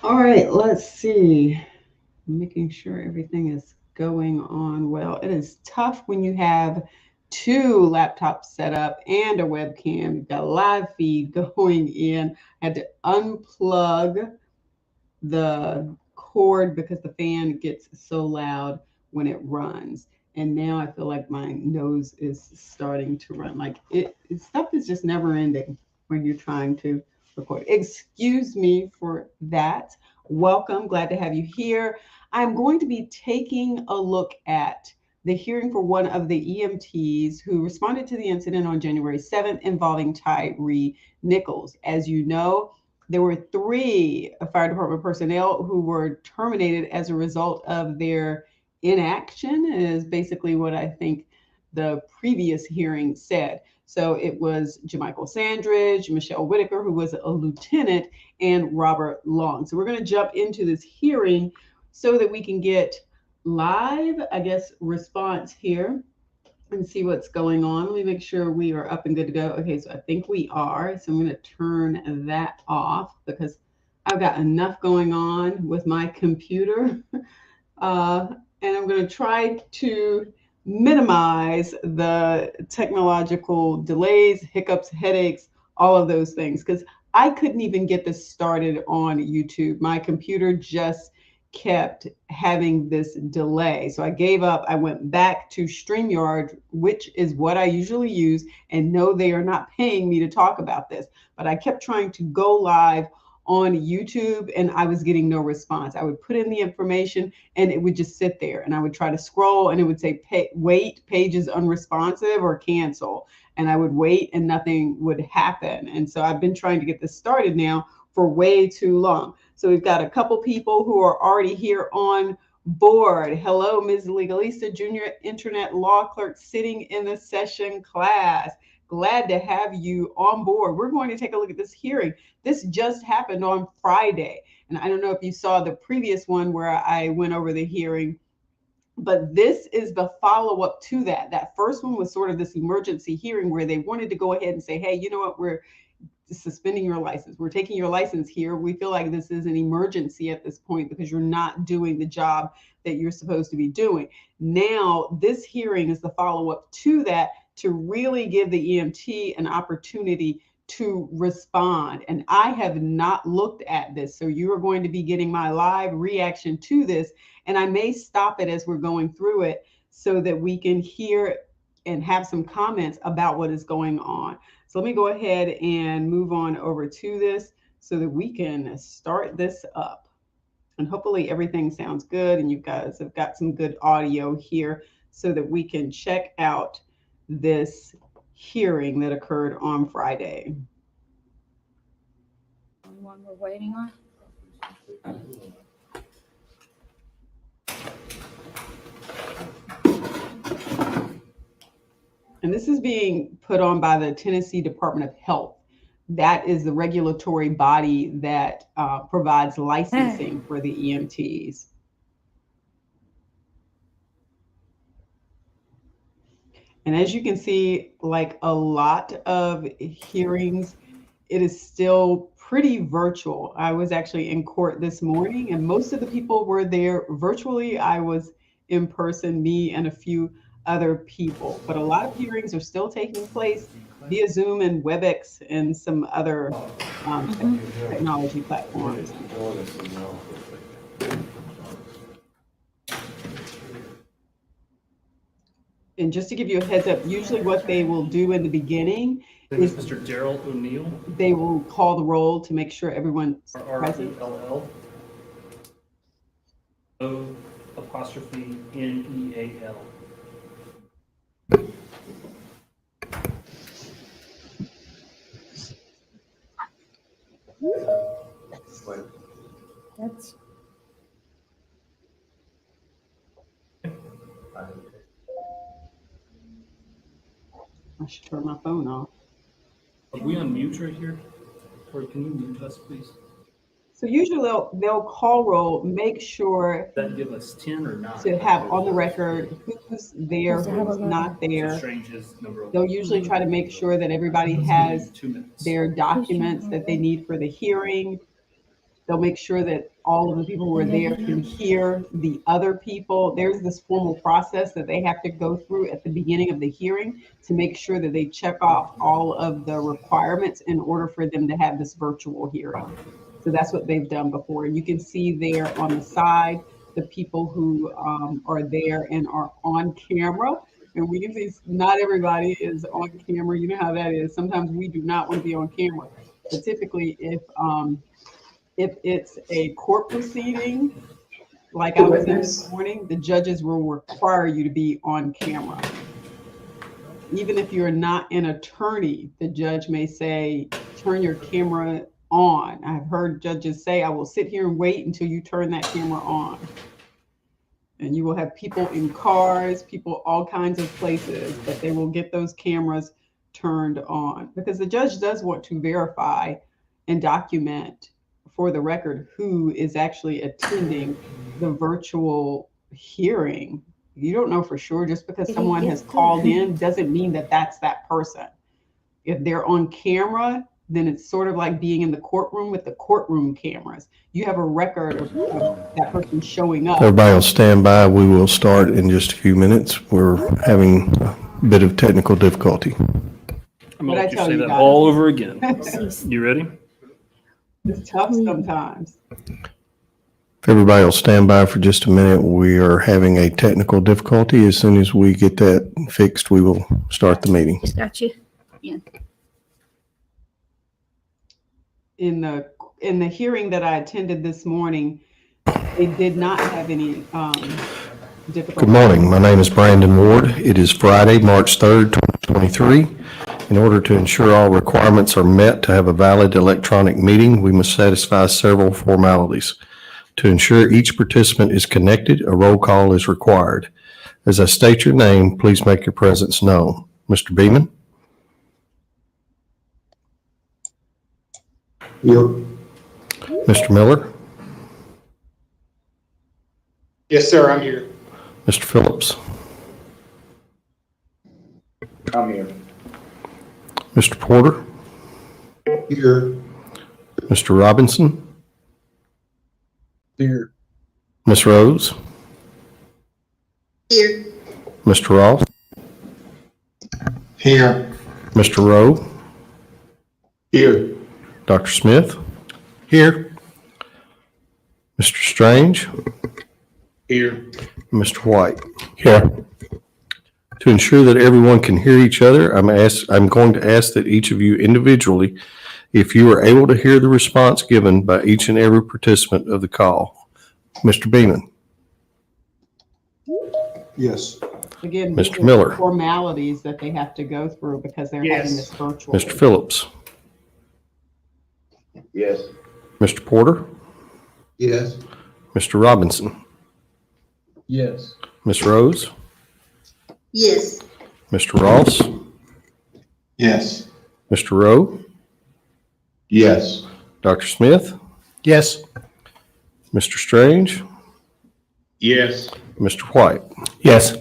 All right, let's see. Making sure everything is going on well. It is tough when you have two laptops set up and a webcam. You've got a live feed going in. I had to unplug the cord because the fan gets so loud when it runs. And now I feel like my nose is starting to run. Like stuff is just never ending when you're trying to record. Excuse me for that. Welcome. Glad to have you here. I'm going to be taking a look at the hearing for one of the EMTs who responded to the incident on January 7th involving Tyre Nichols. As you know, there were three fire department personnel who were terminated as a result of their inaction, is basically what I think the previous hearing said. So it was Jamichael Sandridge, Michelle Whitaker, who was a lieutenant, and Robert Long. So we're going to jump into this hearing so that we can get live, I guess, response here and see what's going on. Let me make sure we are up and good to go. Okay, so I think we are. So I'm going to turn that off because I've got enough going on with my computer. And I'm going to try to minimize the technological delays, hiccups, headaches, all of those things, because I couldn't even get this started on YouTube. My computer just kept having this delay. So I gave up. I went back to StreamYard, which is what I usually use. And no, they are not paying me to talk about this. But I kept trying to go live on YouTube and I was getting no response. I would put in the information and it would just sit there. And I would try to scroll and it would say, wait, pages unresponsive or cancel. And I would wait and nothing would happen. And so I've been trying to get this started now for way too long. So we've got a couple people who are already here on board. Hello, Ms. Legalista, Junior Internet Law Clerk sitting in the session class. Glad to have you on board. We're going to take a look at this hearing. This just happened on Friday. And I don't know if you saw the previous one where I went over the hearing, but this is the follow-up to that. That first one was sort of this emergency hearing where they wanted to go ahead and say, hey, you know what, we're suspending your license. We're taking your license here. We feel like this is an emergency at this point because you're not doing the job that you're supposed to be doing. Now, this hearing is the follow-up to that to really give the EMT an opportunity to respond. And I have not looked at this. So you are going to be getting my live reaction to this. And I may stop it as we're going through it so that we can hear and have some comments about what is going on. So let me go ahead and move on over to this so that we can start this up. And hopefully everything sounds good and you guys have got some good audio here so that we can check out this hearing that occurred on Friday. One we're waiting on. And this is being put on by the Tennessee Department of Health. That is the regulatory body that provides licensing for the EMTs. And as you can see, like a lot of hearings, it is still pretty virtual. I was actually in court this morning and most of the people were there virtually. I was in person, me and a few other people, but a lot of hearings are still taking place via Zoom and WebEx and some other technology platforms. And just to give you a heads up, usually what they will do in the beginning is Mr. Daryl O'Neill. They will call the roll to make sure everyone's present. RRELL. O''NEAL. That's I should turn my phone off. Are we on mute right here? Or can you mute us, please? So usually they'll call roll, make sure Does that give us 10 or 9? to have on the record who's there, who's not there. They'll usually try to make sure that everybody has their documents that they need for the hearing. They'll make sure that all of the people who are there can hear the other people. There's this formal process that they have to go through at the beginning of the hearing to make sure that they check off all of the requirements in order for them to have this virtual hearing. So that's what they've done before. You can see there on the side the people who are there and are on camera. And we can see not everybody is on camera. You know how that is. Sometimes we do not want to be on camera. But typically, if it's a court proceeding, like I was in this morning, the judges will require you to be on camera. Even if you're not an attorney, the judge may say, turn your camera on. I've heard judges say, I will sit here and wait until you turn that camera on. And you will have people in cars, people all kinds of places, but they will get those cameras turned on because the judge does want to verify and document for the record who is actually attending the virtual hearing. You don't know for sure. Just because someone has called in doesn't mean that that's that person. If they're on camera, then it's sort of like being in the courtroom with the courtroom cameras. You have a record of that person showing up. Everybody will stand by. We will start in just a few minutes. We're having a bit of technical difficulty. I'm going to let you say that all over again. You ready? It's tough sometimes. If everybody will stand by for just a minute, we are having a technical difficulty. As soon as we get that fixed, we will start the meeting. Got you. Yeah. In the hearing that I attended this morning, they did not have any difficulty. Good morning. My name is Brandon Ward. It is Friday, March 3rd, 2023. In order to ensure all requirements are met to have a valid electronic meeting, we must satisfy several formalities. To ensure each participant is connected, a roll call is required. As I state your name, please make your presence known. Mr. Beeman? Here. Mr. Miller? Yes, sir, I'm here. Mr. Phillips? I'm here. Mr. Porter? Here. Mr. Robinson? Here. Ms. Rose? Here. Mr. Ross? Here. Mr. Rowe? Here. Dr. Smith? Here. Mr. Strange? Here. Mr. White? Here. To ensure that everyone can hear each other, I'm going to ask that each of you individually, if you are able to hear the response given by each and every participant of the call. Mr. Beeman? Yes. Again, Mr. these are Miller. formalities that they have to go through because they're having this virtual. Mr. Phillips? Yes. Mr. Porter? Yes. Mr. Robinson? Yes. Ms. Rose? Yes. Mr. Ross? Yes. Mr. Rowe? Yes. Dr. Smith? Yes. Mr. Strange? Yes. Mr. White? Yes.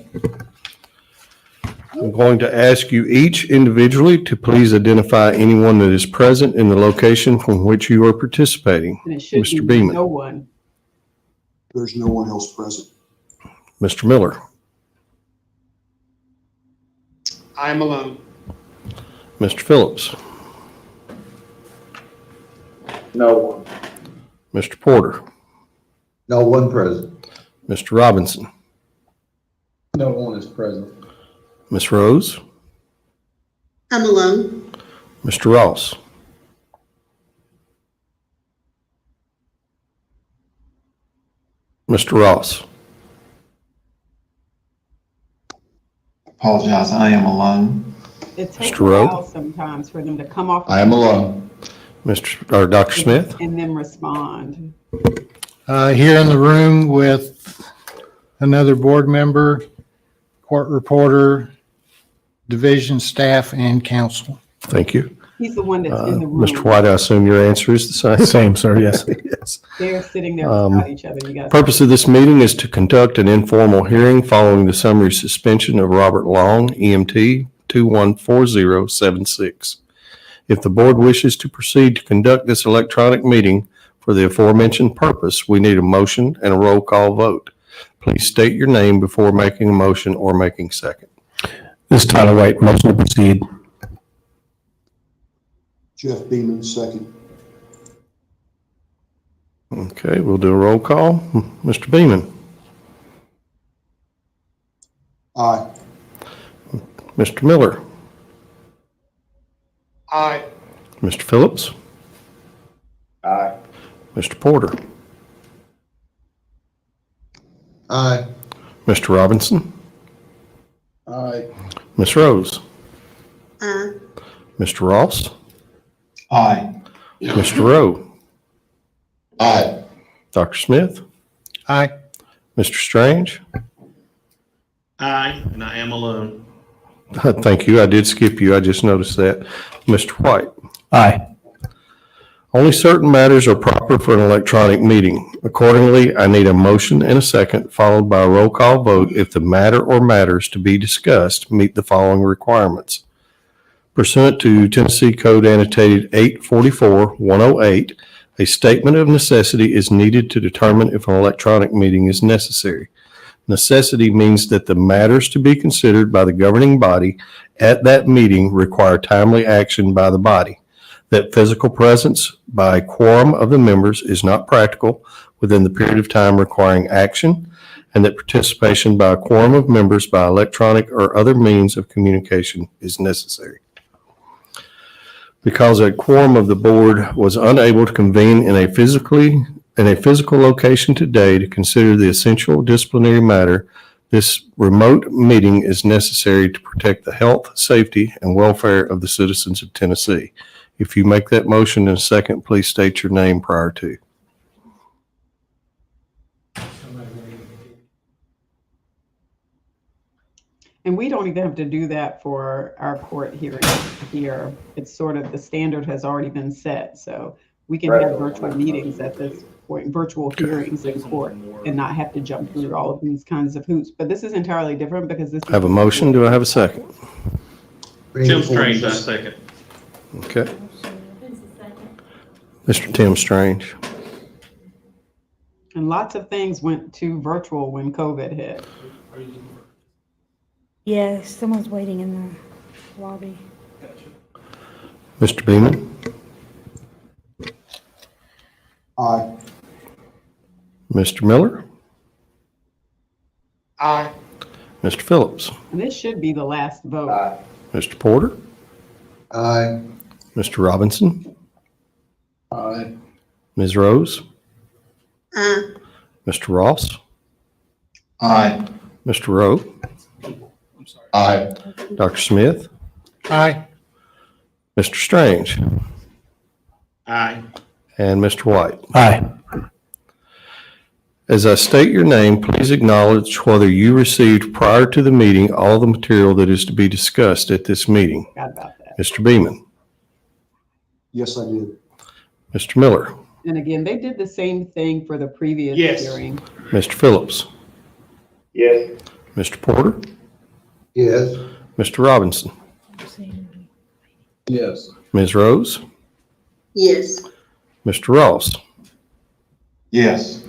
I'm going to ask you each individually to please identify anyone that is present in the location from which you are participating. And it should Mr. be Beeman. no one. There's no one else present. Mr. Miller? I'm alone. Mr. Phillips? No one. Mr. Porter? No one present. Mr. Robinson? No one is present. Ms. Rose? I'm alone. Mr. Ross? Mr. Ross? Apologize, I am alone. It takes Mr. a Rowe? while sometimes for them to come off. I am alone. Dr. Smith? And then respond. Here in the room with another board member, court reporter, division staff, and counsel. Thank you. He's the one that's in the room. Mr. White, I assume your answer is the same? Same, sir, yes. Yes. They're sitting there beside each other. You guys. Purpose of this meeting is to conduct an informal hearing following the summary suspension of Robert Long, EMT 214076. If the board wishes to proceed to conduct this electronic meeting For the aforementioned purpose, we need a motion and a roll call vote. Please state your name before making a motion or making second. This is Tyler White, motion to proceed. Jeff Beeman, second. Okay, we'll do a roll call. Mr. Beeman, Aye. Mr. Miller, Aye. Mr. Phillips, Aye. Mr. Porter, Aye. Mr. Robinson, Aye. Ms. Rose, Aye. Mr. Ross, Aye. Mr. Rowe, Aye. Dr. Smith, Aye. Mr. Strange. Aye, and I am alone. Thank you. I did skip you. I just noticed that. Mr. White. Aye. Only certain matters are proper for an electronic meeting. Accordingly, I need a motion and a second, followed by a roll call vote if the matter or matters to be discussed meet the following requirements. Pursuant to Tennessee Code Annotated 844-108, a statement of necessity is needed to determine if an electronic meeting is necessary. Necessity means that the matters to be considered by the governing body at that meeting require timely action by the body. That physical presence by a quorum of the members is not practical within the period of time requiring action, and that participation by a quorum of members by electronic or other means of communication is necessary. Because a quorum of the board was unable to convene in a physical location today to consider the essential disciplinary matter, this remote meeting is necessary to protect the health, safety, and welfare of the citizens of Tennessee. If you make that motion in a second, please state your name prior to. And we don't even have to do that for our court hearing here. It's sort of, the standard has already been set. So we can have virtual meetings at this point, virtual hearings in court, and not have to jump through all of these kinds of hoops. But this is entirely different because this is. I have a motion. Do I have a second? Tim Strange, I second. Okay. Mr. Tim Strange. And lots of things went to virtual when COVID hit. Yes, someone's waiting in the lobby. Mr. Beeman. Aye. Mr. Miller. Aye. Mr. Phillips. And this should be the last vote. Aye. Mr. Porter. Aye. Mr. Robinson. Aye. Ms. Rose. Aye. Mr. Ross. Aye. Mr. Rowe. I'm sorry. Aye. Dr. Smith. Aye. Mr. Strange. Aye. And Mr. White. Aye. As I state your name, please acknowledge whether you received prior to the meeting all the material that is to be discussed at this meeting. Forgot about that. Mr. Beeman. Yes, I did. Mr. Miller. And again, they did the same thing for the previous Yes. hearing. Mr. Phillips. Yes. Mr. Porter. Yes. Mr. Robinson. Yes. Ms. Rose. Yes. Mr. Ross. Yes.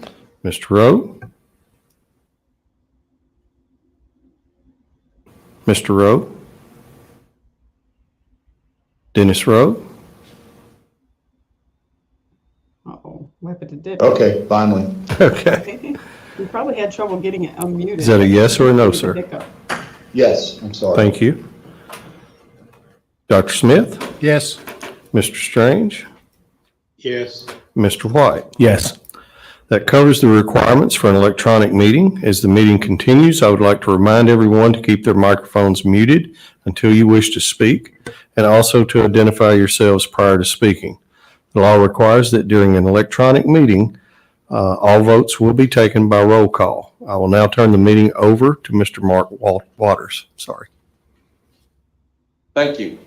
Mr. Rowe. Mr. Rowe. Dennis Rowe. Uh-oh, what happened to Dick? Okay, finally. Okay. We probably had trouble getting it unmuted. Is that a yes or a no, sir? Hiccup. Yes, I'm sorry. Thank you. Dr. Smith. Yes. Mr. Strange. Yes. Mr. White. Yes. That covers the requirements for an electronic meeting. As the meeting continues, I would like to remind everyone to keep their microphones muted until you wish to speak, and also to identify yourselves prior to speaking. The law requires that during an electronic meeting, all votes will be taken by roll call. I will now turn the meeting over to Mr. Mark Waters. Sorry. Thank you.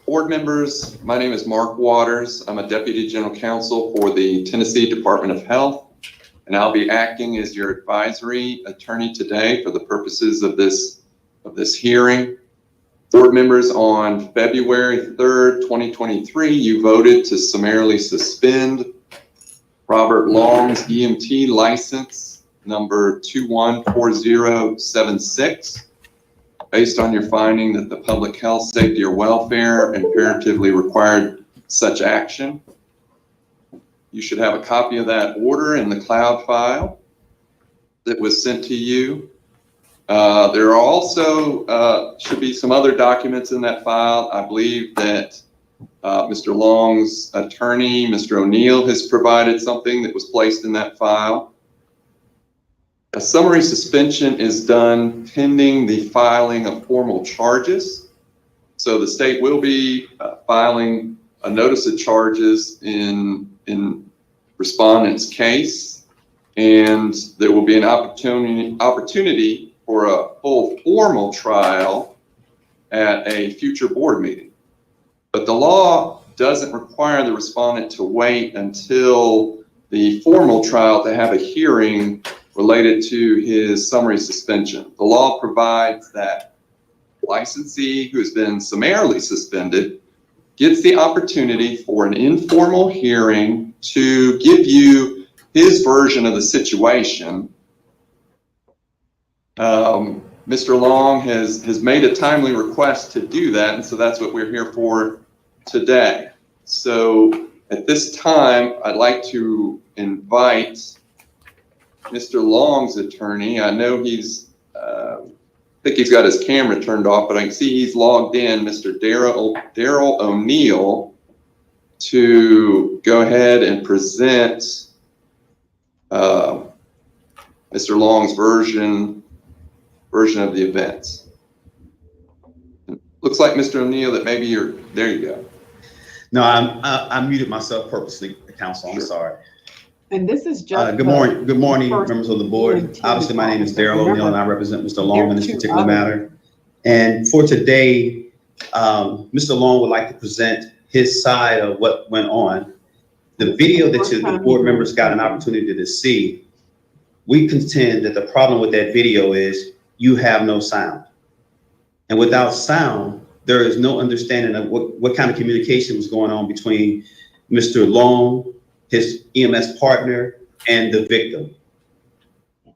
Board members, my name is Mark Waters. I'm a Deputy General Counsel for the Tennessee Department of Health, and I'll be acting as your advisory attorney today for the purposes of this hearing. Board members, on February 3rd, 2023, you voted to summarily suspend Robert Long's EMT license number 214076. Based on your finding that the public health, safety, or welfare imperatively required such action. You should have a copy of that order in the cloud file that was sent to you. There are also should be some other documents in that file. I believe that Mr. Long's attorney, Mr. O'Neill, has provided something that was placed in that file. A summary suspension is done pending the filing of formal charges. So the state will be filing a notice of charges in respondent's case, and there will be an opportunity for a full formal trial at a future board meeting. But the law doesn't require the respondent to wait until the formal trial to have a hearing related to his summary suspension. The law provides that licensee who has been summarily suspended gets the opportunity for an informal hearing to give you his version of the situation. Mr. Long has made a timely request to do that, and so that's what we're here for today. So at this time, I'd like to invite Mr. Long's attorney. I know he's, I think he's got his camera turned off, but I can see he's logged in, Mr. Daryl O'Neill, to go ahead and present Mr. Long's version of the events. Looks like, Mr. O'Neill, that maybe you're, there you go. No, I muted myself purposely, Council. I'm sorry. And this is just good morning, members of the board. Obviously, my name is Daryl O'Neill, and I represent Mr. Long in this particular matter. And for today, Mr. Long would like to present his side of what went on. The video that the board members got an opportunity to see, we contend that the problem with that video is you have no sound. And without sound, there is no understanding of what kind of communication was going on between Mr. Long, his EMS partner, and the victim.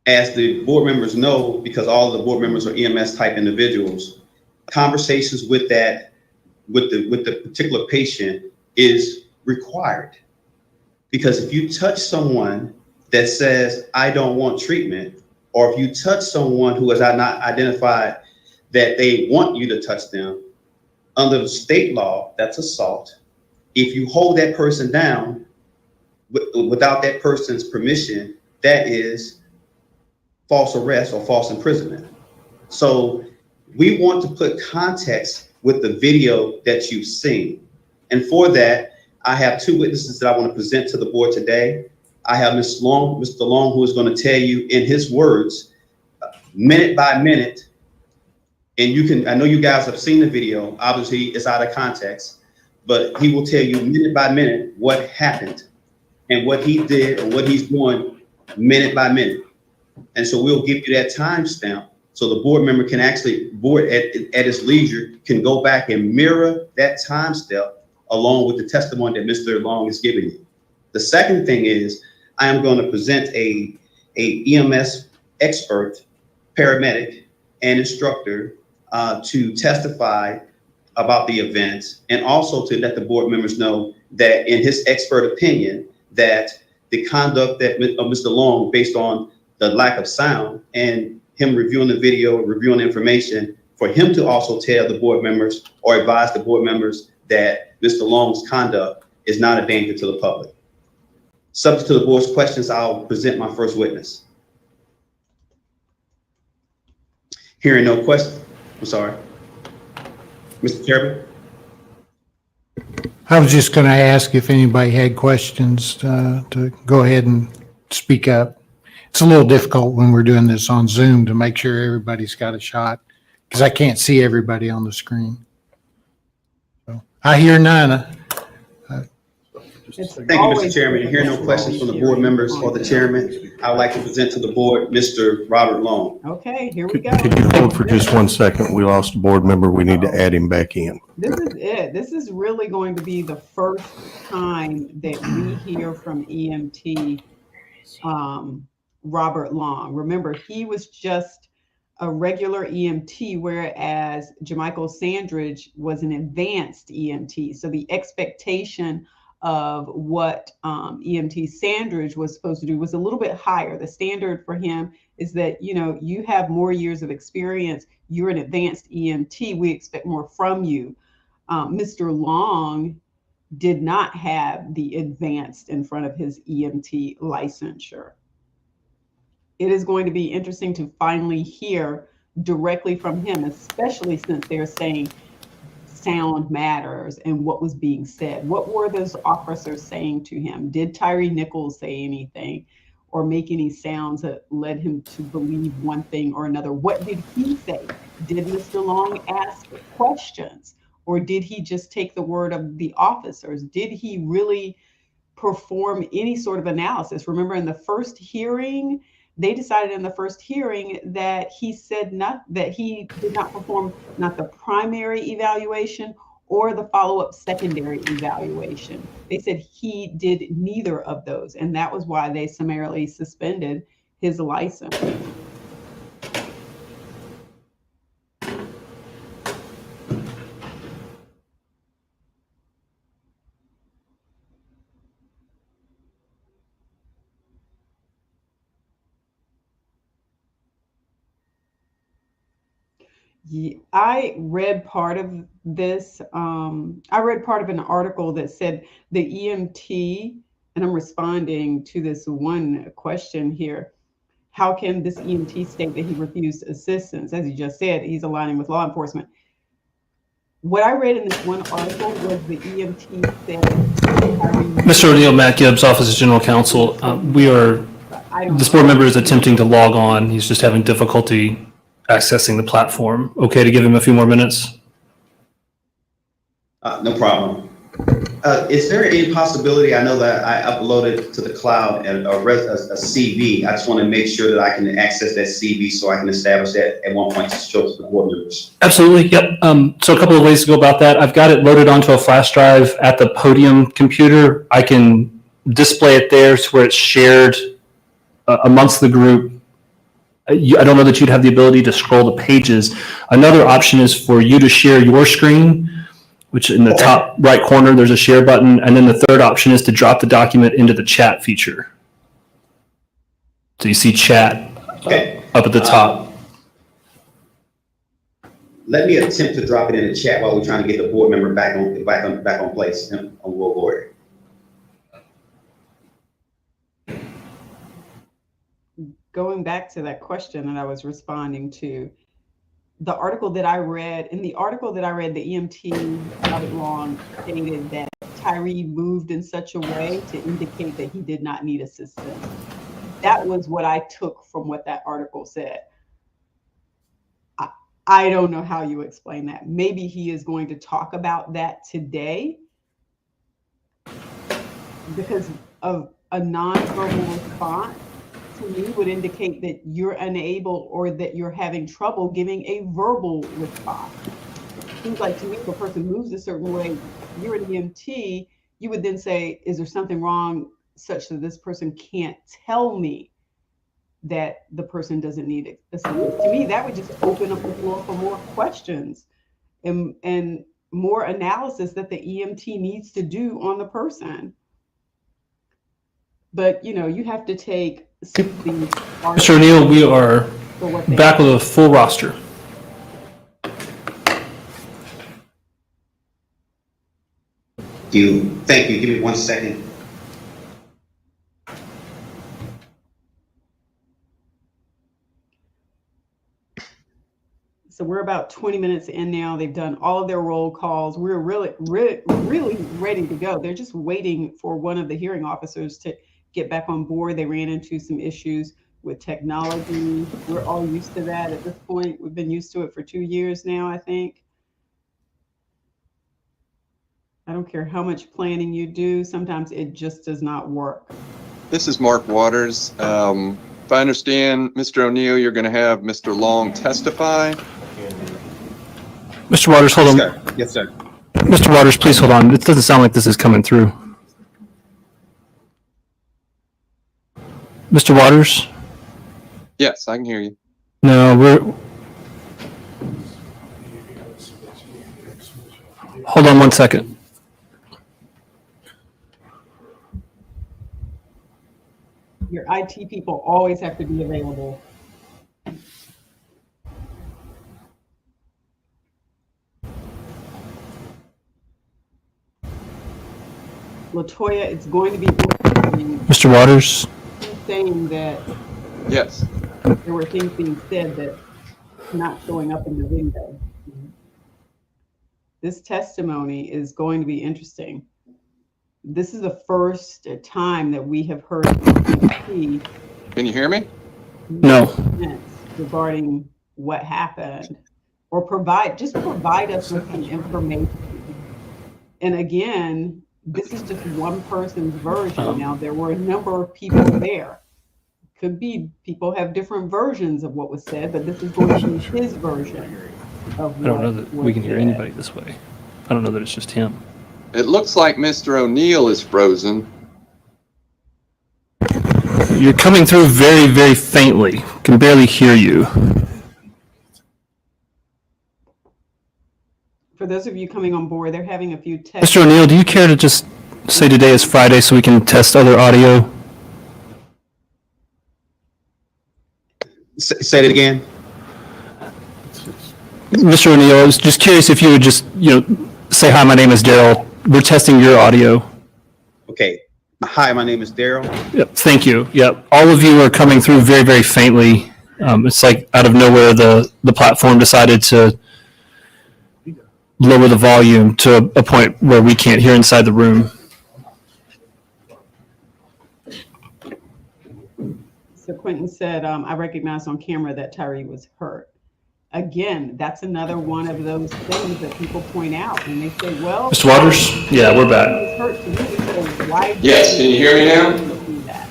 As the board members know, because all of the board members are EMS type individuals, conversations with the particular patient is required. Because if you touch someone that says, I don't want treatment, or if you touch someone who has not identified that they want you to touch them, under the state law, that's assault. If you hold that person down without that person's permission, that is false arrest or false imprisonment. So we want to put context with the video that you've seen. And for that, I have two witnesses that I want to present to the board today. I have Mr. Long, who is going to tell you in his words, minute by minute, and I know you guys have seen the video, obviously it's out of context, but he will tell you minute by minute what happened and what he did and what he's doing minute by minute. And so we'll give you that timestamp so the board member can actually, at his leisure, can go back and mirror that timestamp along with the testimony that Mr. Long is giving you. The second thing is I am going to present a EMS expert, paramedic, and instructor to testify about the events, and also to let the board members know that in his expert opinion, that the conduct of Mr. Long, based on the lack of sound and him reviewing the video, reviewing information, for him to also tell the board members or advise the board members that Mr. Long's conduct is not a danger to the public. Subject to the board's questions, I'll present my first witness. Hearing no questions, I'm sorry. Mr. Chairman? I was just going to ask if anybody had questions to go ahead and speak up. It's a little difficult when we're doing this on Zoom to make sure everybody's got a shot because I can't see everybody on the screen. So, I hear none. It's Thank you, Mr. always Chairman. good Hear to no have questions from the board hearing members or the on chairman. I would like to present to the board Mr. Robert Long. Okay, here we Could go. could you hold for just 1 second? We lost a board member. We need to add him back in. This is it. This is really going to be the first time that we hear from EMT Robert Long. Remember, he was just a regular EMT, whereas Jamichael Sandridge was an advanced EMT. So the expectation of what EMT Sandridge was supposed to do was a little bit higher. The standard for him is that, you know, you have more years of experience. You're an advanced EMT. We expect more from you. Mr. Long did not have the advanced in front of his EMT licensure. It is going to be interesting to finally hear directly from him, especially since they're saying sound matters and what was being said. What were those officers saying to him? Did Tyre Nichols say anything or make any sounds that led him to believe one thing or another? What did he say? Did Mr. Long ask questions, or did he just take the word of the officers? Did he really perform any sort of analysis? Remember, in the first hearing, they decided in the first hearing that he said that he did not perform not the primary evaluation or the follow-up secondary evaluation. They said he did neither of those, and that was why they summarily suspended his license. I read part of this. I read part of an article that said the EMT, and I'm responding to this one question here. How can this EMT state that he refused assistance? As you just said, he's aligning with law enforcement. What I read in this one article was the EMT said, Mr. O'Neill, Matt Gibbs, Office of General Counsel. This board member is attempting to log on. He's just having difficulty accessing the platform. Okay to give him a few more minutes? No problem. Is there any possibility, I know that I uploaded to the cloud a CV. I just want to make sure that I can access that CV so I can establish that at one point to show to the board members. Absolutely, yep. So a couple of ways to go about that. I've got it loaded onto a flash drive at the podium computer. I can display it there to where it's shared amongst the group. I don't know that you'd have the ability to scroll the pages. Another option is for you to share your screen, which in the top right corner, there's a share button. And then the third option is to drop the document into the chat feature. So you see chat up at the top. Let me attempt to drop it in the chat while we're trying to get the board member back on place on World Board. Going back to that question that I was responding to, the article that I read, the EMT Robert Long stated that Tyre moved in such a way to indicate that he did not need assistance. That was what I took from what that article said. I don't know how you explain that. Maybe he is going to talk about that today, because of a nonverbal response to me would indicate that you're unable or that you're having trouble giving a verbal response. Seems like to me, if a person moves a certain way, you're an EMT, you would then say, is there something wrong such that this person can't tell me that the person doesn't need assistance? To me, that would just open up the floor for more questions and more analysis that the EMT needs to do on the person. But, you know, you have to take Mr. O'Neill, we are back with a full roster. Thank you. Give me 1 second. So we're about 20 minutes in now. They've done all of their roll calls. We're really ready to go. They're just waiting for one of the hearing officers to get back on board. They ran into some issues with technology. We're all used to that at this point. We've been used to it for 2 years now, I think. I don't care how much planning you do, sometimes it just does not work. This is Mark Waters. If I understand, Mr. O'Neill, you're going to have Mr. Long testify. Mr. Waters, hold on. Sir. Yes, sir. Mr. Waters, please hold on. It doesn't sound like this is coming through. Mr. Waters? Yes, I can hear you. No, hold on one second. Your IT people always have to be available. LaToya, it's going to be interesting. Mr. Waters? Saying that Yes. there were things being said that not showing up in the video. This testimony is going to be interesting. This is the first time that we have heard Can you hear me? No. regarding what happened, or provide us with some information. And again, this is just one person's version. Now, there were a number of people there. Could be people have different versions of what was said, but this is going to be his version of what I don't know that we can hear said. anybody this way. I don't know that it's just him. It looks like Mr. O'Neill is frozen. You're coming through very, very faintly. Can barely hear you. For those of you coming on board, they're having a few tests. Mr. O'Neill, do you care to just say today is Friday so we can test other audio? Say it again. Mr. O'Neill, I was just curious if you would just, say, hi, my name is Daryl. We're testing your audio. Okay. Hi, my name is Daryl. Yep, thank you. Yep, all of you are coming through very, very faintly. It's like out of nowhere, the platform decided to lower the volume to a point where we can't hear inside the room. So Quentin said, I recognized on camera that Tyre was hurt. Again, that's another one of those things that people point out, and they say, well, Mr. Waters? Yeah, we're back. he was hurt to me, so why Yes, can you hear me now? do that?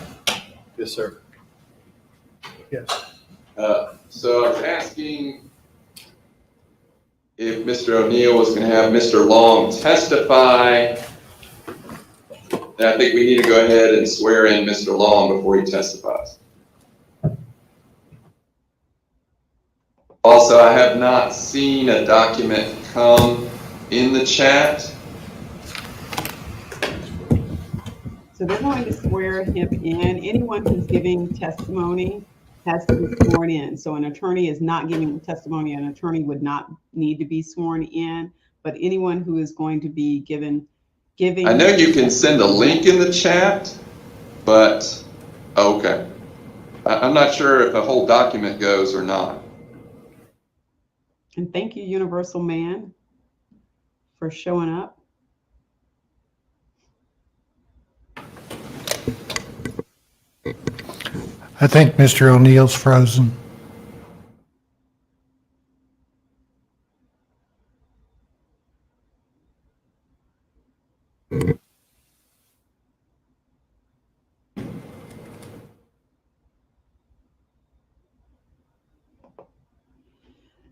Yes, sir. Yes. So I was asking if Mr. O'Neill was going to have Mr. Long testify. And I think we need to go ahead and swear in Mr. Long before he testifies. Also, I have not seen a document come in the chat. So they're going to swear him in. Anyone who's giving testimony has to be sworn in. So an attorney is not giving testimony. An attorney would not need to be sworn in, but anyone who is going to be giving. I know you can send a link in the chat, but okay. I'm not sure if the whole document goes or not. And thank you, Universal Man, for showing up. I think Mr. O'Neill's frozen.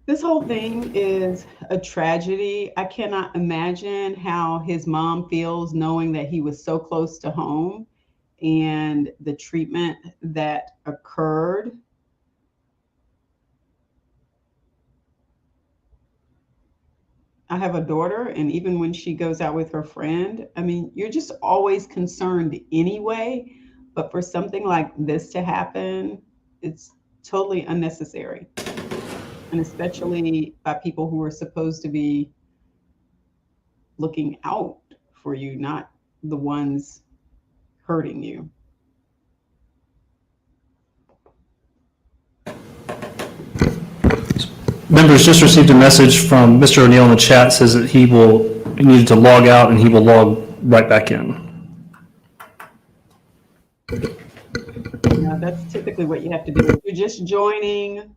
This whole thing is a tragedy. I cannot imagine how his mom feels knowing that he was so close to home and the treatment that occurred. I have a daughter, and even when she goes out with her friend, I mean, you're just always concerned anyway, but for something like this to happen, it's totally unnecessary. And especially by people who are supposed to be looking out for you, not the ones hurting you. Members just received a message from Mr. O'Neill in the chat, says that he needed to log out and he will log right back in. You know, that's typically what you have to do. If you're just joining,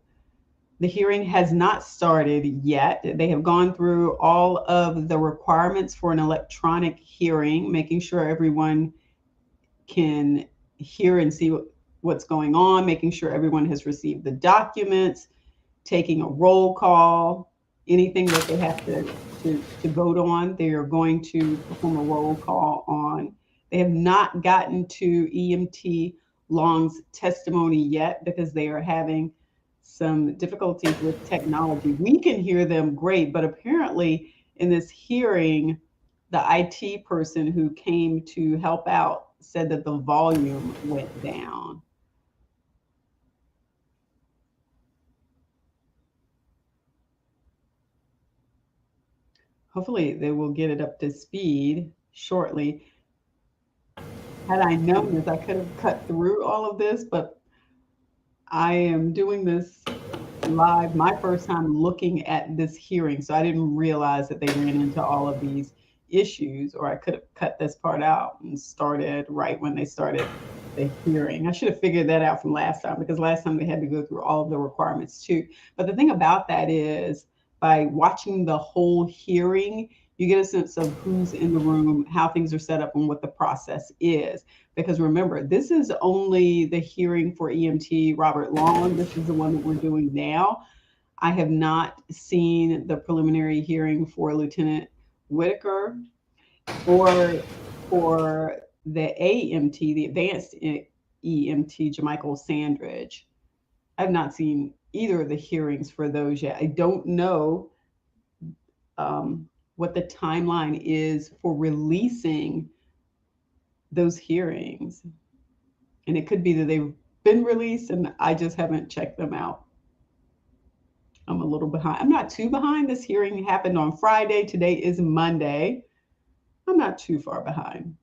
The hearing has not started yet. They have gone through all of the requirements for an electronic hearing, making sure everyone can hear and see what's going on, making sure everyone has received the documents, taking a roll call, anything that they have to vote on, they are going to perform a roll call on. They have not gotten to EMT Long's testimony yet because they are having some difficulties with technology. We can hear them great, but apparently in this hearing, the IT person who came to help out said that the volume went down. Hopefully they will get it up to speed shortly. Had I known this, I could have cut through all of this, but I am doing this live, my first time looking at this hearing, so I didn't realize that they ran into all of these issues, or I could have cut this part out and started right when they started the hearing. I should have figured that out from last time, because last time they had to go through all of the requirements too. But the thing about that is, by watching the whole hearing, you get a sense of who's in the room, how things are set up, and what the process is. Because remember, this is only the hearing for EMT Robert Long. This is the one that we're doing now. I have not seen the preliminary hearing for Lieutenant Whitaker or for the AMT, the advanced EMT, Jamichael Sandridge. I've not seen either of the hearings for those yet. I don't know what the timeline is for releasing those hearings. And it could be that they've been released and I just haven't checked them out. I'm a little behind. I'm not too behind. This hearing happened on Friday. Today is Monday. I'm not too far behind.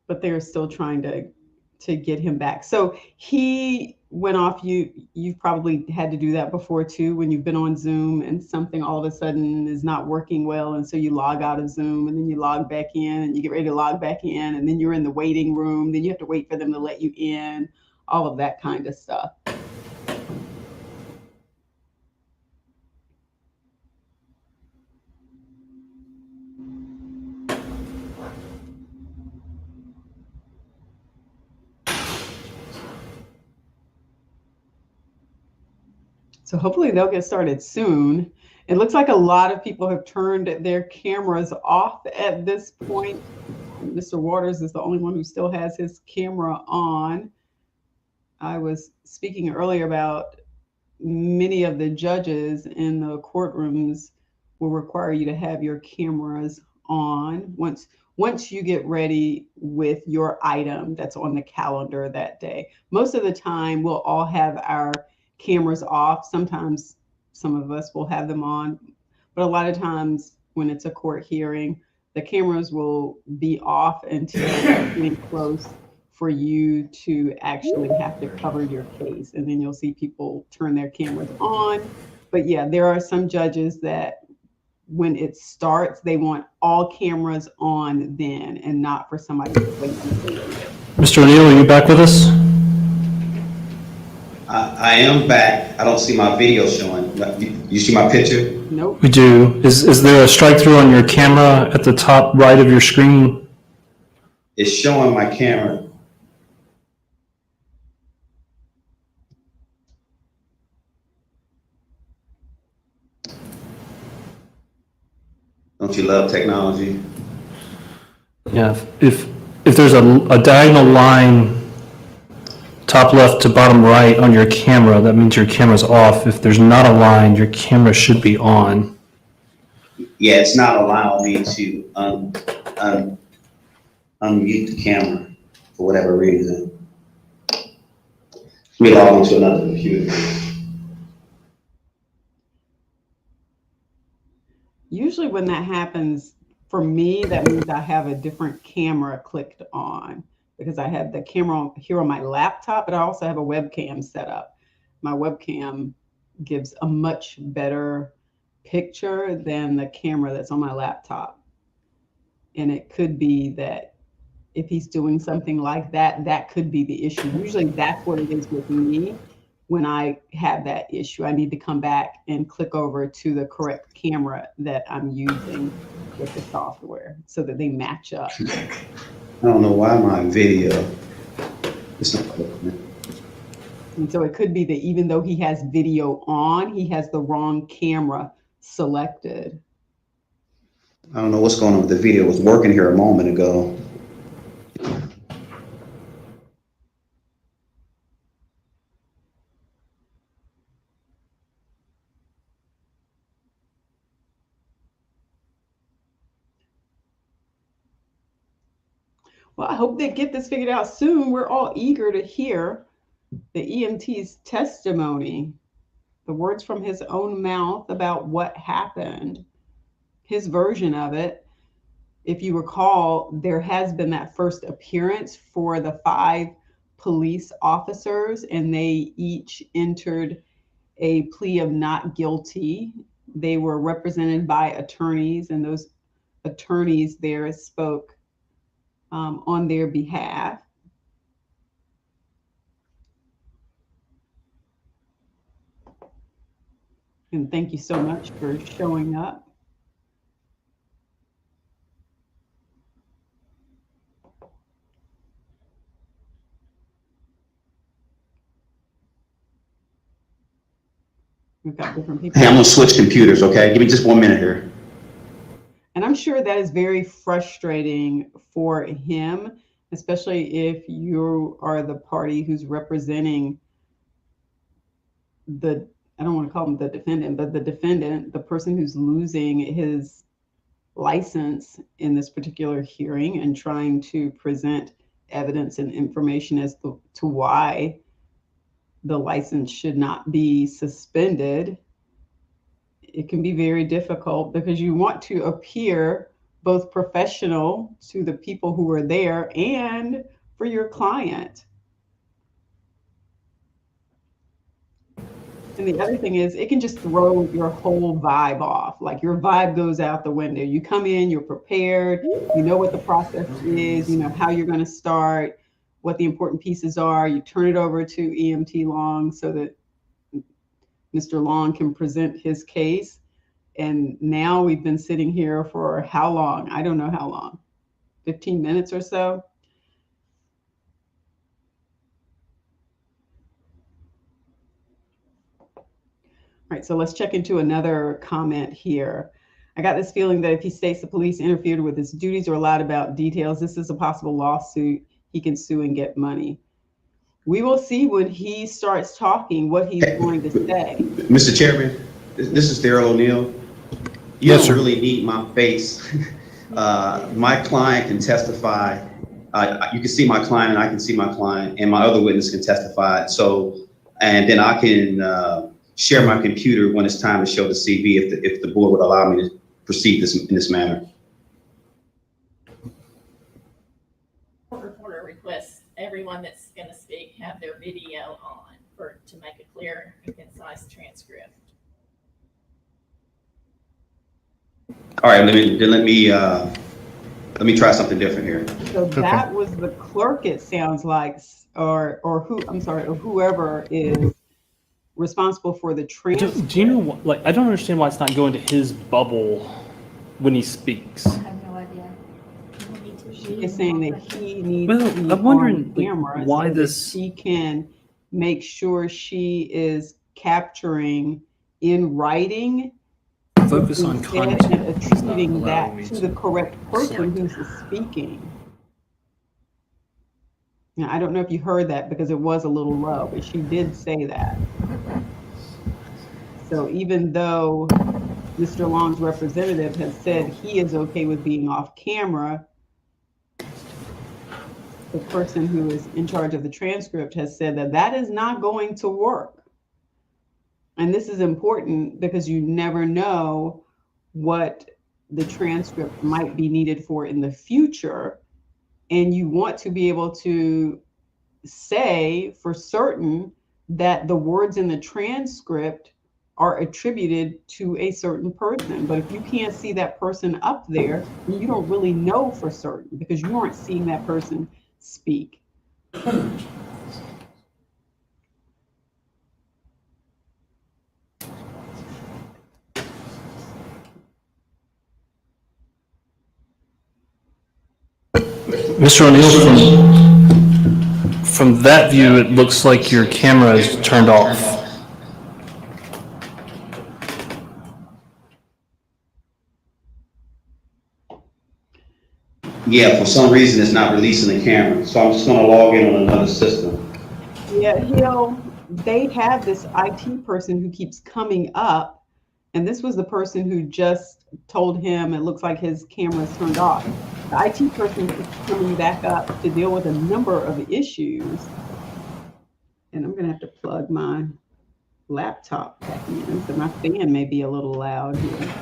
But they're still trying to get him back. So he went off. You've probably had to do that before too, when you've been on Zoom and something all of a sudden is not working well, and so you log out of Zoom and then you log back in and you get ready to log back in, and then you're in the waiting room, then you have to wait for them to let you in, all of that kind of stuff. So hopefully they'll get started soon. It looks like a lot of people have turned their cameras off at this point. Mr. Waters is the only one who still has his camera on. I was speaking earlier about many of the judges in the courtrooms will require you to have your cameras on once you get ready with your item that's on the calendar that day. Most of the time we'll all have our cameras off. Sometimes some of us will have them on, but a lot of times when it's a court hearing, the cameras will be off until it's getting close for you to actually have to cover your case. And then you'll see people turn their cameras on. But yeah, there are some judges that when it starts, they want all cameras on then and not for somebody to wait until later. Mr. O'Neill, are you back with us? I am back. I don't see my video showing. You see my picture? Nope. We do. Is there a strike through on your camera at the top right of your screen? It's showing my camera. Don't you love technology? Yeah. If there's a diagonal line top left to bottom right on your camera, that means your camera's off. If there's not a line, your camera should be on. Yeah, it's not allowing me to unmute the camera for whatever reason. Let me log into another computer. Usually when that happens, for me, that means I have a different camera clicked on, because I have the camera here on my laptop, but I also have a webcam set up. My webcam gives a much better picture than the camera that's on my laptop. And it could be that if he's doing something like that, that could be the issue. Usually that's what it is with me. when I have that issue. I need to come back and click over to the correct camera that I'm using with the software so that they match up. I don't know why my video. It's not clicking. And so it could be that even though he has video on, he has the wrong camera selected. I don't know what's going on with the video. It was working here a moment ago. Well, I hope they get this figured out soon. We're all eager to hear the EMT's testimony, the words from his own mouth about what happened, his version of it. If you recall, there has been that first appearance for the 5 police officers, and they each entered a plea of not guilty. They were represented by attorneys, and those attorneys there spoke on their behalf. And thank you so much for showing up. We've got different people. Hey, I'm gonna switch computers, okay? Give me just 1 minute here. And I'm sure that is very frustrating for him, especially if you are the party who's representing the, I don't want to call him the defendant, but the defendant, the person who's losing his license in this particular hearing and trying to present evidence and information as to why the license should not be suspended. It can be very difficult because you want to appear both professional to the people who are there and for your client. And the other thing is, it can just throw your whole vibe off. Like your vibe goes out the window. You come in, you're prepared, you know what the process is, you know how you're going to start, what the important pieces are. You turn it over to EMT Long so that Mr. Long can present his case. And now we've been sitting here for how long? I don't know how long, 15 minutes or so. All right, so let's check into another comment here. I got this feeling that if he states the police interfered with his duties or lied about details, this is a possible lawsuit. He can sue and get money. We will see when he starts talking what he's going to say. Mr. Chairman, this is Daryl O'Neill. You Yes, don't sir. really need my face. My client can testify. You can see my client and I can see my client, and my other witness can testify. So, and then I can share my computer when it's time to show the CV if the board would allow me to proceed in this manner. Reporter requests everyone that's going to speak have their video on to make a clear and concise transcript. All right, let me try something different here. So that was the clerk, it sounds like, or whoever is responsible for the transcript. Do you know what, like, I don't understand why it's not going to his bubble when he speaks. I have no idea. She is saying that he needs Well, to be I'm wondering, on camera why so that this- she can make sure she is capturing in writing. Focus on instead content. and attributing It's not that allowing me to the correct person select who's speaking. Now, I don't know if you heard that because it was a little low, but she did say that. So even though Mr. Long's representative has said he is okay with being off camera, the person who is in charge of the transcript has said that that is not going to work. And this is important because you never know what the transcript might be needed for in the future. And you want to be able to say for certain that the words in the transcript are attributed to a certain person. But if you can't see that person up there, you don't really know for certain because you aren't seeing that person speak. Mr. O'Neill, from that view, it looks like your camera is turned off. Yeah, for some reason, it's not releasing the camera, so I'm just gonna log in on another system. Yeah, they have this IT person who keeps coming up, and this was the person who just told him it looks like his camera's turned off. The IT person keeps coming back up to deal with a number of issues. And I'm gonna have to plug my laptop back in, so my fan may be a little loud here.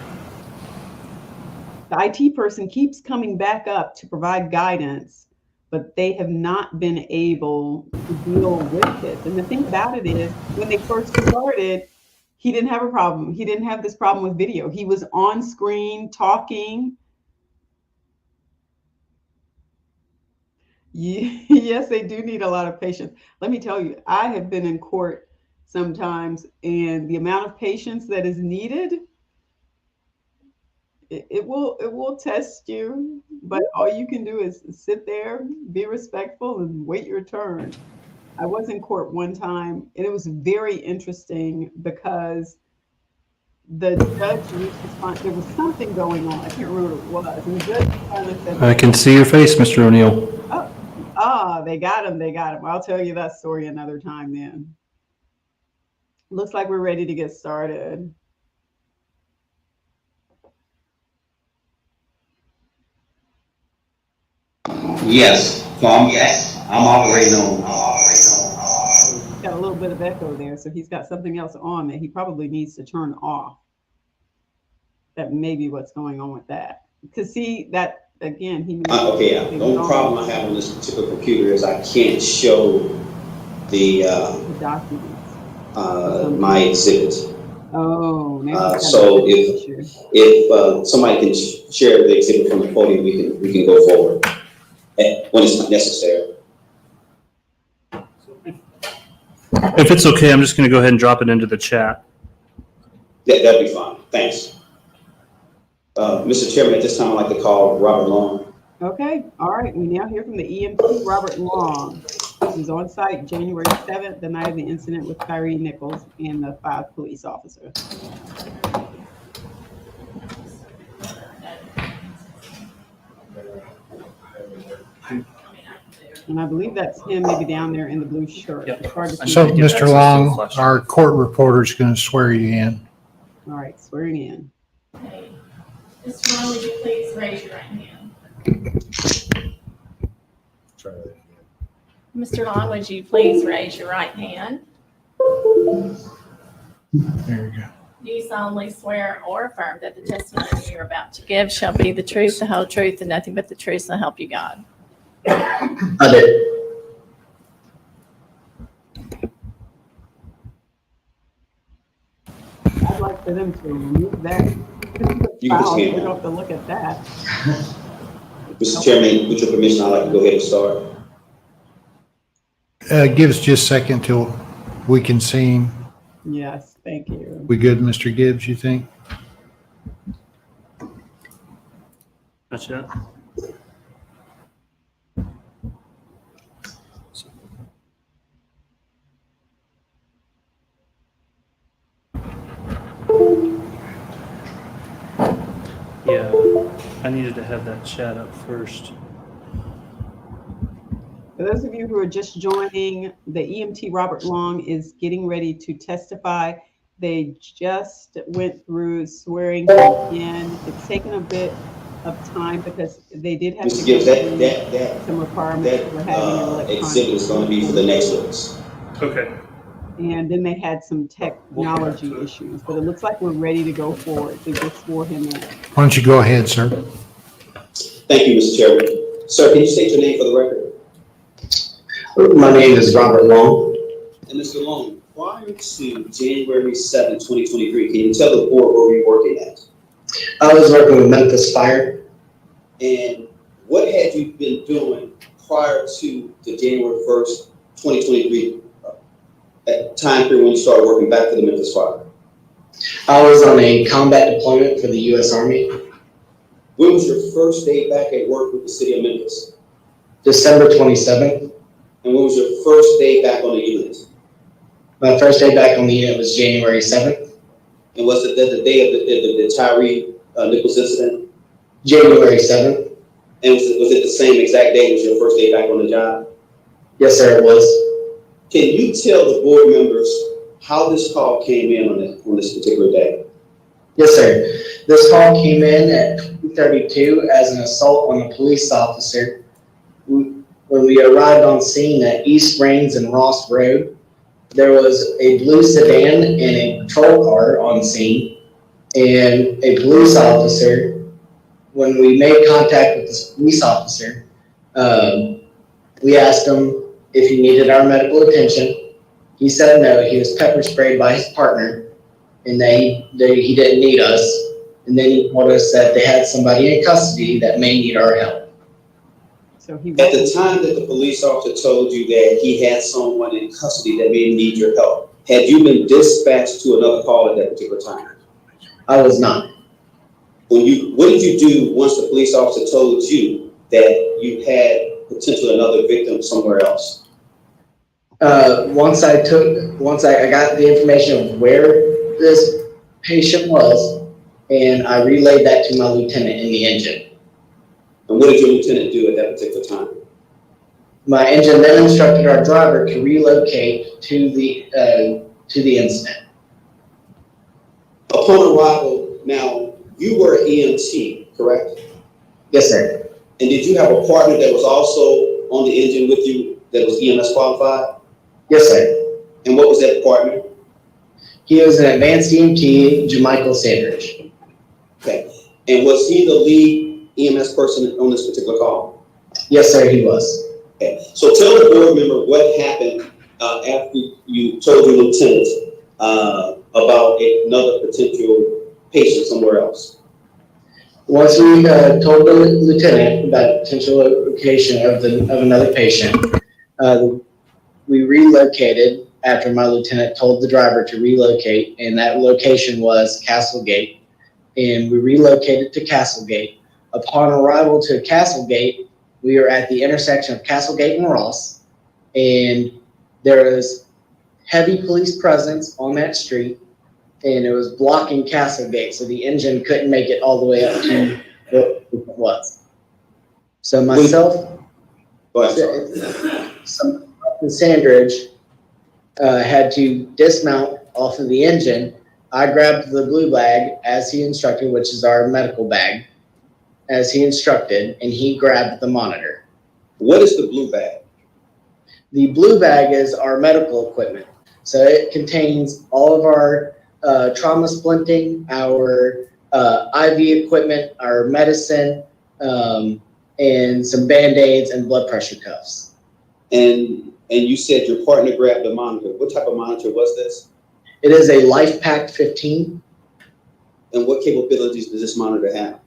The IT person keeps coming back up to provide guidance, but they have not been able to deal with it. And the thing about it is, when they first started, he didn't have a problem. He didn't have this problem with video. He was on screen talking. Yes, they do need a lot of patience. Let me tell you, I have been in court sometimes, and the amount of patience that is needed, it will test you, but all you can do is sit there, be respectful, and wait your turn. I was in court one time, and it was very interesting because the judge used to find there was something going on. I can't remember what it was. And the judge finally said, I can see your face, Mr. O'Neill. They got him. They got him. I'll tell you that story another time then. Looks like we're ready to get started. Yes, so I'm operating on. He's got a little bit of echo there, so he's got something else on that he probably needs to turn off. That may be what's going on with that. Because see, that again, he. Okay, yeah. The only problem I have on this particular computer is I can't show the documents. My exhibits. Oh, so if somebody can share the exhibit from the podium, we can go forward when it's necessary. If it's okay, I'm just going to go ahead and drop it into the chat. That'd be fine. Thanks. Mr. Chairman, at this time, I'd like to call Robert Long. Okay. All right. We now hear from the EMT, Robert Long. He was on site January 7th, the night of the incident with Tyre, Nichols, and the 5 police officers. And I believe that's him maybe down there in the blue shirt. Yep. So, Mr. Long, our court reporter is going to swear you in. All right, swearing in. Okay. Mr. Long, would you please raise your right hand? Mr. Long, would you please raise your right hand? There you go. Do you solemnly swear or affirm that the testimony you're about to give shall be the truth, the whole truth, and nothing but the truth, so help you God? I did. I'd like for them to remove that. You can just We hand don't it. have to look at that. Mr. Chairman, with your permission, I'd like to go ahead and start. Give us just a second till we can see him. Yes, thank you. We good, Mr. Gibbs, you think? Gotcha. Yeah, I needed to have that chat up first. For those of you who are just joining, the EMT Robert Long is getting ready to testify. They just went through swearing him in. It's taken a bit of time because they did have Mr. to Gibbs, get some requirements for having an that electronic exhibit is going to be for the next witness. Okay. And then they had some technology issues, but it looks like we're ready to go forward. They just swore him in. Why don't you go ahead, sir? Thank you, Mr. Chairman. Sir, can you state your name for the record? My name is Robert Long. And Mr. Long, prior to January 7th, 2023, can you tell the board where you were working at? I was working with Memphis Fire. And what had you been doing prior to the January 1st, 2023 time period when you started working back for the Memphis Fire? I was on a combat deployment for the U.S. Army. When was your first day back at work with the city of Memphis? December 27th. And when was your first day back on the unit? My first day back on the unit was January 7th. And was it the day of the Tyre Nichols incident? January 7th. And was it the same exact day as your first day back on the job? Yes, sir, it was. Can you tell the board members how this call came in on this particular day? Yes, sir. This call came in at 2:32 as an assault on a police officer. When we arrived on scene at East Rains and Ross Road, there was a blue sedan and a patrol car on scene, and a police officer, when we made contact with this police officer, we asked him if he needed our medical attention. He said no, he was pepper sprayed by his partner, and he didn't need us. And then he told us that they had somebody in custody that may need our help. So he At the time that the police officer told you that he had someone in custody that may need your help, had you been dispatched to another call at that particular time? I was not. What did you do once the police officer told you that you had potentially another victim somewhere else? Once I got the information of where this patient was, and I relayed that to my lieutenant in the engine. And what did your lieutenant do at that particular time? My engine then instructed our driver to relocate to the incident. Upon arrival, now you were an EMT, correct? Yes, sir. And did you have a partner that was also on the engine with you that was EMS qualified? Yes, sir. And what was that partner? He was an advanced EMT, Jamichael Sandridge. Okay. And was he the lead EMS person on this particular call? Yes, sir, he was. Okay. So tell the board member what happened after you told your lieutenant about another potential patient somewhere else. Once we told the lieutenant about the potential location of another patient, we relocated after my lieutenant told the driver to relocate, and that location was Castlegate. And we relocated to Castlegate. Upon arrival to Castlegate, we were at the intersection of Castlegate and Ross, and there was heavy police presence on that street, and it was blocking Castlegate, so the engine couldn't make it all the way up to where it was. So myself, Sandridge had to dismount off of the engine. I grabbed the blue bag as he instructed, which is our medical bag, as he instructed, and he grabbed the monitor. What is the blue bag? The blue bag is our medical equipment. So it contains all of our trauma splinting, our IV equipment, our medicine, and some Band-Aids and blood pressure cuffs. And you said your partner grabbed a monitor. What type of monitor was this? It is a LifePack 15. And what capabilities does this monitor have?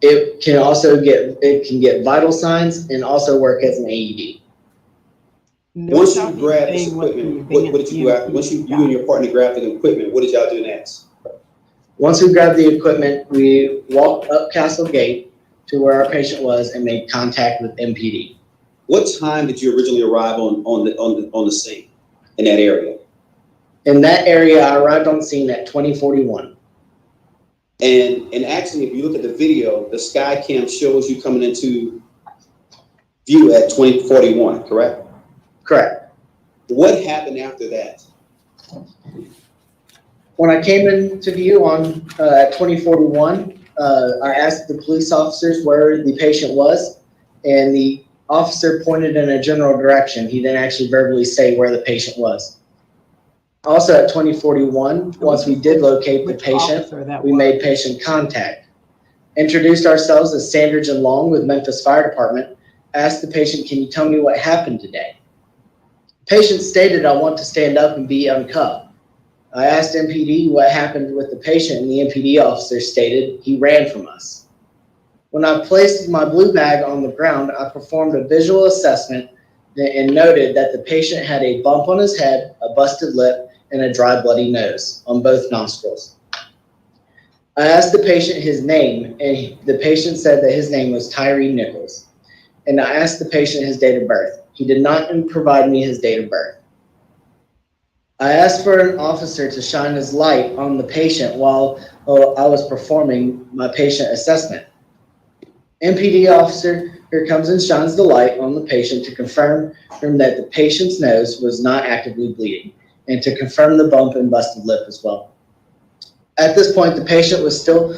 It can get vital signs and also work as an AED. Once you grabbed this equipment, what did you grab? Once you and your partner grabbed the equipment, what did y'all do next? Once we grabbed the equipment, we walked up Castlegate to where our patient was and made contact with MPD. What time did you originally arrive on the scene in that area? In that area, I arrived on scene at 2041. And actually, if you look at the video, the sky cam shows you coming into view at 2041, correct? Correct. What happened after that? When I came into view on at 2041, I asked the police officers where the patient was, and the officer pointed in a general direction. He didn't actually verbally say where the patient was. Also at 2041, once we did locate the patient, we made patient contact. Introduced ourselves as Sandridge and Long with Memphis Fire Department. Asked the patient, "Can you tell me what happened today?" The patient stated, "I want to stand up and be uncuffed." I asked MPD what happened with the patient, and the MPD officer stated he ran from us. When I placed my blue bag on the ground, I performed a visual assessment and noted that the patient had a bump on his head, a busted lip, and a dry, bloody nose on both nostrils. I asked the patient his name, and the patient said that his name was Tyre Nichols. and I asked the patient his date of birth. He did not provide me his date of birth. I asked for an officer to shine his light on the patient while I was performing my patient assessment. MPD officer here comes and shines the light on the patient to confirm that the patient's nose was not actively bleeding and to confirm the bump and busted lip as well. At this point, the patient was still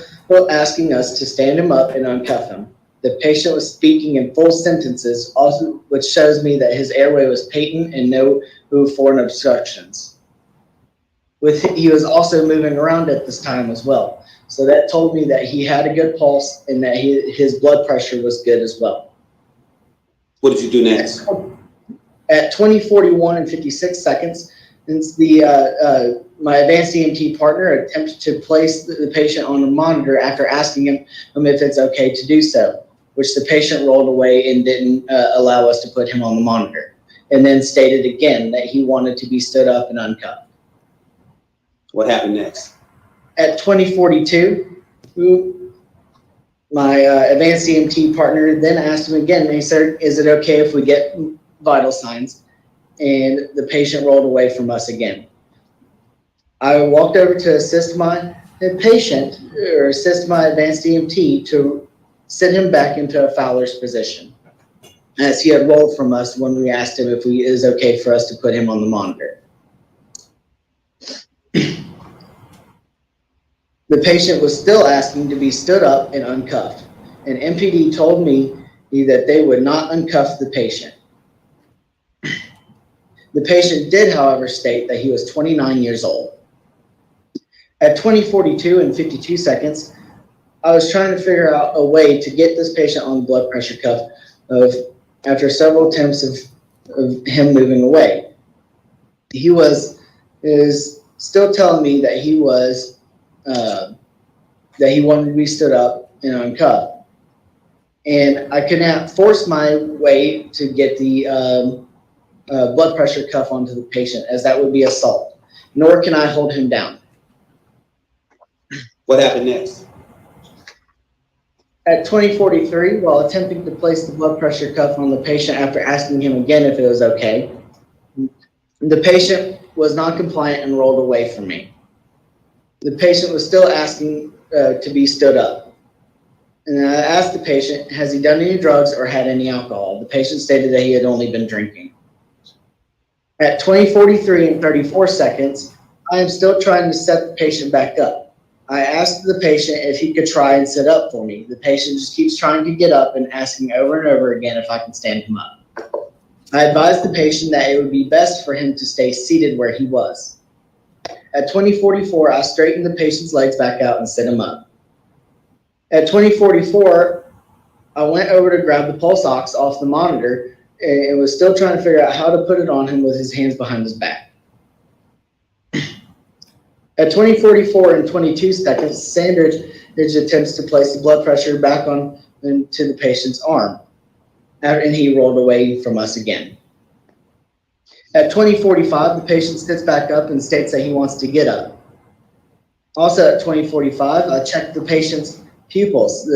asking us to stand him up and uncuff him. The patient was speaking in full sentences, also, which shows me that his airway was patent and no foreign obstructions. He was also moving around at this time as well. So that told me that he had a good pulse and that his blood pressure was good as well. What did you do next? At 20:41 and 56 seconds, since my advanced EMT partner attempted to place the patient on a monitor after asking him if it's okay to do so, which the patient rolled away and didn't allow us to put him on the monitor, and then stated again that he wanted to be stood up and uncuffed. What happened next? At 20:42, my advanced EMT partner then asked him again, and he said, "Is it okay if we get vital signs?" And the patient rolled away from us again. I walked over to assist my patient, or assist my advanced EMT to sit him back into a Fowler's position, as he had rolled from us when we asked him if it is okay for us to put him on the monitor. The patient was still asking to be stood up and uncuffed, and MPD told me that they would not uncuff the patient. The patient did, however, state that he was 29 years old. At 20:42 and 52 seconds, I was trying to figure out a way to get this patient on the blood pressure cuff after several attempts of him moving away. He is still telling me that he wanted to be stood up and uncuffed. And I could not force my way to get the blood pressure cuff onto the patient, as that would be assault, nor can I hold him down. What happened next? At 20:43, while attempting to place the blood pressure cuff on the patient after asking him again if it was okay, the patient was non-compliant and rolled away from me. The patient was still asking to be stood up. And I asked the patient, has he done any drugs or had any alcohol? The patient stated that he had only been drinking. At 20:43 and 34 seconds, I am still trying to set the patient back up. I asked the patient if he could try and sit up for me. The patient just keeps trying to get up and asking over and over again if I can stand him up. I advised the patient that it would be best for him to stay seated where he was. At 20:44, I straightened the patient's legs back out and set him up. At 20:44, I went over to grab the pulse ox off the monitor and was still trying to figure out how to put it on him with his hands behind his back. At 20:44 and 22 seconds, Sanders attempts to place the blood pressure back on into the patient's arm, and he rolled away from us again. At 20:45, the patient sits back up and states that he wants to get up. Also at 20:45, I checked the patient's pupils.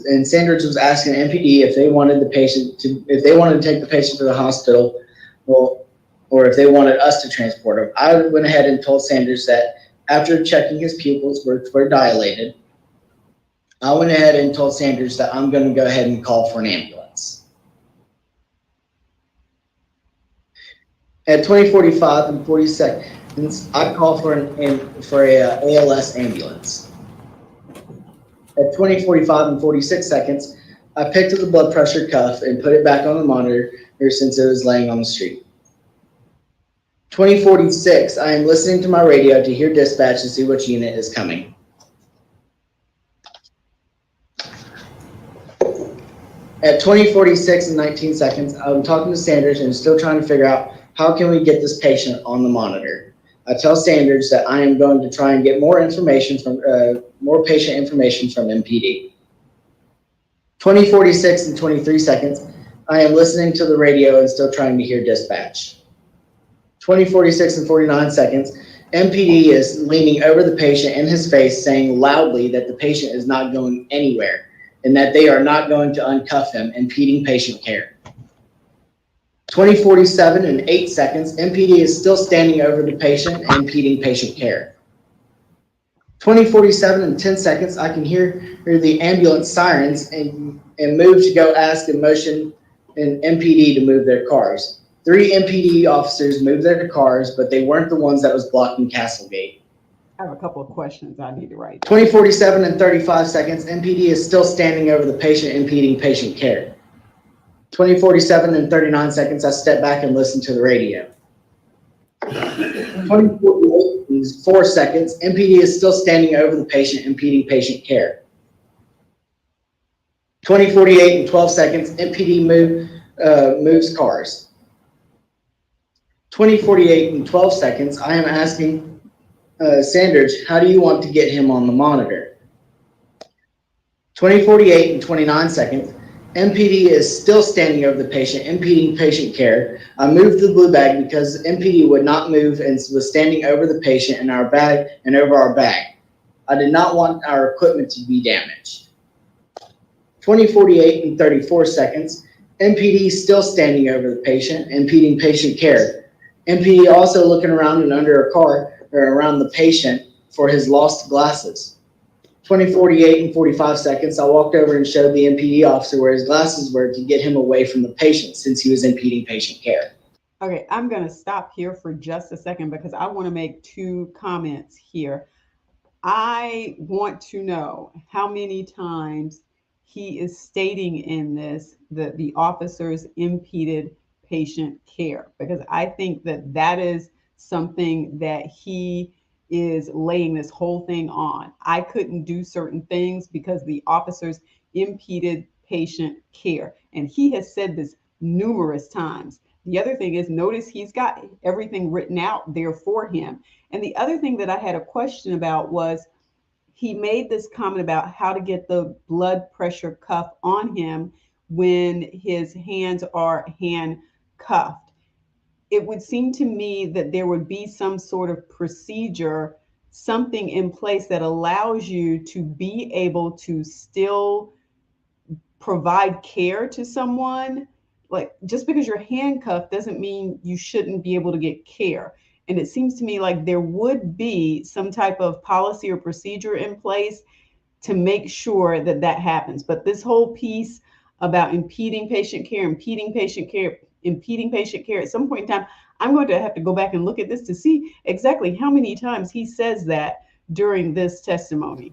And Sanders was asking MPD if they wanted to take the patient to the hospital, or if they wanted us to transport him. I went ahead and told Sanders that after checking his pupils were dilated, I went ahead and told Sanders that I'm going to go ahead and call for an ambulance. At 20:45 and 40 seconds, I call for a ALS ambulance. At 20:45 and 46 seconds, I picked up the blood pressure cuff and put it back on the monitor since it was laying on the street. 20:46, I am listening to my radio to hear dispatch and see which unit is coming. At 20:46 and 19 seconds, I'm talking to Sanders and still trying to figure out how can we get this patient on the monitor. I tell Sanders that I am going to try and get more information from more patient information from MPD. 20:46 and 23 seconds, I am listening to the radio and still trying to hear dispatch. 20:46 and 49 seconds, MPD is leaning over the patient in his face, saying loudly that the patient is not going anywhere and that they are not going to uncuff him, impeding patient care. 20:47 and 8 seconds, MPD is still standing over the patient and impeding patient care. 20:47 and 10 seconds, I can hear the ambulance sirens and move to go ask and motion an MPD to move their cars. 3 MPD officers moved their cars, but they weren't the ones that was blocking Castlegate. I have a couple of questions I need to write. 20:47 and 35 seconds, MPD is still standing over the patient, impeding patient care. 20:47 and 39 seconds, I step back and listen to the radio. 20:48 and 4 seconds, MPD is still standing over the patient, impeding patient care. 20:48 and 12 seconds, MPD moves cars. 20:48 and 12 seconds, I am asking Sanders, how do you want to get him on the monitor? 20:48 and 29 seconds, MPD is still standing over the patient, impeding patient care. I moved the blue bag because MPD would not move and was standing over the patient and our bag and over our bag. I did not want our equipment to be damaged. 20:48 and 34 seconds, MPD still standing over the patient, impeding patient care. MPD also looking around and under a car or around the patient for his lost glasses. 20:48 and 45 seconds, I walked over and showed the MPD officer where his glasses were to get him away from the patient since he was impeding patient care. Okay, I'm going to stop here for just a second because I want to make 2 comments here. I want to know how many times he is stating in this that the officers impeded patient care, because I think that that is something that he is laying this whole thing on. I couldn't do certain things because the officers impeded patient care. And he has said this numerous times. The other thing is, notice he's got everything written out there for him. And the other thing that I had a question about was he made this comment about how to get the blood pressure cuff on him when his hands are handcuffed. It would seem to me that there would be some sort of procedure, something in place that allows you to be able to still provide care to someone. Like, just because you're handcuffed doesn't mean you shouldn't be able to get care. And it seems to me like there would be some type of policy or procedure in place to make sure that that happens. But this whole piece about impeding patient care, at some point in time, I'm going to have to go back and look at this to see exactly how many times he says that during this testimony.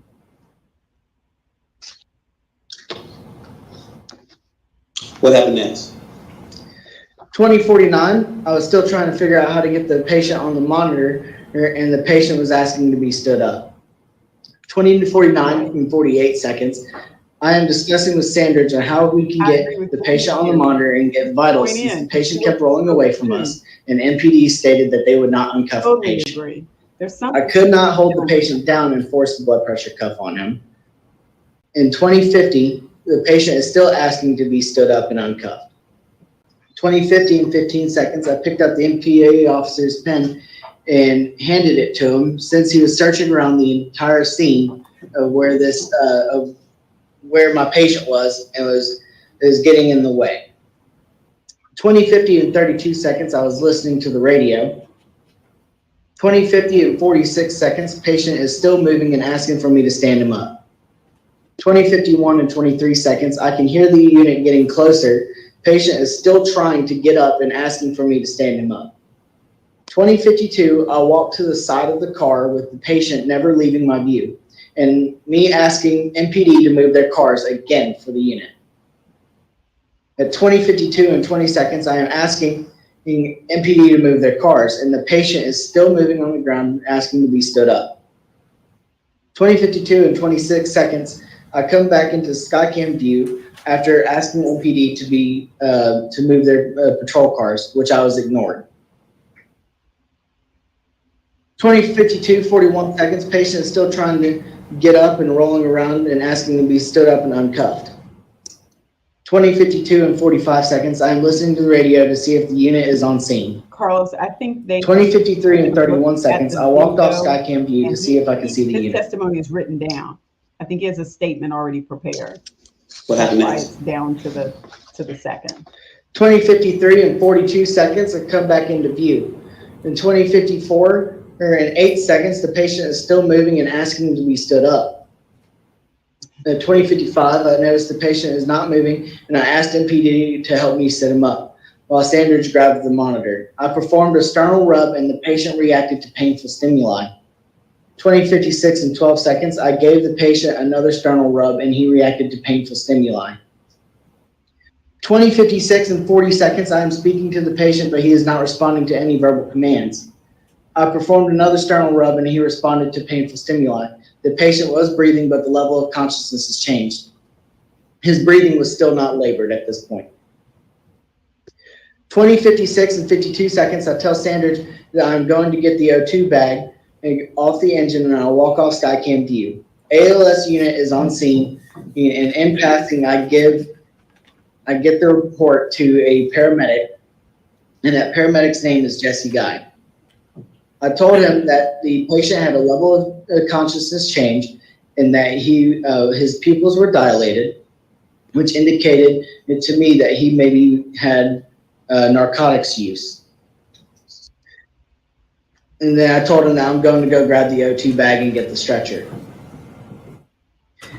What happened next? 20:49, I was still trying to figure out how to get the patient on the monitor, and the patient was asking to be stood up. 20:49 and 48 seconds, I am discussing with Sanders on how we can get the patient on the monitor and get vitals since the patient kept rolling away from us, and MPD stated that they would not uncuff the patient. I could not hold the patient down and force the blood pressure cuff on him. In 20:50, the patient is still asking to be stood up and uncuffed. 20:50 and 15 seconds, I picked up the MPA officer's pen and handed it to him since he was searching around the entire scene of where this, of where my patient was and was getting in the way. 20:50 and 32 seconds, I was listening to the radio. 20:50 and 46 seconds, patient is still moving and asking for me to stand him up. 20:51 and 23 seconds, I can hear the unit getting closer. Patient is still trying to get up and asking for me to stand him up. 20:52, I walk to the side of the car with the patient never leaving my view, and me asking MPD to move their cars again for the unit. At 20:52 and 20 seconds, I am asking MPD to move their cars, and the patient is still moving on the ground asking to be stood up. 20:52 and 26 seconds, I come back into Skycam view after asking MPD to be to move their patrol cars, which I was ignored. 20:52, 41 seconds, patient is still trying to get up and rolling around and asking to be stood up and uncuffed. 20:52 and 45 seconds, I am listening to the radio to see if the unit is on scene. Carlos, I think they... 20:53 and 31 seconds, I walked off Skycam view to see if I can see the unit. His testimony is written down. I think he has a statement already prepared. What happened That's why next? it's down to the second. 2053 and 42 seconds have come back into view. In 2054, or in 8 seconds, the patient is still moving and asking to be stood up. At 2055, I noticed the patient is not moving, and I asked MPD to help me sit him up, while Sanders grabbed the monitor. I performed a sternal rub, and the patient reacted to painful stimuli. 2056 and 12 seconds, I gave the patient another sternal rub, and he reacted to painful stimuli. 2056 and 40 seconds, I am speaking to the patient, but he is not responding to any verbal commands. I performed another sternal rub, and he responded to painful stimuli. The patient was breathing, but the level of consciousness has changed. His breathing was still not labored at this point. 2056 and 52 seconds, I tell Sanders that I'm going to get the O2 bag off the engine, and I'll walk off Skycam view. ALS unit is on scene, and in passing, I get the report to a paramedic, and that paramedic's name is Jesse Guy. I told him that the patient had a level of consciousness change and that his pupils were dilated, which indicated to me that he maybe had narcotics use. And then I told him that I'm going to go grab the O2 bag and get the stretcher.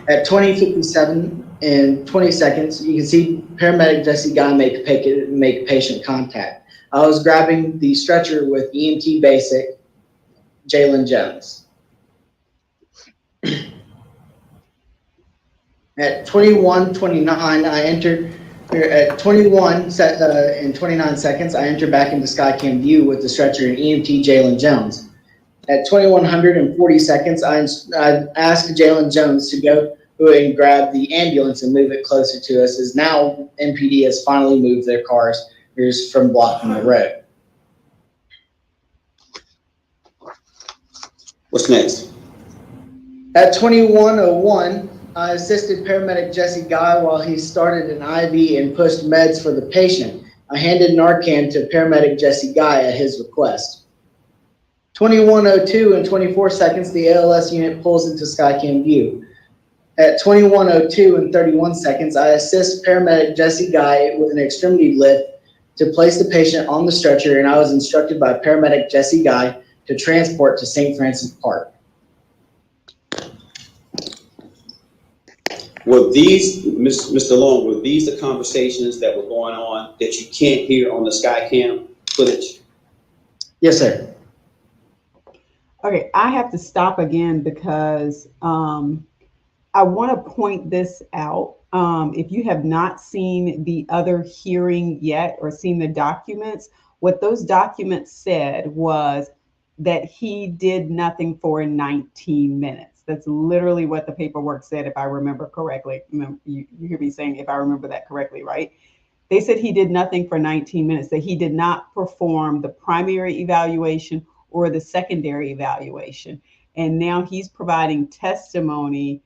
At 20:57 and 20 seconds, you can see paramedic Jesse Guy make patient contact. I was grabbing the stretcher with EMT basic Jalen Jones. At 21:29, I entered. At 21 and 29 seconds, I entered back into Skycam view with the stretcher and EMT Jalen Jones. At 2140 seconds, I asked Jalen Jones to go and grab the ambulance and move it closer to us, as now MPD has finally moved their cars from blocking the road. What's next? At 21:01, I assisted paramedic Jesse Guy while he started an IV and pushed meds for the patient. I handed Narcan to paramedic Jesse Guy at his request. 21:02 and 24 seconds, the ALS unit pulls into Skycam view. At 21:02 and 31 seconds, I assist paramedic Jesse Guy with an extremity lift to place the patient on the stretcher, and I was instructed by paramedic Jesse Guy to transport to St. Francis Park. Were these, Mr. Long, were these the conversations that were going on that you can't hear on the Skycam footage? Yes, sir. Okay, I have to stop again because I want to point this out. If you have not seen the other hearing yet or seen the documents, what those documents said was that he did nothing for 19 minutes. That's literally what the paperwork said, if I remember correctly. You hear me saying if I remember that correctly, right? They said he did nothing for 19 minutes, that he did not perform the primary evaluation or the secondary evaluation. And now he's providing testimony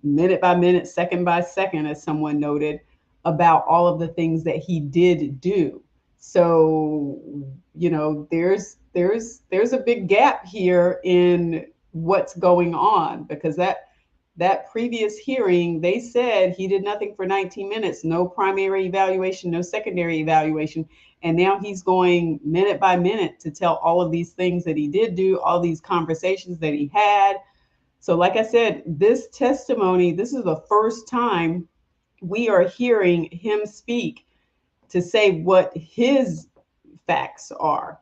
minute by minute, second by second, as someone noted, about all of the things that he did do. So, you know, there's a big gap here in what's going on, because that previous hearing, they said he did nothing for 19 minutes, no primary evaluation, no secondary evaluation. And now he's going minute by minute to tell all of these things that he did do, all these conversations that he had. So like I said, this testimony, this is the first time we are hearing him speak to say what his facts are.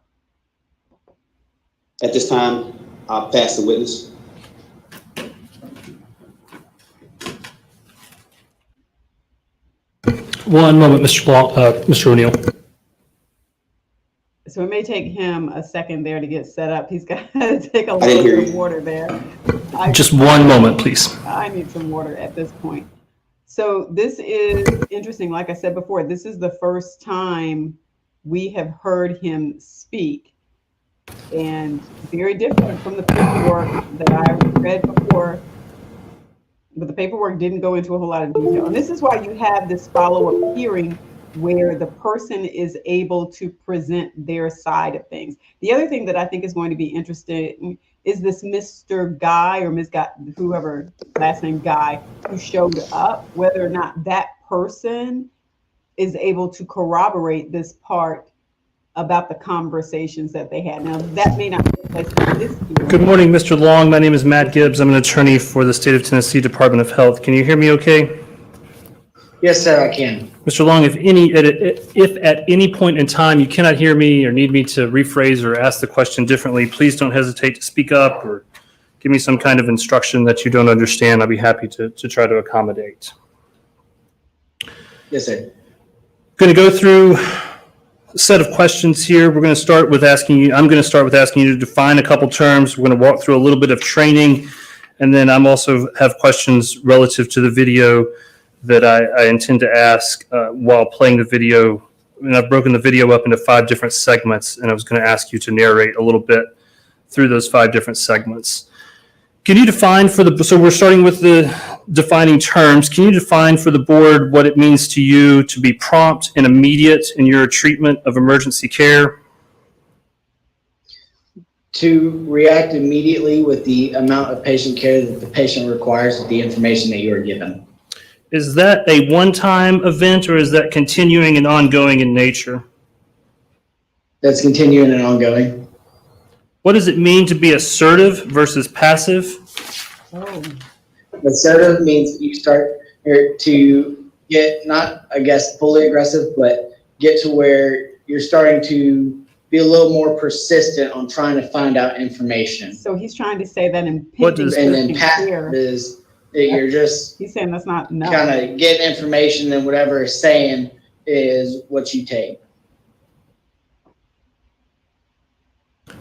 At this time, I'll pass the witness. One moment, Mr. O'Neill. So it may take him a second there to get set up. He's got to take a little bit of water there. Just 1 moment, please. I need some water at this point. So this is interesting. Like I said before, this is the first time we have heard him speak, and very different from the paperwork that I read before. But the paperwork didn't go into a whole lot of detail. And this is why you have this follow-up hearing where the person is able to present their side of things. The other thing that I think is going to be interesting is this Mr. Guy or Ms. Guy, whoever, last name Guy, who showed up, whether or not that person is able to corroborate this part about the conversations that they had. Now, that may not take place in this hearing. Good morning, Mr. Long. My name is Matt Gibbs. I'm an attorney for the State of Tennessee Department of Health. Can you hear me okay? Yes, sir, I can. Mr. Long, if at any point in time you cannot hear me or need me to rephrase or ask the question differently, please don't hesitate to speak up or give me some kind of instruction that you don't understand. I'll be happy to try to accommodate. Yes, sir. Going to go through a set of questions here. We're going to start with asking you, I'm going to start with asking you to define a couple terms. We're going to walk through a little bit of training, and then I'm also have questions relative to the video that I intend to ask while playing the video. And I've broken the video up into 5 different segments, and I was going to ask you to narrate a little bit through those 5 different segments. Can you define so we're starting with the defining terms. Can you define for the board what it means to you to be prompt and immediate in your treatment of emergency care? To react immediately with the amount of patient care that the patient requires with the information that you are given. Is that a one-time event, or is that continuing and ongoing in nature? That's continuing and ongoing. What does it mean to be assertive versus passive? Assertive means you start to get, not, I guess, fully aggressive, but get to where you're starting to be a little more persistent on trying to find out information. So he's trying to say that in What does- And then passive is that you're just he's saying that's not enough. kind of getting information, and whatever is saying is what you take.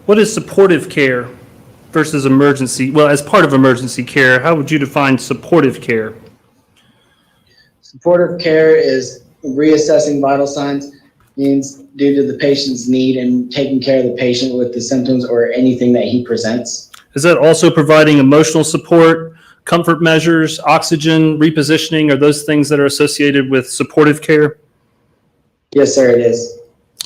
What is supportive care versus emergency? Well, as part of emergency care, how would you define supportive care? Supportive care is reassessing vital signs, means due to the patient's need and taking care of the patient with the symptoms or anything that he presents. Is that also providing emotional support, comfort measures, oxygen, repositioning? Are those things that are associated with supportive care? Yes, sir, it is.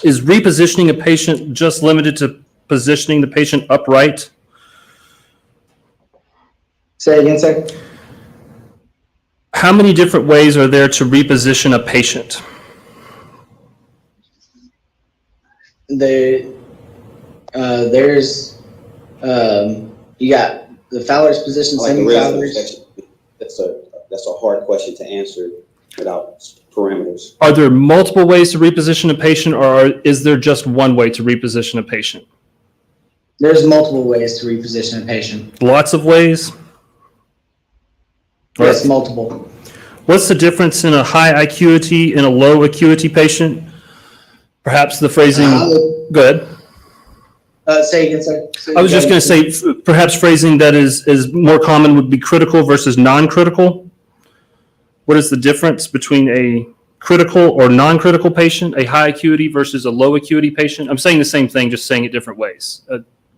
Is repositioning a patient just limited to positioning the patient upright? Say again, sir? How many different ways are there to reposition a patient? There's you got the Fowler's position, semi-Fowler's. That's a hard question to answer without parameters. Are there multiple ways to reposition a patient, or is there just one way to reposition a patient? There's multiple ways to reposition a patient. Lots of ways? Yes, multiple. What's the difference in a high acuity and a low acuity patient? Perhaps the phrasing, go ahead. Say again, sir. I was just going to say, perhaps phrasing that is more common would be critical versus non-critical. What is the difference between a critical or non-critical patient, a high acuity versus a low acuity patient? I'm saying the same thing, just saying it different ways.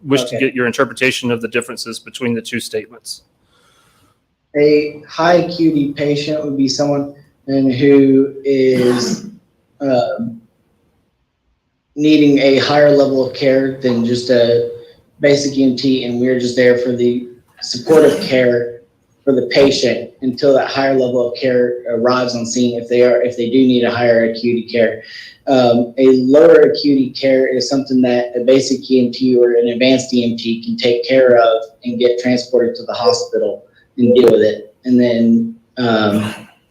Wish to get your interpretation of the differences between the two statements. A high acuity patient would be someone who is needing a higher level of care than just a basic EMT, and we're just there for the supportive care for the patient until that higher level of care arrives on scene if they do need a higher acuity care. A lower acuity care is something that a basic EMT or an advanced EMT can take care of and get transported to the hospital and deal with it. And then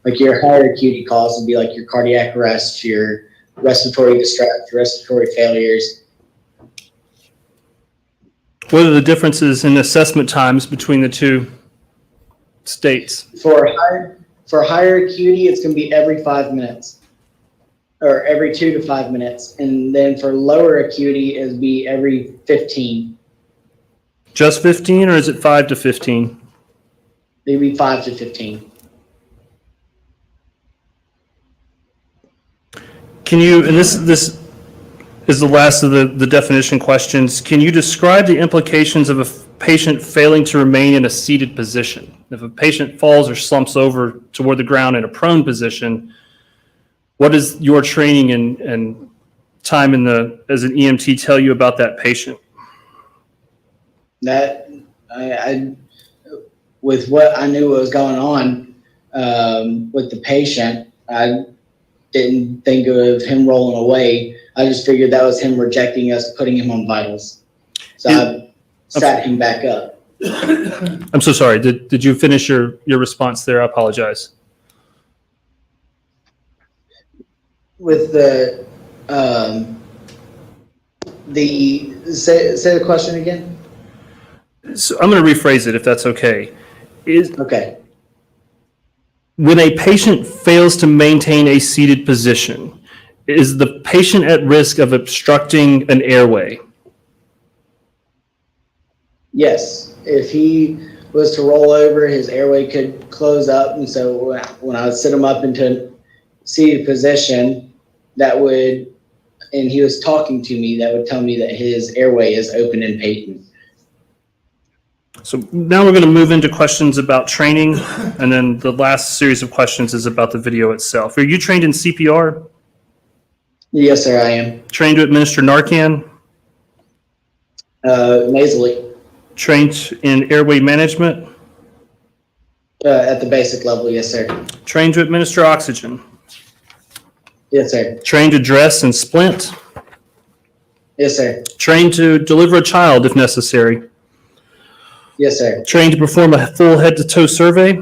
like your higher acuity calls would be like your cardiac arrest, your respiratory distress, respiratory failures. What are the differences in assessment times between the two states? For higher acuity, it's going to be every 5 minutes or every 2 to 5 minutes. And then for lower acuity, it'll be every 15. Just 15, or is it 5 to 15? It'll be 5 to 15. Can you, and this is the last of the definition questions, can you describe the implications of a patient failing to remain in a seated position? If a patient falls or slumps over toward the ground in a prone position, what does your training and time as an EMT tell you about that patient? That I with what I knew what was going on with the patient, I didn't think of him rolling away. I just figured that was him rejecting us, putting him on vitals. So I sat him back up. I'm so sorry. Did you finish your response there? I apologize. With the say the question again. So I'm going to rephrase it if that's okay. Okay. When a patient fails to maintain a seated position, is the patient at risk of obstructing an airway? Yes. If he was to roll over, his airway could close up. And so when I would sit him up into a seated position, that would, and he was talking to me, that would tell me that his airway is open and patent. So now we're going to move into questions about training, and then the last series of questions is about the video itself. Are you trained in CPR? Yes, sir, I am. Trained to administer Narcan? Nasally. Trained in airway management? At the basic level, yes, sir. Trained to administer oxygen? Yes, sir. Trained to dress and splint? Yes, sir. Trained to deliver a child if necessary? Yes, sir. Trained to perform a full head-to-toe survey?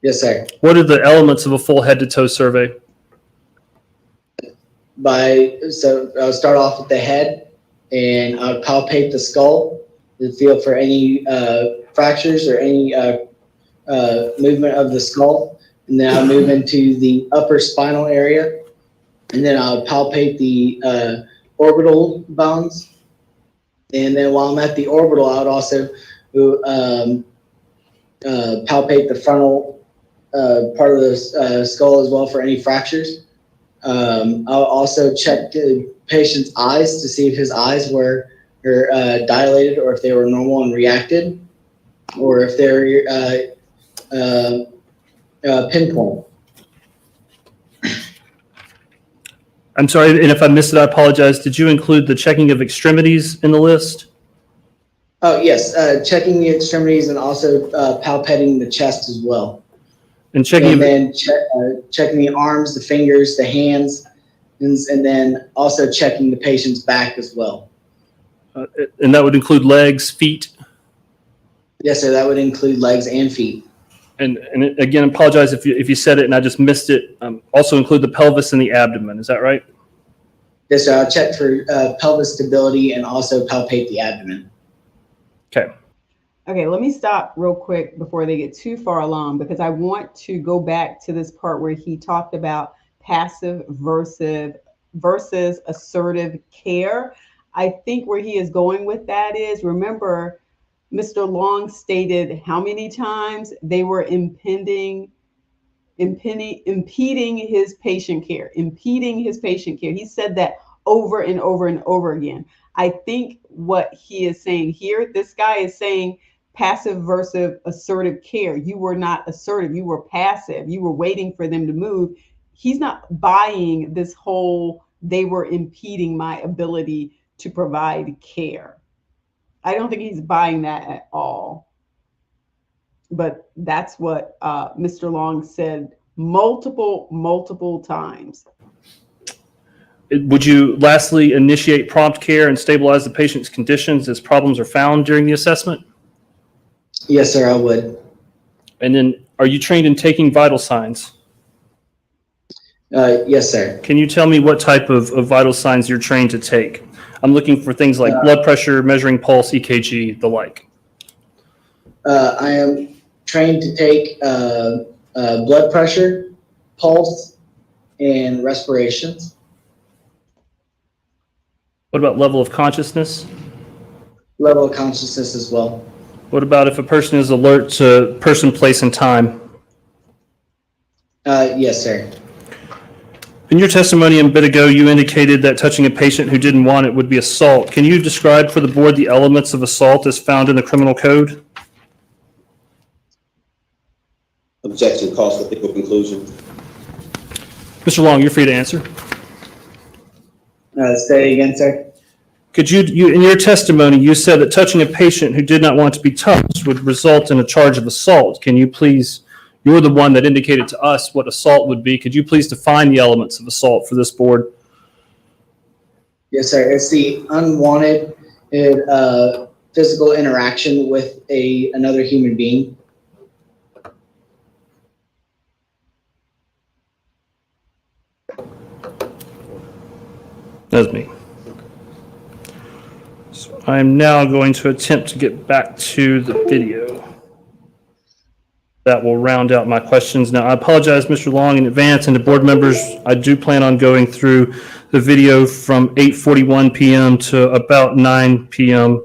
Yes, sir. What are the elements of a full head-to-toe survey? So I'll start off with the head, and I'll palpate the skull to feel for any fractures or any movement of the skull. And then I'll move into the upper spinal area, and then I'll palpate the orbital bones. And then while I'm at the orbital, I would also palpate the frontal part of the skull as well for any fractures. I'll also check the patient's eyes to see if his eyes were dilated or if they were normal and reacted, or if they're pinpoint. I'm sorry, and if I missed it, I apologize. Did you include the checking of extremities in the list? Oh, yes, checking the extremities and also palpating the chest as well. And checking And then checking the arms, the fingers, the hands, and then also checking the patient's back as well. And that would include legs, feet? Yes, sir, that would include legs and feet. And again, apologize if you said it and I just missed it. Also include the pelvis and the abdomen. Is that right? Yes, sir. I'll check for pelvis stability and also palpate the abdomen. Okay. Okay, let me stop real quick before they get too far along, because I want to go back to this part where he talked about passive versus assertive care. I think where he is going with that is, remember, Mr. Long stated how many times they were impeding his patient care, He said that over and over and over again. I think what he is saying here, this guy is saying passive versus assertive care. You were not assertive, you were passive. You were waiting for them to move. He's not buying this whole, they were impeding my ability to provide care. I don't think he's buying that at all. But that's what Mr. Long said multiple times. Would you lastly initiate prompt care and stabilize the patient's conditions as problems are found during the assessment? Yes, sir, I would. And then are you trained in taking vital signs? Yes, sir. Can you tell me what type of vital signs you're trained to take? I'm looking for things like blood pressure, measuring pulse, EKG, the like. I am trained to take blood pressure, pulse, and respirations. What about level of consciousness? Level of consciousness as well. What about if a person is alert to person, place, and time? Yes, sir. In your testimony a bit ago, you indicated that touching a patient who didn't want it would be assault. Can you describe for the board the elements of assault as found in the criminal code? Objection, calls for legal conclusion. Mr. Long, you're free to answer. Say it again, sir. Could you, in your testimony, you said that touching a patient who did not want to be touched would result in a charge of assault. Can you please, you're the one that indicated to us what assault would be. Could you please define the elements of assault for this board? Yes, sir. It's the unwanted physical interaction with another human being. That's me. So I'm now going to attempt to get back to the video. That will round out my questions. Now, I apologize, Mr. Long, in advance, and to board members, I do plan on going through the video from 8:41 p.m. to about 9 p.m.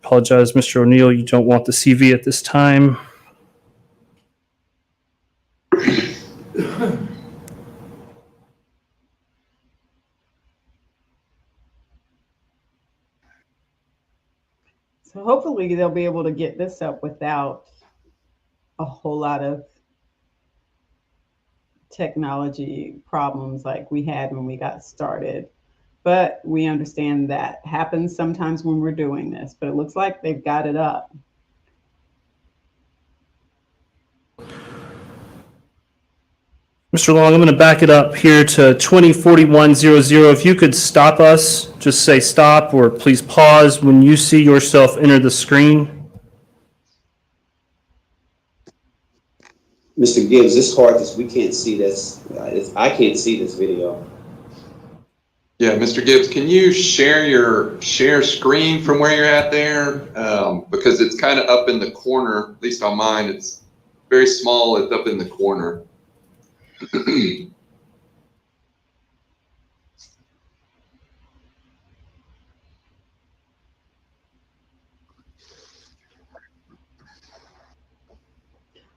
Apologize, Mr. O'Neill, you don't want the CV at this time. So hopefully they'll be able to get this up without a whole lot of technology problems like we had when we got started. But we understand that happens sometimes when we're doing this, but it looks like they've got it up. Mr. Long, I'm going to back it up here to 204100. If you could stop us, just say stop or please pause when you see yourself enter the screen. Mr. Gibbs, it's hard because we can't see this. I can't see this video. Yeah, Mr. Gibbs, can you share your screen from where you're at there? Because it's kind of up in the corner, at least on mine, it's very small, it's up in the corner.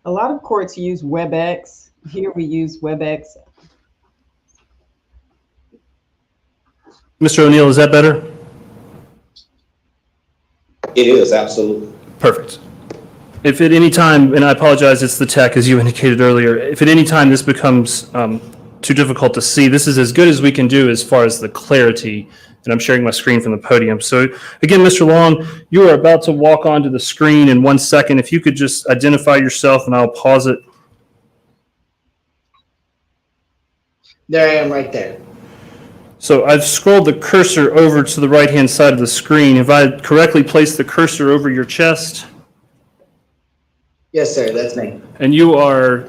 A lot of courts use WebEx. Here we use WebEx. Mr. O'Neill, is that better? It is, absolutely. Perfect. If at any time, and I apologize, it's the tech, as you indicated earlier, if at any time this becomes too difficult to see, this is as good as we can do as far as the clarity, and I'm sharing my screen from the podium. So again, Mr. Long, you are about to walk onto the screen in 1 second. If you could just identify yourself, and I'll pause it. There I am right there. So I've scrolled the cursor over to the right-hand side of the screen. Have I correctly placed the cursor over your chest? Yes, sir, that's me. And you are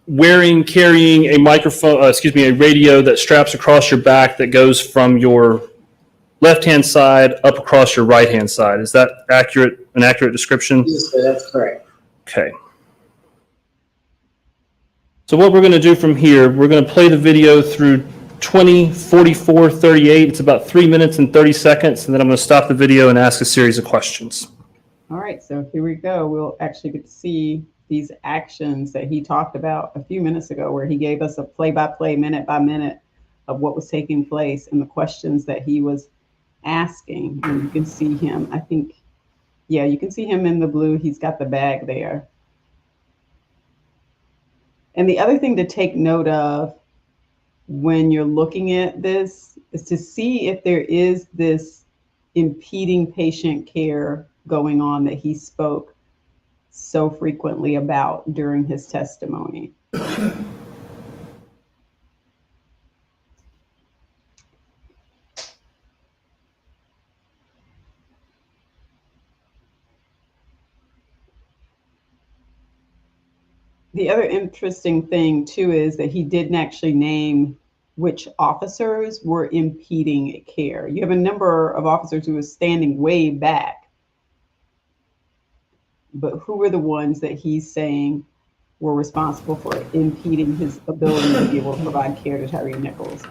carrying a microphone, a radio that straps across your back that goes from your left-hand side up across your right-hand side. Is that an accurate description? Yes, sir, that's correct. Okay. So what we're going to do from here, we're going to play the video through 20:44:38. It's about 3 minutes and 30 seconds, and then I'm going to stop the video and ask a series of questions. All right, so here we go. We'll actually get to see these actions that he talked about a few minutes ago, where he gave us a play-by-play, minute-by-minute of what was taking place and the questions that he was asking. And you can see him, I think, yeah, you can see him in the blue. He's got the bag there. And the other thing to take note of when you're looking at this is to see if there is this impeding patient care going on that he spoke so frequently about during his testimony. The other interesting thing too is that he didn't actually name which officers were impeding care. You have a number of officers who were standing way back, but who were the ones that he's saying were responsible for impeding his ability to be able to provide care to Tyre Nichols?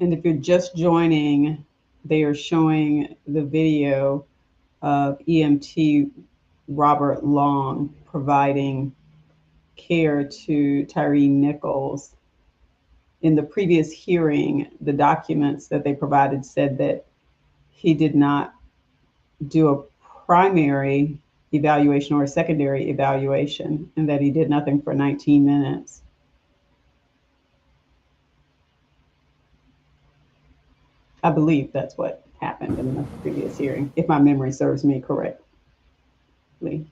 And if you're just joining, they are showing the video of EMT Robert Long providing care to Tyre Nichols. In the previous hearing, the documents that they provided said that he did not do a primary evaluation or a secondary evaluation, and that he did nothing for 19 minutes. I believe that's what happened in the previous hearing, if my memory serves me correctly.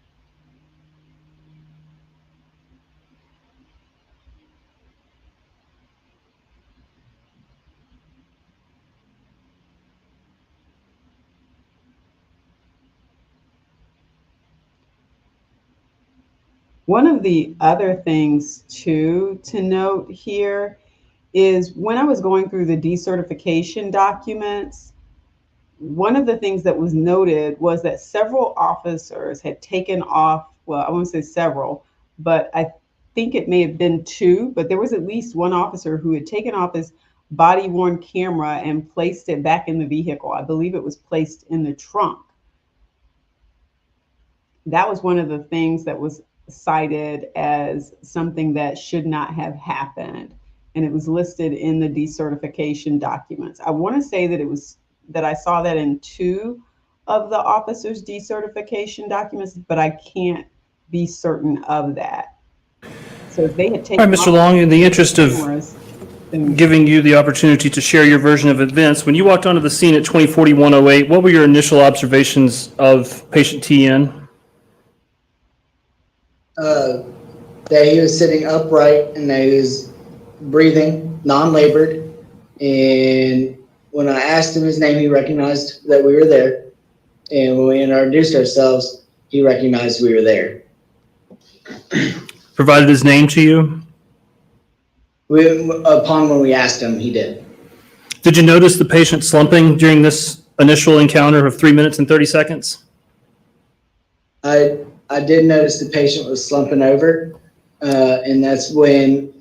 One of the other things too to note here is when I was going through the decertification documents, one of the things that was noted was that several officers had taken off, well, I won't say several, but I think it may have been two, but there was at least one officer who had taken off his body-worn camera and placed it back in the vehicle. I believe it was placed in the trunk. That was one of the things that was cited as something that should not have happened. And it was listed in the decertification documents. I want to say that I saw that in two of the officers' decertification documents, but I can't be certain of that. So if they had taken All right, Mr. Long, in the interest of giving you the opportunity to share your version of events, when you walked onto the scene at 204108, what were your initial observations of patient TN? That he was sitting upright and that he was breathing, non-labored. And when I asked him his name, he recognized that we were there. And when we introduced ourselves, he recognized we were there. Provided his name to you? Upon when we asked him, he did. Did you notice the patient slumping during this initial encounter of 3 minutes and 30 seconds? I did notice the patient was slumping over, and that's when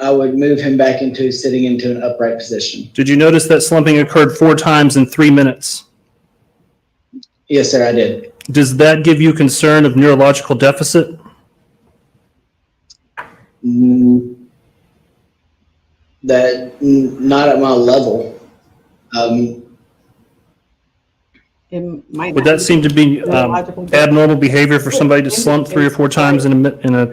I would move him back into sitting into an upright position. Did you notice that slumping occurred 4 times in 3 minutes? Yes, sir, I did. Does that give you concern of neurological deficit? Not at my level. Would that seem to be abnormal behavior for somebody to slump 3 or 4 times in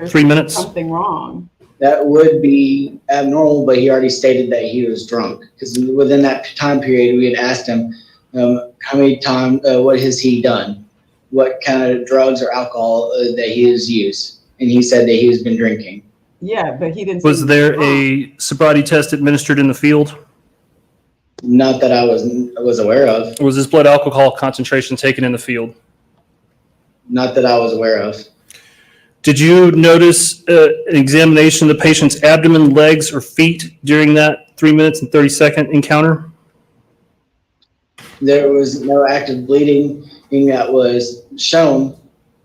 3 minutes? Something wrong. That would be abnormal, but he already stated that he was drunk. Because within that time period, we had asked him how many times, what has he done? What kind of drugs or alcohol that he has used? And he said that he has been drinking. Yeah, but he didn't. Was there a sobriety test administered in the field? Not that I was aware of. Was his blood alcohol concentration taken in the field? Not that I was aware of. Did you notice an examination of the patient's abdomen, legs, or feet during that 3 minutes and 30-second encounter? There was no active bleeding that was shown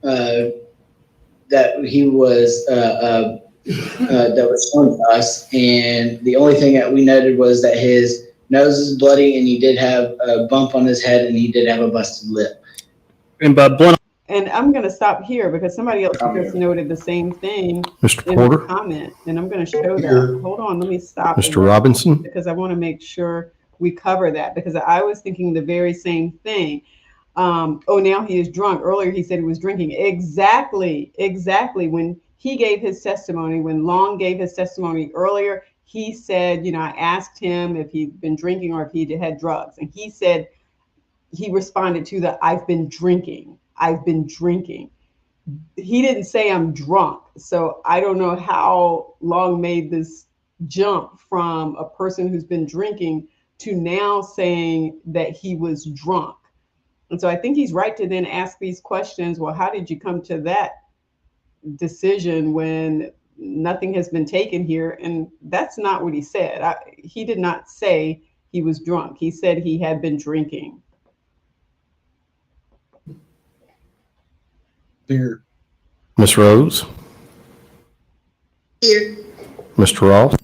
that he was that was shown to us, and the only thing that we noted was that his nose is bloody, and he did have a bump on his head, and he did have a busted lip. And by blood. And I'm going to stop here because somebody else just noted the same thing Mr. in Porter? the comment, and I'm going to show that. Hold on, let me stop. Mr. Robinson? Because I want to make sure we cover that, because I was thinking the very same thing. Oh, now he is drunk. Earlier he said he was drinking. Exactly. When he gave his testimony, when Long gave his testimony earlier, he said, I asked him if he'd been drinking or if he'd had drugs. And he said, he responded to the, I've been drinking. He didn't say I'm drunk. So I don't know how Long made this jump from a person who's been drinking to now saying that he was drunk. And so I think he's right to then ask these questions. Well, how did you come to that decision when nothing has been taken here? And that's not what he said. He did not say he was drunk. He said he had been drinking. Here. Ms. Rose? Here. Mr. Ross?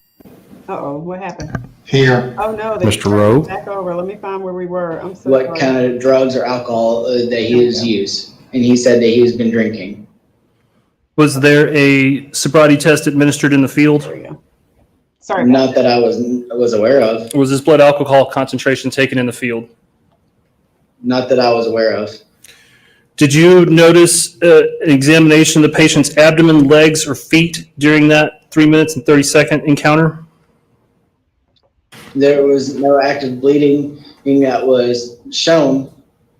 Uh-oh, what happened? Here. Oh, no. they Mr. Rowe? Back over. Let me find where we were. I'm so What sorry. kind of drugs or alcohol that he has used. And he said that he has been drinking. Was there a sobriety test administered in the field? There we go. Sorry about Not that I was aware of. Was his blood alcohol concentration taken in the field? Not that I was aware of. Did you notice an examination of the patient's abdomen, legs, or feet during that 3 minutes and 30-second encounter? There was no active bleeding that was shown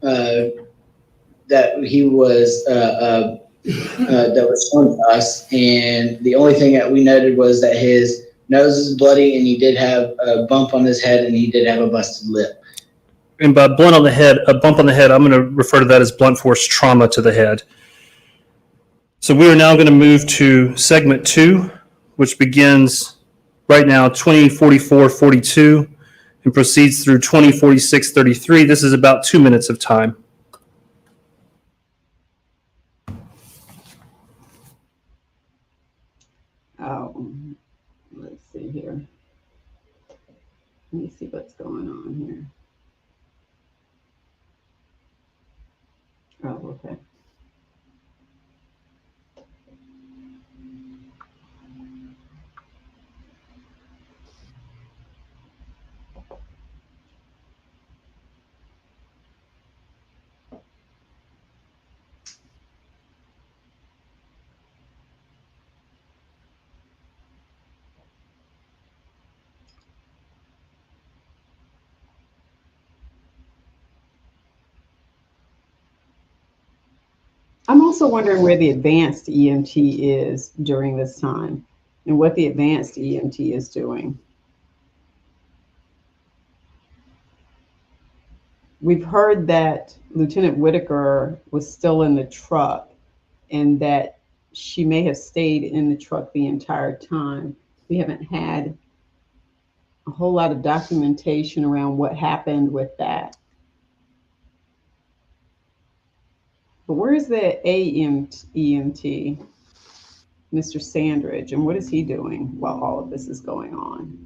that he was that was shown to us, and the only thing that we noted was that his nose is bloody, and he did have a bump on his head, and he did have a busted lip. And by blunt on the head, a bump on the head, I'm going to refer to that as blunt force trauma to the head. So we are now going to move to segment 2, which begins right now 20:44:42 and proceeds through 20:46:33. This is about 2 minutes of time. Oh, let's see here. Let me see what's going on here. Oh, okay. I'm also wondering where the advanced EMT is during this time and what the advanced EMT is doing. We've heard that Lieutenant Whitaker was still in the truck and that she may have stayed in the truck the entire time. We haven't had a whole lot of documentation around what happened with that. But where's the EMT, Mr. Sandridge, and what is he doing while all of this is going on?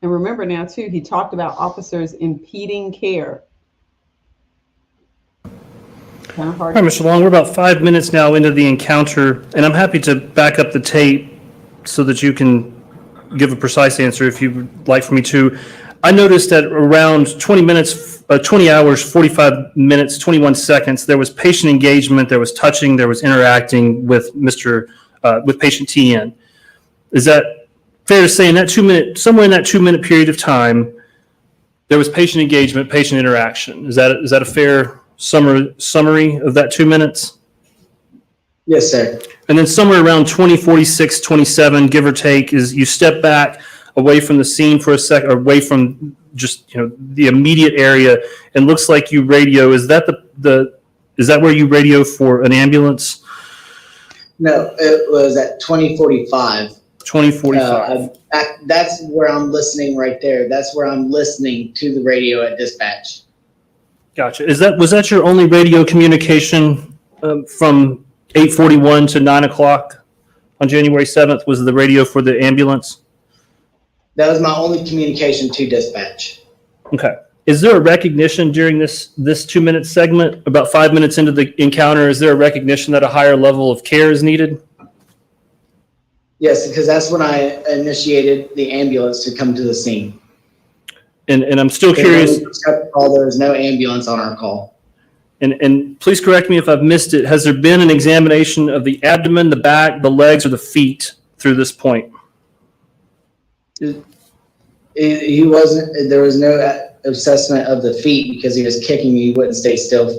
And remember now, too, he talked about officers impeding care. Kind of hard. All right, Mr. Long, we're about 5 minutes now into the encounter, and I'm happy to back up the tape so that you can give a precise answer if you would like for me to. I noticed that around 20 hours, 45 minutes, 21 seconds, there was patient engagement, there was touching, there was interacting with with patient TN. Is that fair to say in that somewhere in that 2 minute period of time, there was patient engagement, patient interaction? Is that a fair summary of that 2 minutes? Yes, sir. And then somewhere around 20:46, 27, give or take, is you step back away from the scene for a second, or away from just the immediate area, and looks like you radio. Is that is that where you radio for an ambulance? No, it was at 20:45. 20:45. That's where I'm listening right there. That's where I'm listening to the radio at dispatch. Gotcha. Was that your only radio communication from 8:41 to 9 o'clock on January 7th? Was the radio for the ambulance? That was my only communication to dispatch. Okay. Is there a recognition during this 2 minute segment, about 5 minutes into the encounter, is there a recognition that a higher level of care is needed? Yes, because that's when I initiated the ambulance to come to the scene. And I'm still curious. There was no ambulance on our call. And please correct me if I've missed it. Has there been an examination of the abdomen, the back, the legs, or the feet through this point? He wasn't. There was no assessment of the feet because he was kicking me. He wouldn't stay still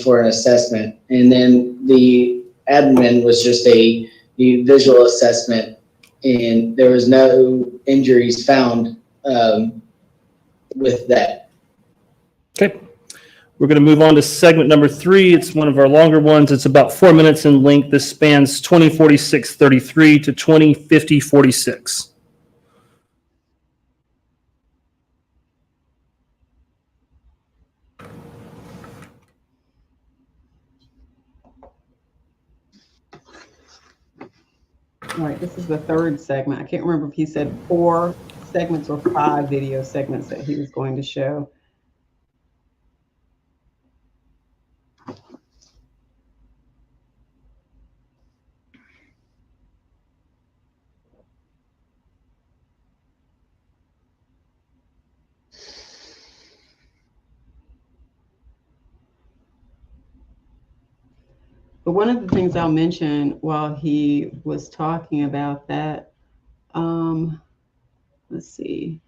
for an assessment. And then the abdomen was just a visual assessment, and there was no injuries found with that. Okay. We're going to move on to segment number 3. It's one of our longer ones. It's about 4 minutes in length. This spans 2046-33 to 2050-46. All right, this is the third segment. I can't remember if he said 4 segments or 5 video segments that he was going to show. But one of the things I'll mention while he was talking about that, let's see.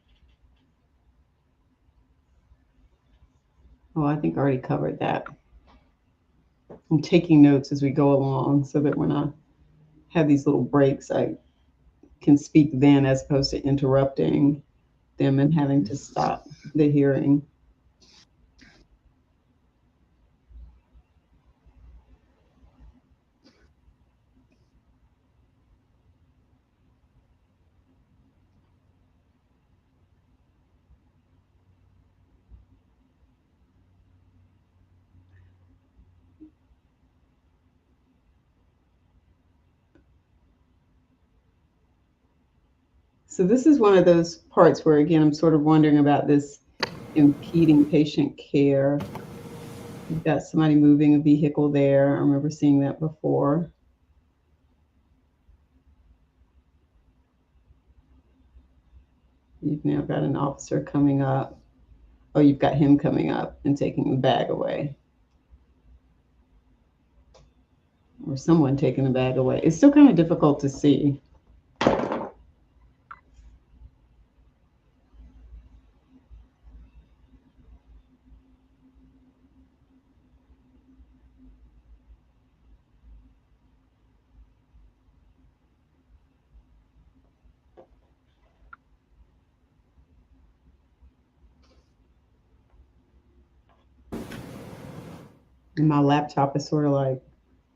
Oh, I think I already covered that. I'm taking notes as we go along so that when I have these little breaks, I can speak then as opposed to interrupting them and having to stop the hearing. So this is one of those parts where, again, I'm sort of wondering about this impeding patient care. You've got somebody moving a vehicle there. I remember seeing that before. You've now got an officer coming up. Oh, you've got him coming up and taking the bag away. Or someone taking the bag away. It's still kind of difficult to see. And my laptop is sort of like,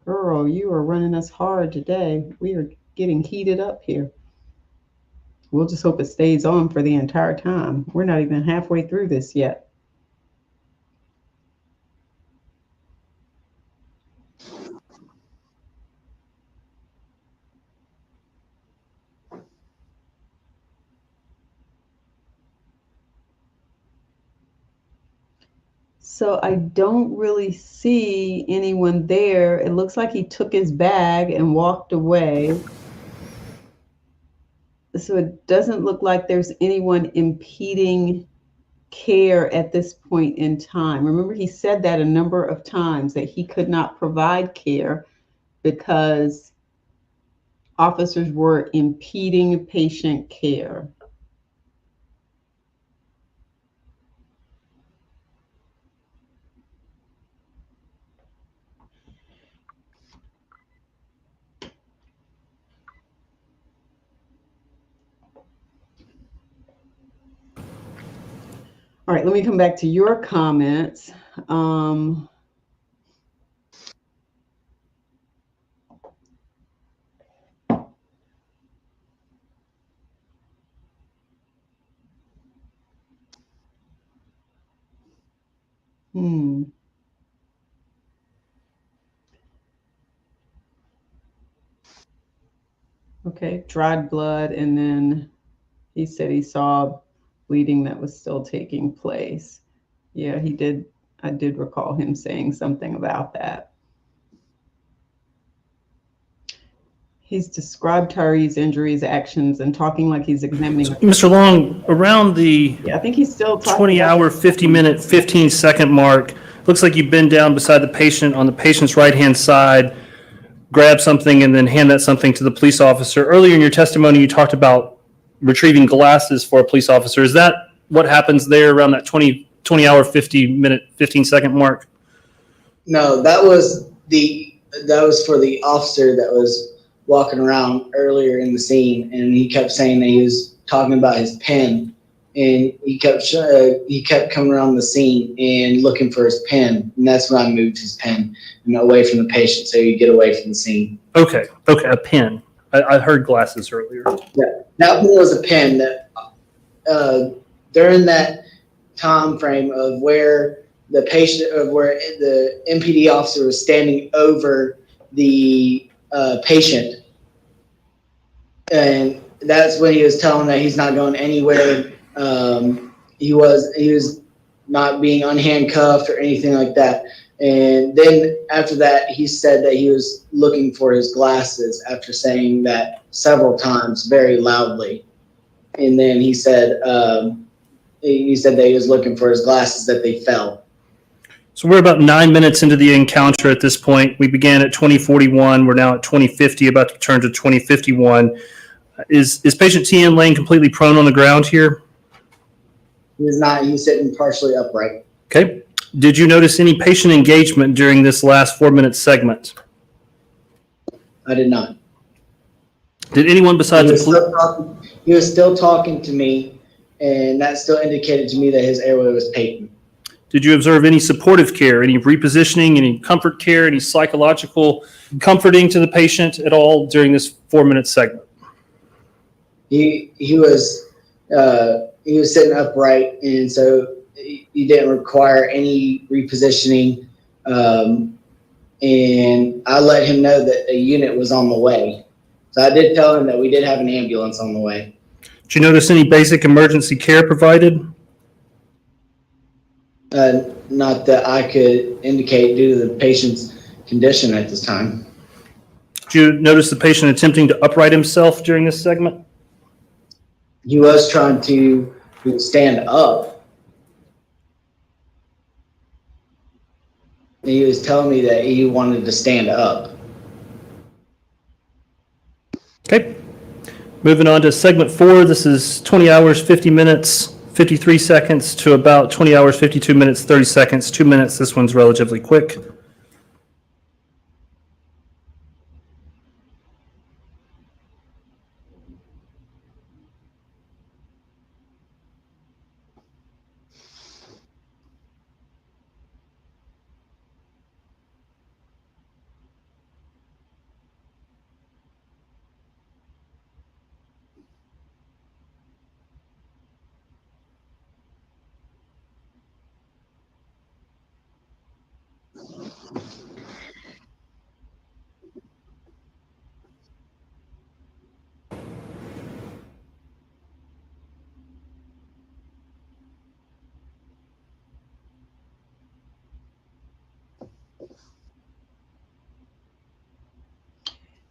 girl, you are running us hard today. We are getting heated up here. We'll just hope it stays on for the entire time. We're not even halfway through this yet. So I don't really see anyone there. It looks like he took his bag and walked away. So it doesn't look like there's anyone impeding care at this point in time. Remember, he said that a number of times, that he could not provide care because officers were impeding patient care. All right, let me come back to your comments. Okay, dried blood, and then he said he saw bleeding that was still taking place. Yeah, he did. I did recall him saying something about that. He's described Tyre's injuries, actions, and talking like he's examining. Mr. Long, around the I think he's still 20-hour, 50-minute, 15-second mark, looks like you bend down beside the patient on the patient's right-hand side, grab something, and then hand that something to the police officer. Earlier in your testimony, you talked about retrieving glasses for a police officer. Is that what happens there around that 20-hour, 50-minute, 15-second mark? No, that was for the officer that was walking around earlier in the scene, and he kept saying that he was talking about his pen and he kept coming around the scene and looking for his pen, and that's when I moved his pen away from the patient so he'd get away from the scene. Okay, a pen. I heard glasses earlier. Yeah, that one was a pen that during that time frame of where the MPD officer was standing over the patient, and that's when he was telling that he's not going anywhere. He was not being unhandcuffed or anything like that. And then after that, he said that he was looking for his glasses after saying that several times very loudly. And then he said that he was looking for his glasses, that they fell. So we're about 9 minutes into the encounter at this point. We began at 2041. We're now at 2050, about to turn to 2051. Is patient TN laying completely prone on the ground here? He is not. He's sitting partially upright. Okay. Did you notice any patient engagement during this last 4-minute segment? I did not. Did anyone besides the police? He was still talking to me, and that still indicated to me that his airway was patent. Did you observe any supportive care, any repositioning, any comfort care, any psychological comforting to the patient at all during this 4-minute segment? He was sitting upright, and so he didn't require any repositioning. And I let him know that a unit was on the way. So I did tell him that we did have an ambulance on the way. Did you notice any basic emergency care provided? Not that I could indicate due to the patient's condition at this time. Did you notice the patient attempting to upright himself during this segment? He was trying to stand up. He was telling me that he wanted to stand up. Okay. Moving on to segment 4. This is 20 hours, 50 minutes, 53 seconds to about 20 hours, 52 minutes, 30 seconds, 2 minutes. This one's relatively quick.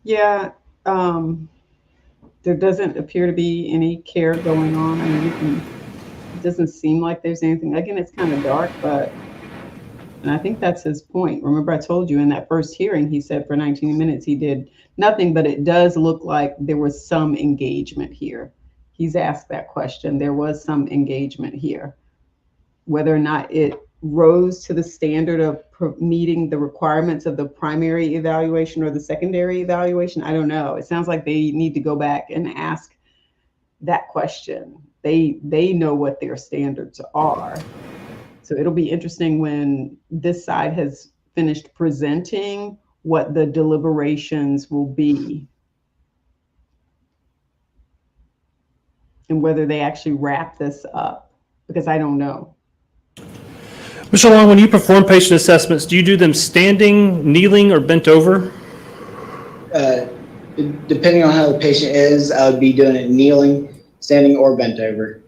Yeah, there doesn't appear to be any care going on. I mean, it doesn't seem like there's anything. Again, it's kind of dark, and I think that's his point. Remember, I told you in that first hearing, he said for 19 minutes he did nothing, but it does look like there was some engagement here. He's asked that question. There was some engagement here. Whether or not it rose to the standard of meeting the requirements of the primary evaluation or the secondary evaluation, I don't know. It sounds like they need to go back and ask that question. They know what their standards are. So it'll be interesting when this side has finished presenting what the deliberations will be and whether they actually wrap this up, because I don't know. Mr. Long, when you perform patient assessments, do you do them standing, kneeling, or bent over? Depending on how the patient is, I would be doing it kneeling, standing, or bent over.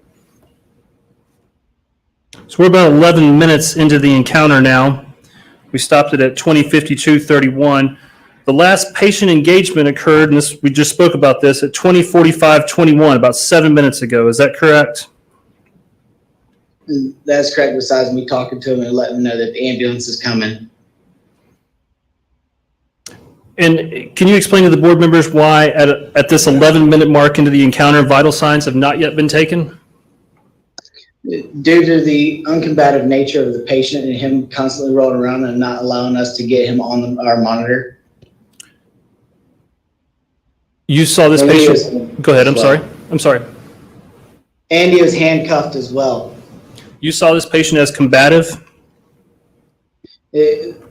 So we're about 11 minutes into the encounter now. We stopped it at 20:52:31. The last patient engagement occurred, and we just spoke about this, at 20:45:21, about 7 minutes ago. Is that correct? That's correct, besides me talking to him and letting him know that the ambulance is coming. And can you explain to the board members why at this 11-minute mark into the encounter, vital signs have not yet been taken? Due to the uncombative nature of the patient and him constantly rolling around and not allowing us to get him on our monitor. You saw this patient. Go ahead. I'm sorry. And he was handcuffed as well. You saw this patient as combative? Due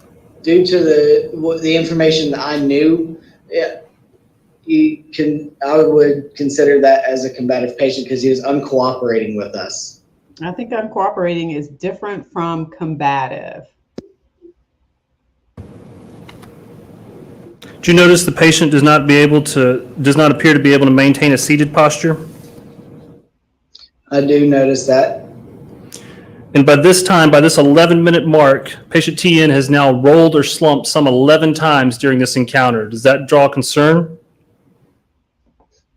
to the information that I knew, I would consider that as a combative patient because he was uncooperating with us. I think uncooperating is different from combative. Do you notice the patient does not appear to be able to maintain a seated posture? I do notice that. And by this 11-minute mark, patient TN has now rolled or slumped some 11 times during this encounter. Does that draw concern?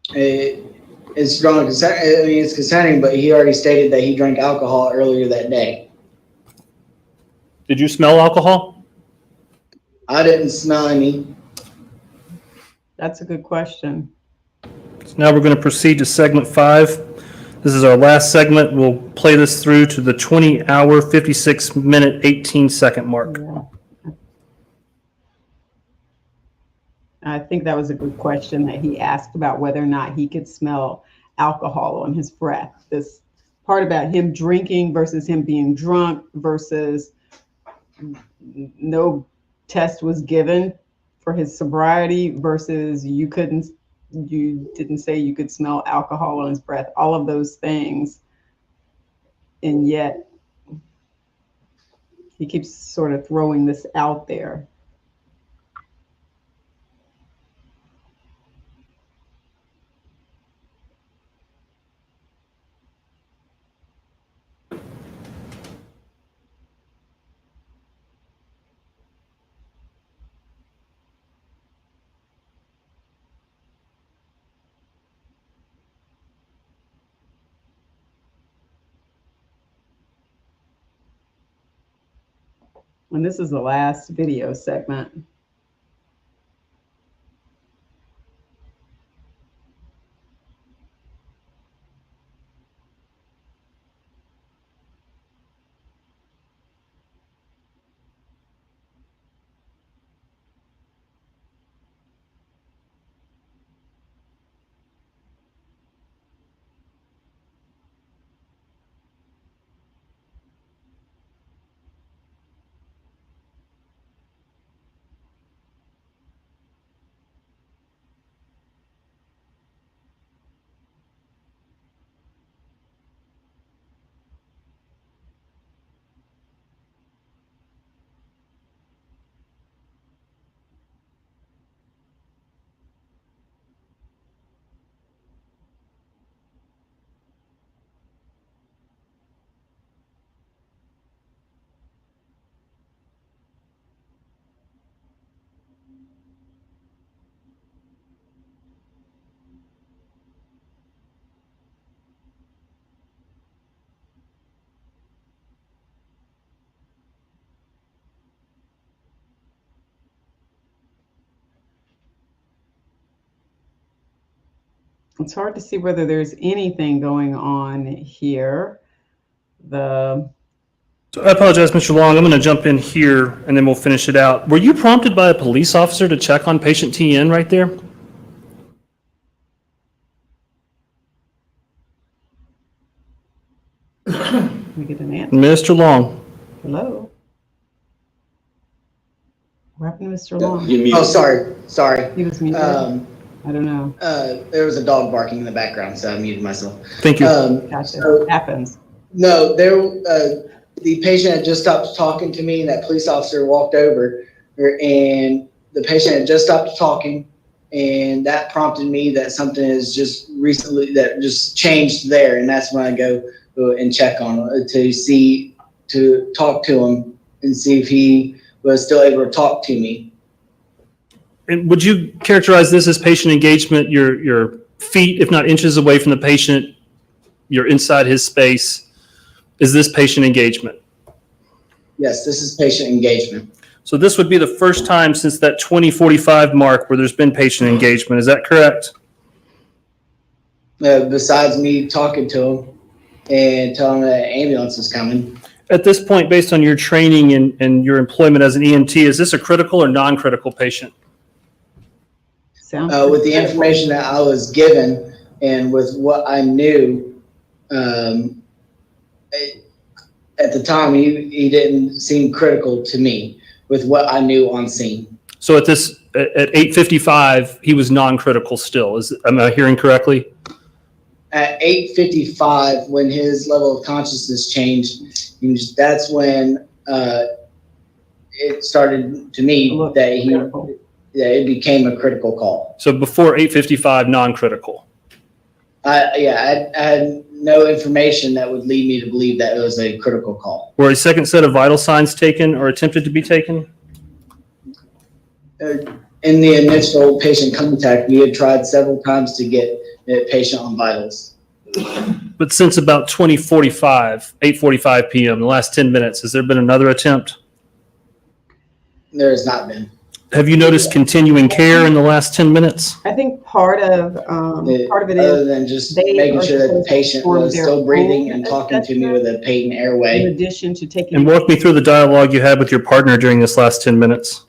It's drawing concern. I mean, it's concerning, but he already stated that he drank alcohol earlier that day. Did you smell alcohol? I didn't smell any. That's a good question. So now we're going to proceed to segment 5. This is our last segment. We'll play this through to the 20-hour, 56-minute, 18-second mark. Yeah. I think that was a good question that he asked about whether or not he could smell alcohol on his breath. This part about him drinking versus him being drunk versus no test was given for his sobriety versus you didn't say you could smell alcohol on his breath, all of those things. And yet he keeps sort of throwing this out there. And this is the last video segment. It's hard to see whether there's anything going on here. So I apologize, Mr. Long. I'm going to jump in here and then we'll finish it out. Were you prompted by a police officer to check on patient TN right there? We get an answer. Mr. Long. Hello. What happened to Mr. Long? Oh, sorry. He was muted. I don't know. There was a dog barking in the background, so I muted myself. Thank you. Gotcha. So, It happens. no, the patient had just stopped talking to me, and that police officer walked over, and the patient had just stopped talking, and that prompted me that something is just recently that just changed there, and that's when I go and check on him to talk to him and see if he was still able to talk to me. And would you characterize this as patient engagement? Your feet, if not inches away from the patient, you're inside his space. Is this patient engagement? Yes, this is patient engagement. So this would be the first time since that 2045 mark where there's been patient engagement. Is that correct? Besides me talking to him and telling him that an ambulance is coming. At this point, based on your training and your employment as an EMT, is this a critical or non-critical patient? With the information that I was given and with what I knew, Um, at the time, he didn't seem critical to me with what I knew on scene. So at 8:55, he was non-critical still. Am I hearing correctly? At 8:55, when his level of consciousness changed, that's when it started to me that it became a critical call. So before 8:55, non-critical. I had no information that would lead me to believe that it was a critical call. Were a second set of vital signs taken or attempted to be taken? In the initial patient contact, we had tried several times to get the patient on vitals. But since about 8:45 p.m., the last 10 minutes, has there been another attempt? There has not been. Have you noticed continuing care in the last 10 minutes? I think part of it other is than just making sure that the patient was still breathing and talking to me with a patent in airway. addition to taking. And walk me through the dialogue you had with your partner during this last 10 minutes.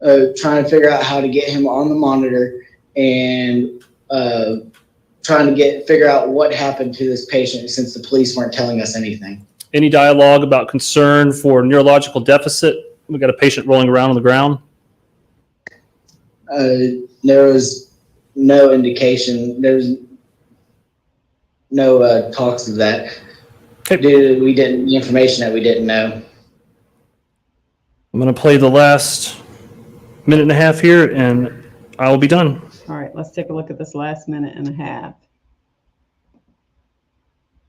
Trying to figure out how to get him on the monitor and trying to figure out what happened to this patient since the police weren't telling us anything. Any dialogue about concern for neurological deficit? We got a patient rolling around on the ground. There was no indication. There's no talks of that. Okay. We didn't the information that we didn't know. I'm going to play the last minute and a half here, and I will be done. All right, let's take a look at this last minute and a half.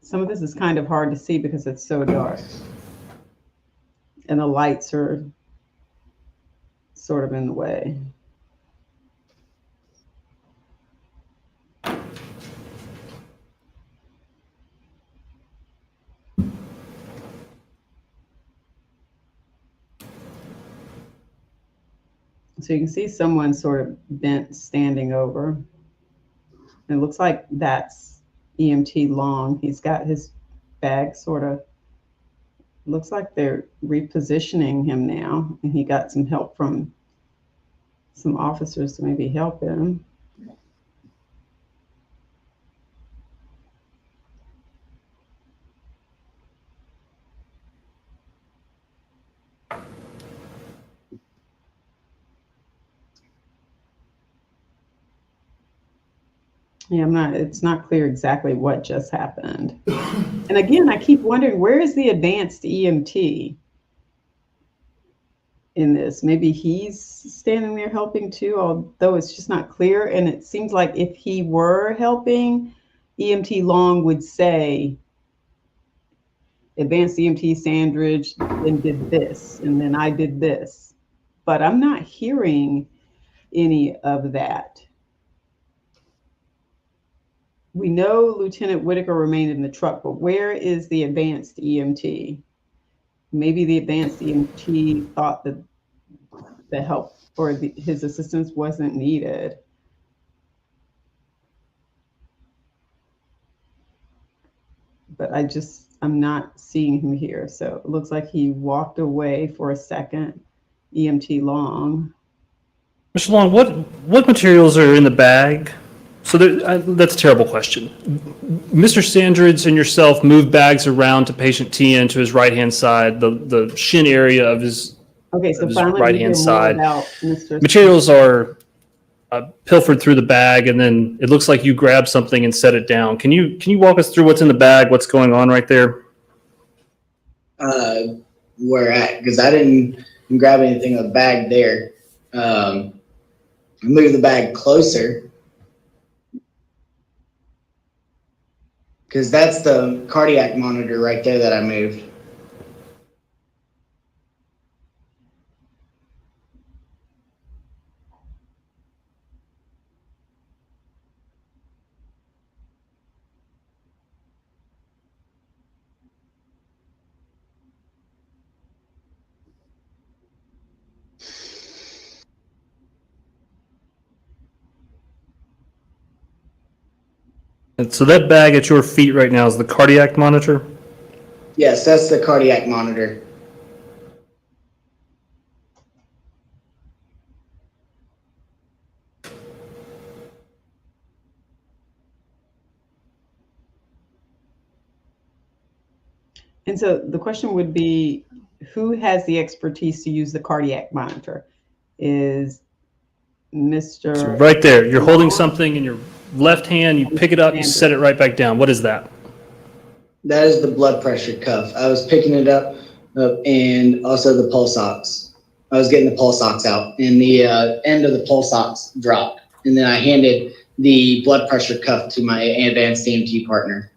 Some of this is kind of hard to see because it's so dark. And the lights are sort of in the way. So you can see someone sort of bent standing over. It looks like that's EMT Long. He's got his bag sort of, looks like they're repositioning him now, and he got some help from some officers to maybe help him. Yeah, it's not clear exactly what just happened. And again, I keep wondering, where is the advanced EMT in this? Maybe he's standing there helping too, although it's just not clear. And it seems like if he were helping, EMT Long would say, advanced EMT Sandridge then did this, and then I did this. But I'm not hearing any of that. We know Lieutenant Whitaker remained in the truck, but where is the advanced EMT? Maybe the advanced EMT thought that the help or his assistance wasn't needed. But I'm not seeing him here. So it looks like he walked away for a second, EMT Long. Mr. Long, what materials are in the bag? So that's a terrible question. Mr. Sandridge and yourself moved bags around to patient TN to his right-hand side, the shin area of his, right-hand side. Materials are pilfered through the bag, and then it looks like you grabbed something and set it down. Can you walk us through what's in the bag, what's going on right there? Where at? Because I didn't grab anything in the bag there. Move the bag closer. Because that's the cardiac monitor right there that I moved. And so that bag at your feet right now is the cardiac monitor? Yes, that's the cardiac monitor. And so the question would be, who has the expertise to use the cardiac monitor? Is Mr. So right there, you're holding something in your left hand, you pick it up, you set it right back down. What is that? That is the blood pressure cuff. I was picking it up and also the pulse ox. I was getting the pulse ox out and the end of the pulse ox dropped. And then I handed the blood pressure cuff to my advanced EMT partner.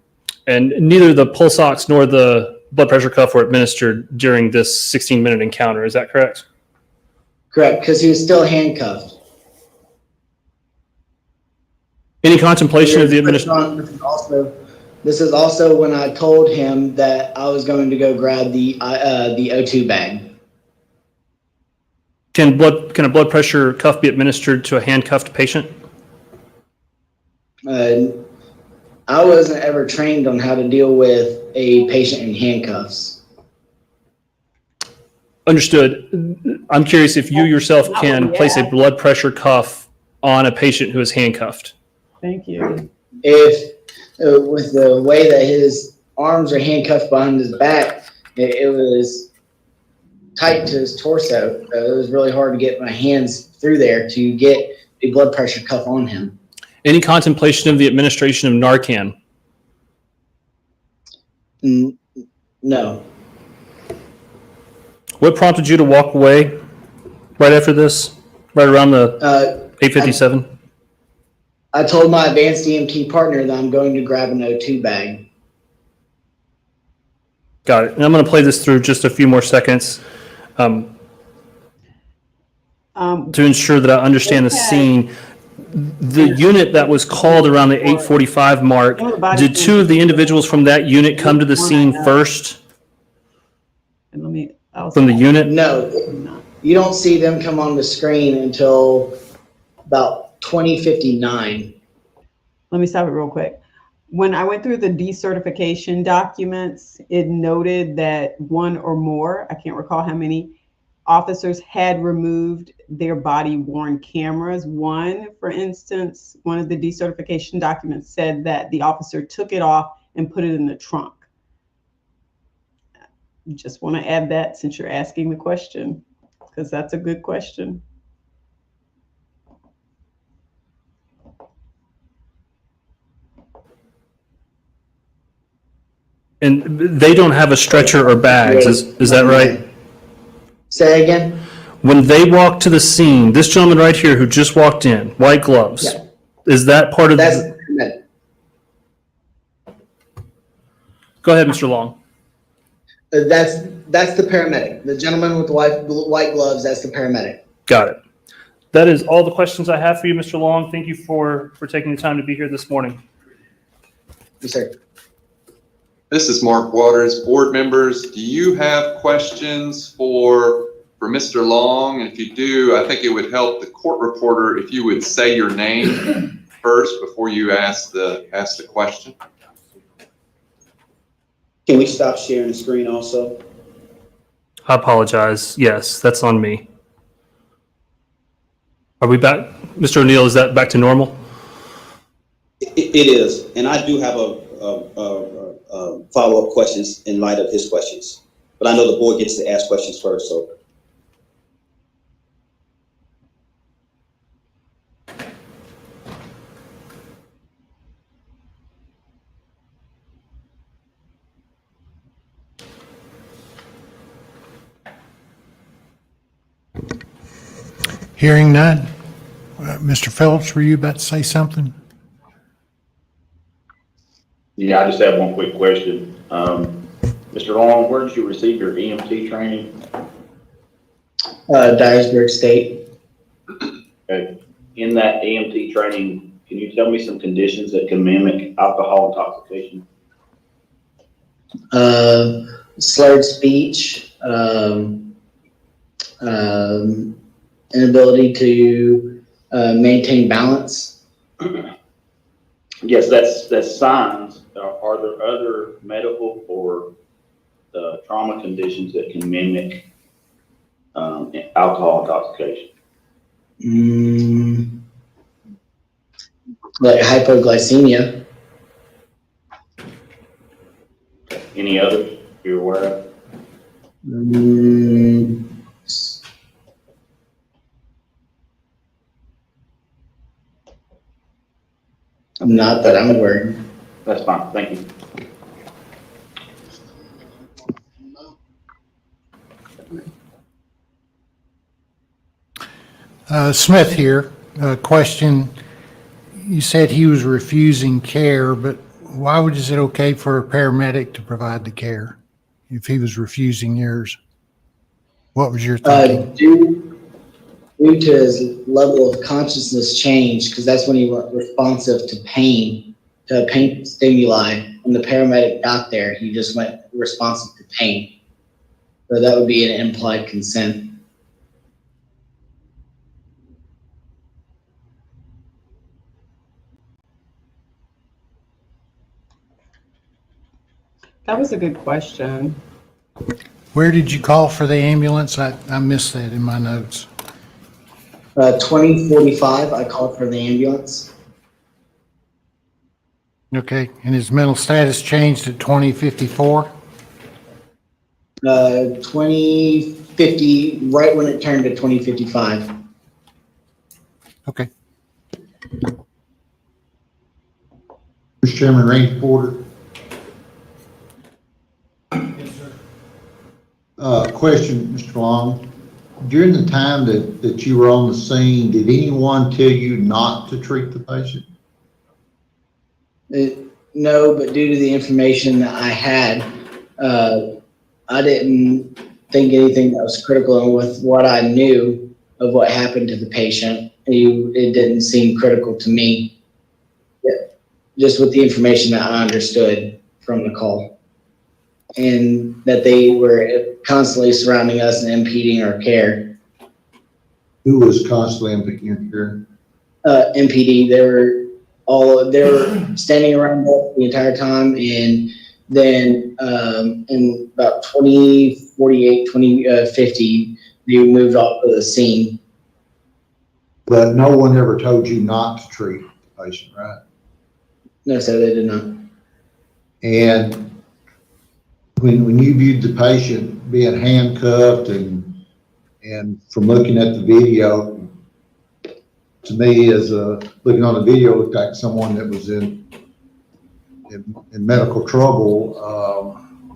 And neither the pulse ox nor the blood pressure cuff were administered during this 16-minute encounter. Is that correct? Correct, because he was still handcuffed. Any contemplation of the administration? This is also when I told him that I was going to go grab the O2 bag. Can a blood pressure cuff be administered to a handcuffed patient? I wasn't ever trained on how to deal with a patient in handcuffs. Understood. I'm curious if you yourself can place a blood pressure cuff on a patient who is handcuffed. Thank you. If with the way that his arms are handcuffed behind his back, it was tight to his torso. It was really hard to get my hands through there to get a blood pressure cuff on him. Any contemplation of the administration of Narcan? No. What prompted you to walk away right after this, right around the 8:57? I told my advanced EMT partner that I'm going to grab an O2 bag. Got it. And I'm going to play this through just a few more seconds to ensure that I understand the scene. The unit that was called around the 8:45 mark, did two of the individuals from that unit come to the scene first? From the unit? No, you don't see them come on the screen until about 20:59. Let me stop it real quick. When I went through the decertification documents, it noted that one or more, I can't recall how many, officers had removed their body-worn cameras. One, for instance, one of the decertification documents said that the officer took it off and put it in the trunk. Just want to add that since you're asking the question, because that's a good question. And they don't have a stretcher or bags, is that right? Say again? When they walked to the scene, this gentleman right here who just walked in, white gloves, is that part of the... Go ahead, Mr. Long. That's the paramedic. The gentleman with the white gloves, that's the paramedic. Got it. That is all the questions I have for you, Mr. Long. Thank you for taking the time to be here this morning. Yes, sir. This is Mark Waters. Board members, do you have questions for Mr. Long? And if you do, I think it would help the court reporter if you would say your name first before you ask the question. Can we stop sharing the screen also? I apologize. Yes, that's on me. Are we back? Mr. O'Neill, is that back to normal? It is, and I do have a follow-up questions in light of his questions. But I know the board gets to ask questions first, so. Hearing none. Mr. Phillips, were you about to say something? Yeah, I just have one quick question. Mr. Long, where did you receive your EMT training? Dyersburg State. Okay. In that EMT training, can you tell me some conditions that can mimic alcohol intoxication? Slurred speech, inability to maintain balance. Yes, that's signs. Are there other medical or trauma conditions that can mimic alcohol intoxication? Like hypoglycemia. Any others? you're aware of? Not that I'm aware. That's fine, thank you. Smith here, question. You said he was refusing care, but why is it okay for a paramedic to provide the care if he was refusing yours? What was your thinking? Due to his level of consciousness change, because that's when he was responsive to pain stimuli. When the paramedic got there, he just went responsive to pain. So that would be an implied consent. That was a good question. Where did you call for the ambulance? I missed that in my notes. 2045, I called for the ambulance. Okay, and his mental status changed at 2054? 2050, right when it turned to 2055. Okay. Mr. Chairman, Randy Porter. Question, Mr. Long. During the time that you were on the scene, did anyone tell you not to treat the patient? No, but due to the information that I had, I didn't think anything that was critical. And with what I knew of what happened to the patient, it didn't seem critical to me. Just with the information that I understood from the call. And that they were constantly surrounding us and impeding our care. Who was constantly impeding your care? MPD, they were standing around us the entire time, and then in about 2048, 2050, they moved off of the scene. But no one ever told you not to treat the patient, right? No, sir, they did not. And when you viewed the patient being handcuffed and from looking at the video, to me, as looking on the video, looked like someone that was in medical trouble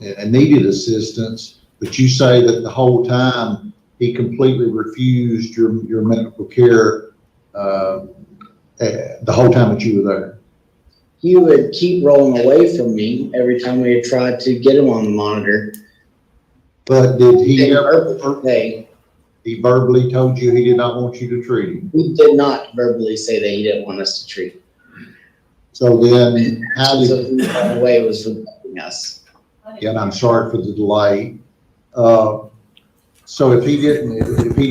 and needed assistance. But you say that the whole time he completely refused your medical care the whole time that you were there. He would keep rolling away from me every time we had tried to get him on the monitor. But did he ever? He verbally told you he did not want you to treat him? He did not verbally say that he didn't want us to treat him. So then, how did he ran away was protecting us? Yeah, and I'm sorry for the delay. So if he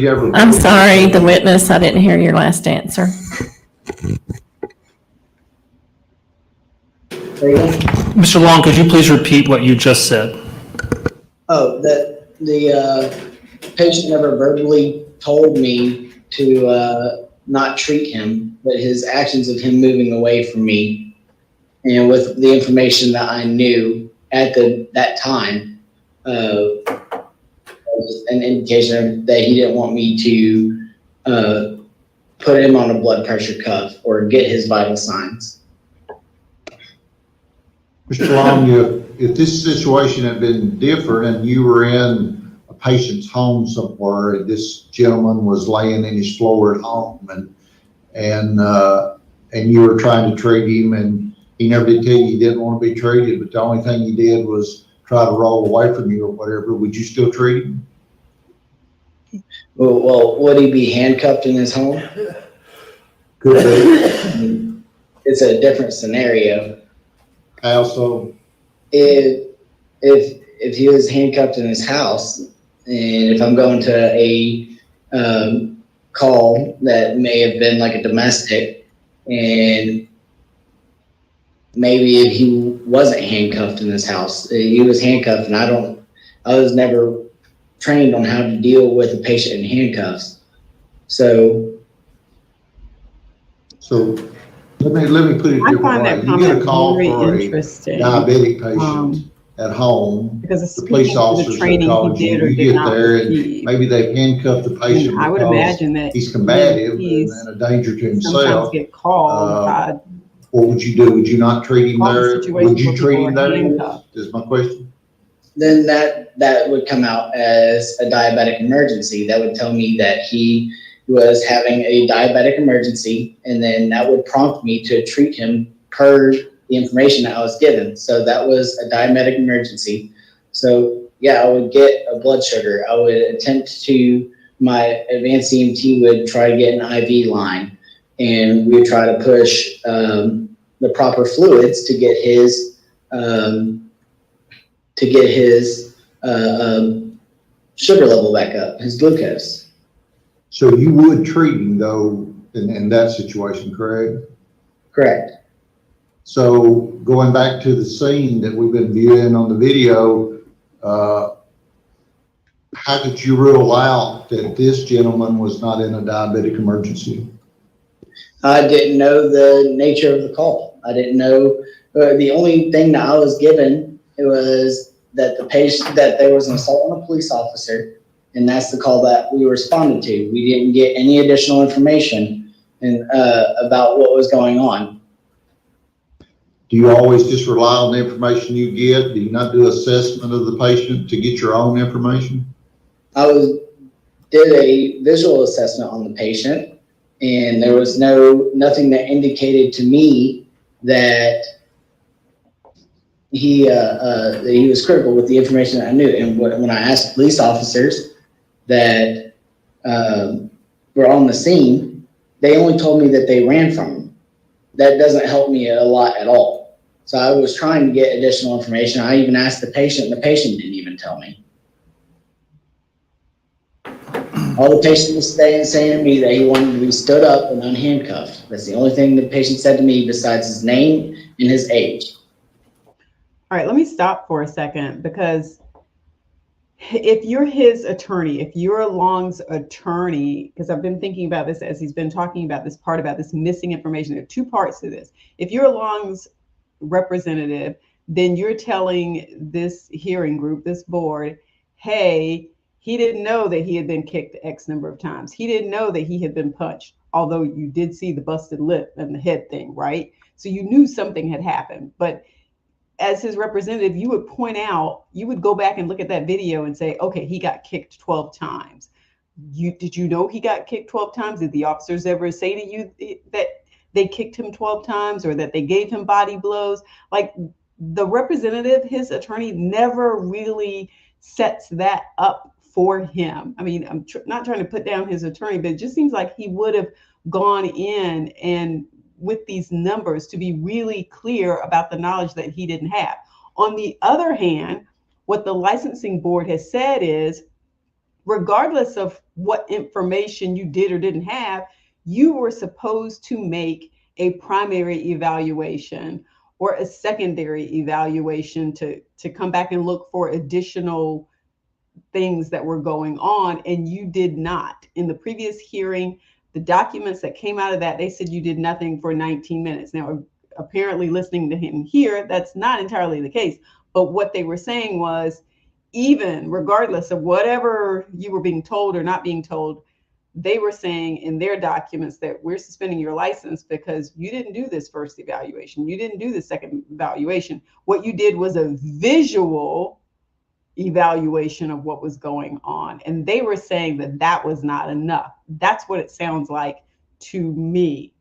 ever. I'm sorry, the witness, I didn't hear your last answer. Mr. Long, could you please repeat what you just said? Oh, that the patient never verbally told me to not treat him, but his actions of him moving away from me, and with the information that I knew at that time, an indication that he didn't want me to put him on a blood pressure cuff or get his vital signs. Mr. Long, if this situation had been different and you were in a patient's home somewhere and this gentleman was laying in his floor at home and you were trying to treat him and he never did tell you he didn't want to be treated, but the only thing he did was try to roll away from you or whatever, would you still treat him? Well, would he be handcuffed in his home? Could be. It's a different scenario. How so? If he was handcuffed in his house, and if I'm going to a call that may have been like a domestic, and maybe if he wasn't handcuffed in his house, he was handcuffed, and I was never trained on how to deal with a patient in handcuffs. So let me put it a different way. You get a call for a diabetic patient at home. Because The police officers have training called he you, did or you did get not there and receive. maybe they've handcuffed the patient And I would because imagine that he's combative EMTs and a danger to sometimes himself. get called by What would you do? Would you not treat him all the there? situations Would you where treat people him are there? handcuffed. Is my question. Then that would come out as a diabetic emergency. That would tell me that he was having a diabetic emergency, and then that would prompt me to treat him per the information that I was given. So that was a diabetic emergency. So yeah, I would get a blood sugar. I would attempt to, my advanced EMT would try to get an IV line, and we would try to push the proper fluids to get his sugar level back up, his glucose. So you would treat him though in that situation, correct? Correct. So going back to the scene that we've been viewing on the video, how did you rule out that this gentleman was not in a diabetic emergency? I didn't know the nature of the call. I didn't know, the only thing that I was given, it was that that there was an assault on a police officer, and that's the call that we responded to. We didn't get any additional information about what was going on. Do you always just rely on the information you get? Do you not do assessment of the patient to get your own information? I did a visual assessment on the patient, and there was nothing that indicated to me that he was critical with the information that I knew. And when I asked police officers that were on the scene, they only told me that they ran from him. That doesn't help me a lot at all. So I was trying to get additional information. I even asked the patient, and the patient didn't even tell me. All the patient was saying to me that he wanted to be stood up and unhandcuffed. That's the only thing the patient said to me besides his name and his age. All right, let me stop for a second, because if you're his attorney, if you're Long's attorney, because I've been thinking about this as he's been talking about this part about this missing information. There are two parts to this. If you're Long's representative, then you're telling this hearing group, this board, hey, he didn't know that he had been kicked X number of times. He didn't know that he had been punched, although you did see the busted lip and the head thing, right? So you knew something had happened. But as his representative, you would point out, you would go back and look at that video and say, okay, he got kicked 12 times. Did you know he got kicked 12 times? Did the officers ever say to you that they kicked him 12 times or that they gave him body blows? Like, the representative, his attorney, never really sets that up for him. I mean, I'm not trying to put down his attorney, but it just seems like he would have gone in and with these numbers to be really clear about the knowledge that he didn't have. On the other hand, what the licensing board has said is, regardless of what information you did or didn't have, you were supposed to make a primary evaluation or a secondary evaluation to come back and look for additional things that were going on, and you did not. In the previous hearing, the documents that came out of that, they said you did nothing for 19 minutes. Now, apparently listening to him here, that's not entirely the case. But what they were saying was, even regardless of whatever you were being told or not being told, they were saying in their documents that we're suspending your license because you didn't do this first evaluation. You didn't do the second evaluation. What you did was a visual evaluation of what was going on. And they were saying that that was not enough. That's what it sounds like to me.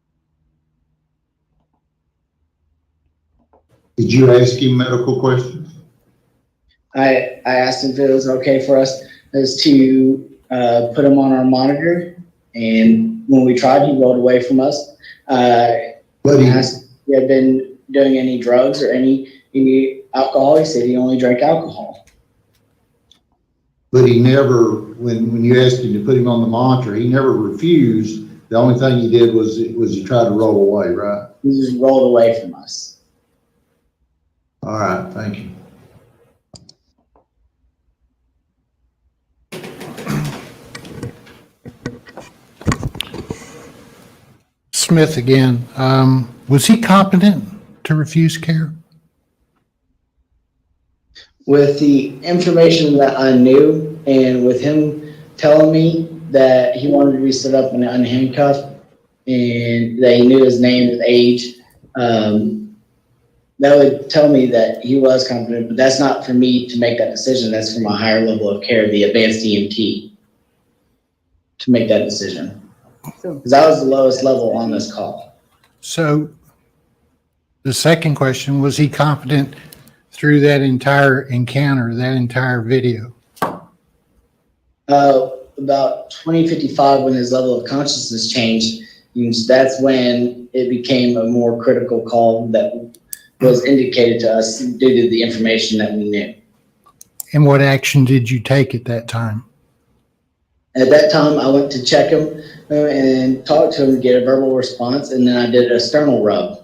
Did you ask him medical questions? I asked him if it was okay for us to put him on our monitor, and when we tried, he rolled away from us. But he asked if he had been doing any drugs or any alcohol. He said he only drank alcohol. But he never, when you asked him to put him on the monitor, he never refused. The only thing he did was he tried to roll away, right? He just rolled away from us. All right, thank you. Smith again. Was he competent to refuse care? With the information that I knew, and with him telling me that he wanted to be stood up and unhandcuffed, and that he knew his name and age, that would tell me that he was competent, but that's not for me to make that decision. That's for my higher level of care, the advanced EMT, to make that decision. Because I was the lowest level on this call. So the second question, was he competent through that entire encounter, that entire video? About 20:55, when his level of consciousness changed, that's when it became a more critical call that was indicated to us due to the information that we knew. And what action did you take at that time? At that time, I went to check him and talk to him to get a verbal response, and then I did a sternal rub.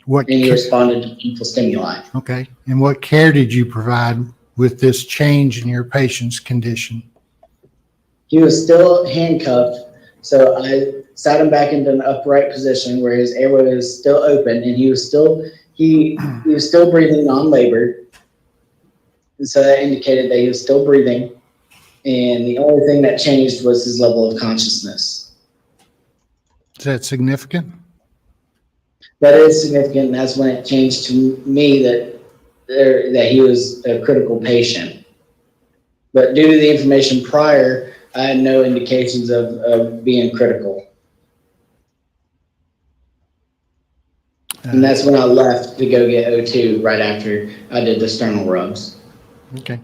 And he responded to painful stimuli. Okay. And what care did you provide with this change in your patient's condition? He was still handcuffed, so I sat him back into an upright position where his airway was still open, and he was still breathing non-labored. And so that indicated that he was still breathing. And the only thing that changed was his level of consciousness. Is that significant? That is significant, and that's when it changed to me that he was a critical patient. But due to the information prior, I had no indications of being critical. And that's when I left to go get O2 right after I did the sternal rubs. Okay.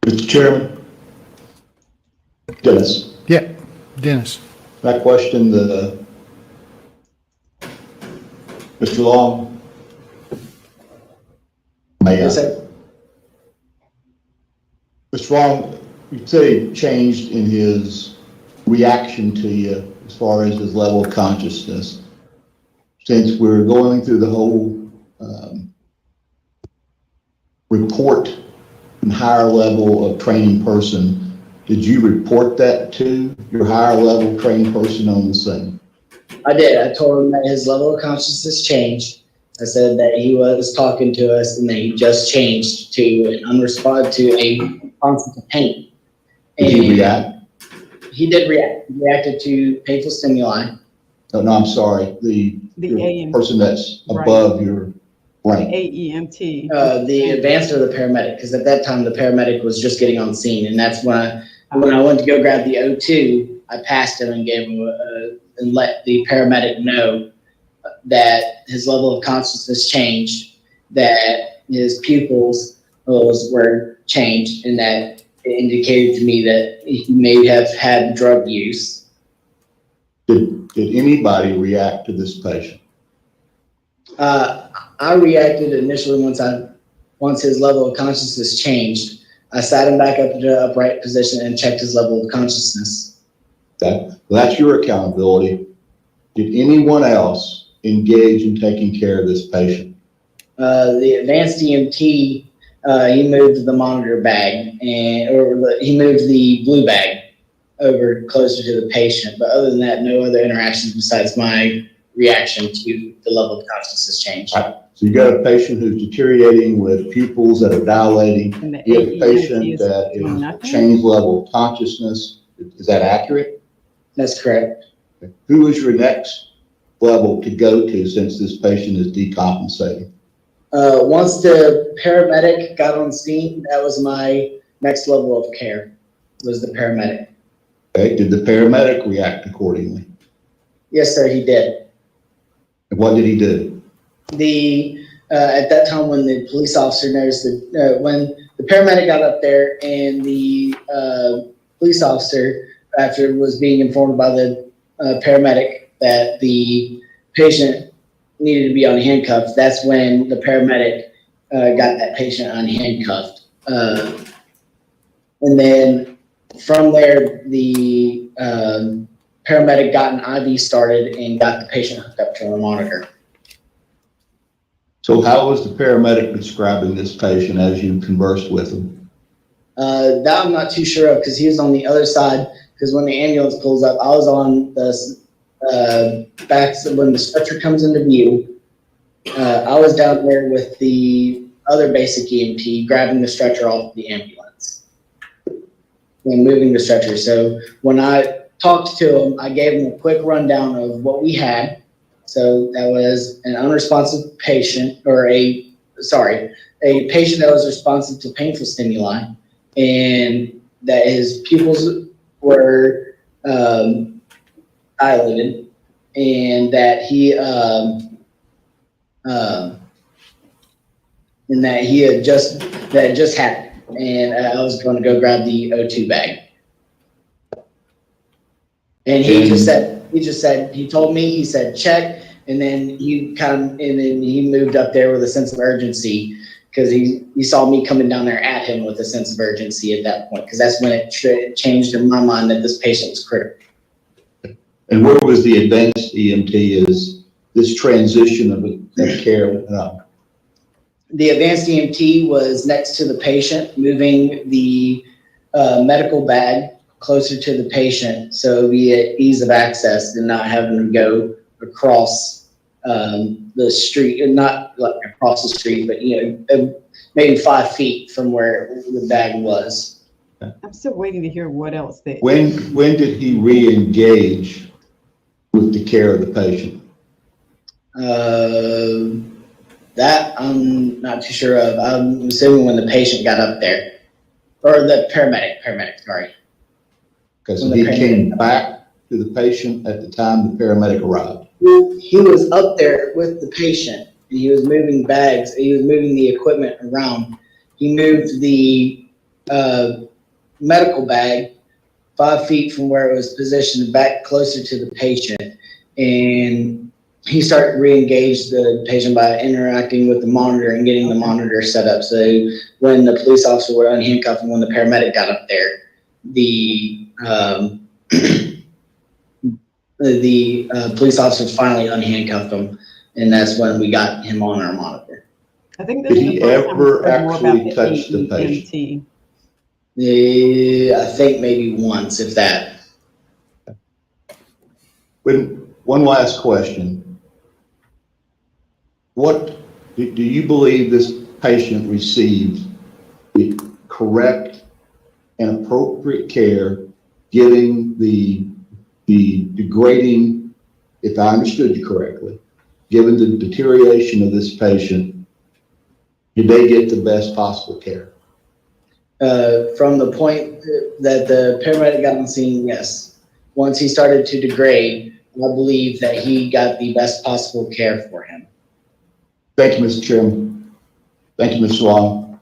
Mr. Chairman? Dennis? Yeah, Dennis. I question Mr. Long? May I? Yes, sir. Mr. Long, you say he changed in his reaction to you as far as his level of consciousness. Since we're going through the whole report and higher level of training person, did you report that to your higher level trained person on the scene? I did. I told him that his level of consciousness changed. I said that he was talking to us and that he just changed to an unresponded to a constant pain. Did he react? He did react. He reacted to painful stimuli. Oh, no, I'm sorry. The AEMT. person that's above your rank. AEMT. The advanced or the paramedic, because at that time the paramedic was just getting on scene, and that's when I went to go grab the O2, I passed him and gave him and let the paramedic know that his level of consciousness changed, that his pupils were changed, and that it indicated to me that he may have had drug use. Did anybody react to this patient? I reacted initially once his level of consciousness changed. I sat him back up into an upright position and checked his level of consciousness. Okay. Well, that's your accountability. Did anyone else engage in taking care of this patient? The advanced EMT, he moved the monitor bag he moved the blue bag over closer to the patient. But other than that, no other interactions besides my reaction to the level of consciousness change. Right. So you got a patient who's deteriorating with pupils that are dilating. You have a patient that is changed level of consciousness. Is that accurate? That's correct. Okay. Who is your next level to go to since this patient is decompensating? Once the paramedic got on scene, that was my next level of care, was the paramedic. Okay. Did the paramedic react accordingly? Yes, sir, he did. And what did he do? At that time when the police officer noticed that when the paramedic got up there and the police officer, after was being informed by the paramedic that the patient needed to be unhandcuffed, that's when the paramedic got that patient unhandcuffed. And then from there, the paramedic got an IV started and got the patient hooked up to a monitor. So how was the paramedic describing this patient as you conversed with him? That I'm not too sure of because he was on the other side. Because when the ambulance pulls up, I was on the when the stretcher comes into view, I was down there with the other basic EMT grabbing the stretcher off the ambulance and moving the stretcher. So when I talked to him, I gave him a quick rundown of what we had. So that was an unresponsive patient, or a patient that was responsive to painful stimuli, and that his pupils were dilated, and that he had just happened, and I was going to go grab the O2 bag. And he told me, he said, check. And then he moved up there with a sense of urgency, because he saw me coming down there at him with a sense of urgency at that point. Cause that's when it changed in my mind that this patient was critical. And where was the advanced EMT as this transition of care? The advanced EMT was next to the patient, moving the medical bag closer to the patient, so it would be at ease of access and not having to go across the street, not like across the street, but maybe 5 feet from where the bag was. I'm still waiting to hear what else they. When did he re-engage with the care of the patient? That I'm not too sure of. I'm assuming when the patient got up there, or the paramedic, sorry. Because he came back to the patient at the time the paramedic arrived. He was up there with the patient, and he was moving bags. He was moving the equipment around. He moved the medical bag 5 feet from where it was positioned back closer to the patient, and he started to re-engage the patient by interacting with the monitor and getting the monitor set up. So when the police officer would unhandcuff him, when the paramedic got up there, the police officer finally unhandcuffed him, and that's when we got him on our monitor. I think did he ever actually touch the patient? I think maybe once, if that. One last question. What do you believe this patient received the correct and appropriate care, giving the degrading, if I understood you correctly, given the deterioration of this patient, did they get the best possible care? From the point that the paramedic got on scene, yes. Once he started to degrade, I believe that he got the best possible care for him. Thank you, Mr. Chairman. Thank you, Mr. Long.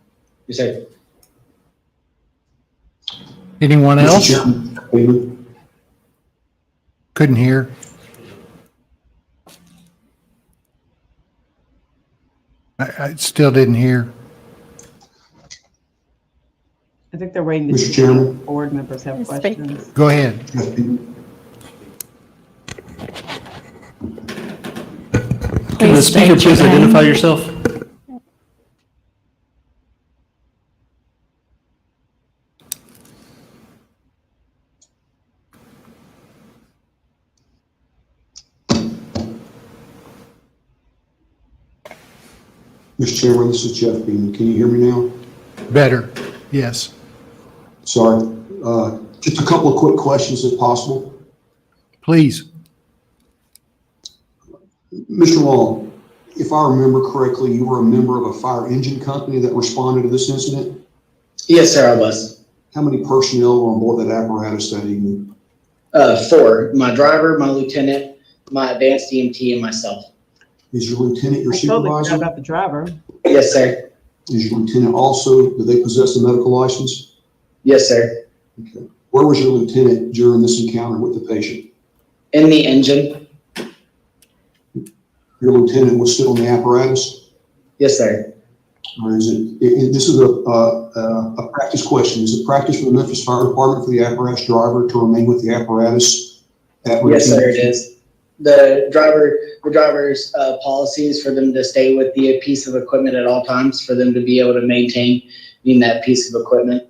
Yes, sir. Anyone else? Chairman. Couldn't hear. I still didn't hear. I think they're waiting to Mr. see Chairman. if board members have questions. Go ahead. Can the speaker please identify yourself? Mr. Chairman, this is Jeff Beaman. Can you hear me now? Better, yes. Sorry. Just a couple of quick questions if possible. Please. Mr. Long, if I remember correctly, you were a member of a fire engine company that responded to this incident? Yes, sir, I was. How many personnel were on board that apparatus that evening? 4. My driver, my lieutenant, my advanced EMT, and myself. Is your lieutenant your I totally supervisor? forgot about the driver. Yes, sir. Is your lieutenant also, do they possess a medical license? Yes, sir. Okay. Where was your lieutenant during this encounter with the patient? In the engine. Your lieutenant was still in the apparatus? Yes, sir. Or is this is a practice question. Is it practice for the Memphis Fire Department for the apparatus driver to remain with the apparatus? Yes, sir, it is. The driver's policy is for them to stay with the piece of equipment at all times, for them to be able to maintain that piece of equipment.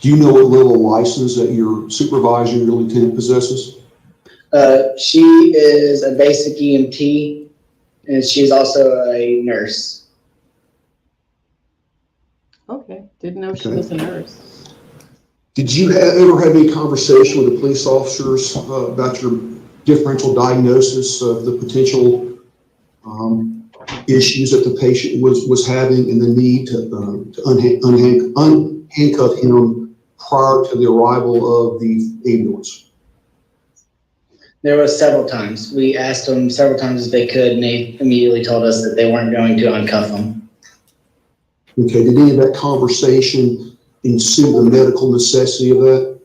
Do you know what level of license that your supervisor, your lieutenant possesses? She is a basic EMT, and she's also a nurse. Okay, didn't know she Okay. was a nurse. Did you ever have any conversation with the police officers about your differential diagnosis of the potential issues that the patient was having and the need to unhandcuff him prior to the arrival of the ambulance? There was several times. We asked them several times if they could, and they immediately told us that they weren't going to uncuff him. Okay, did any of that conversation ensue the medical necessity of that?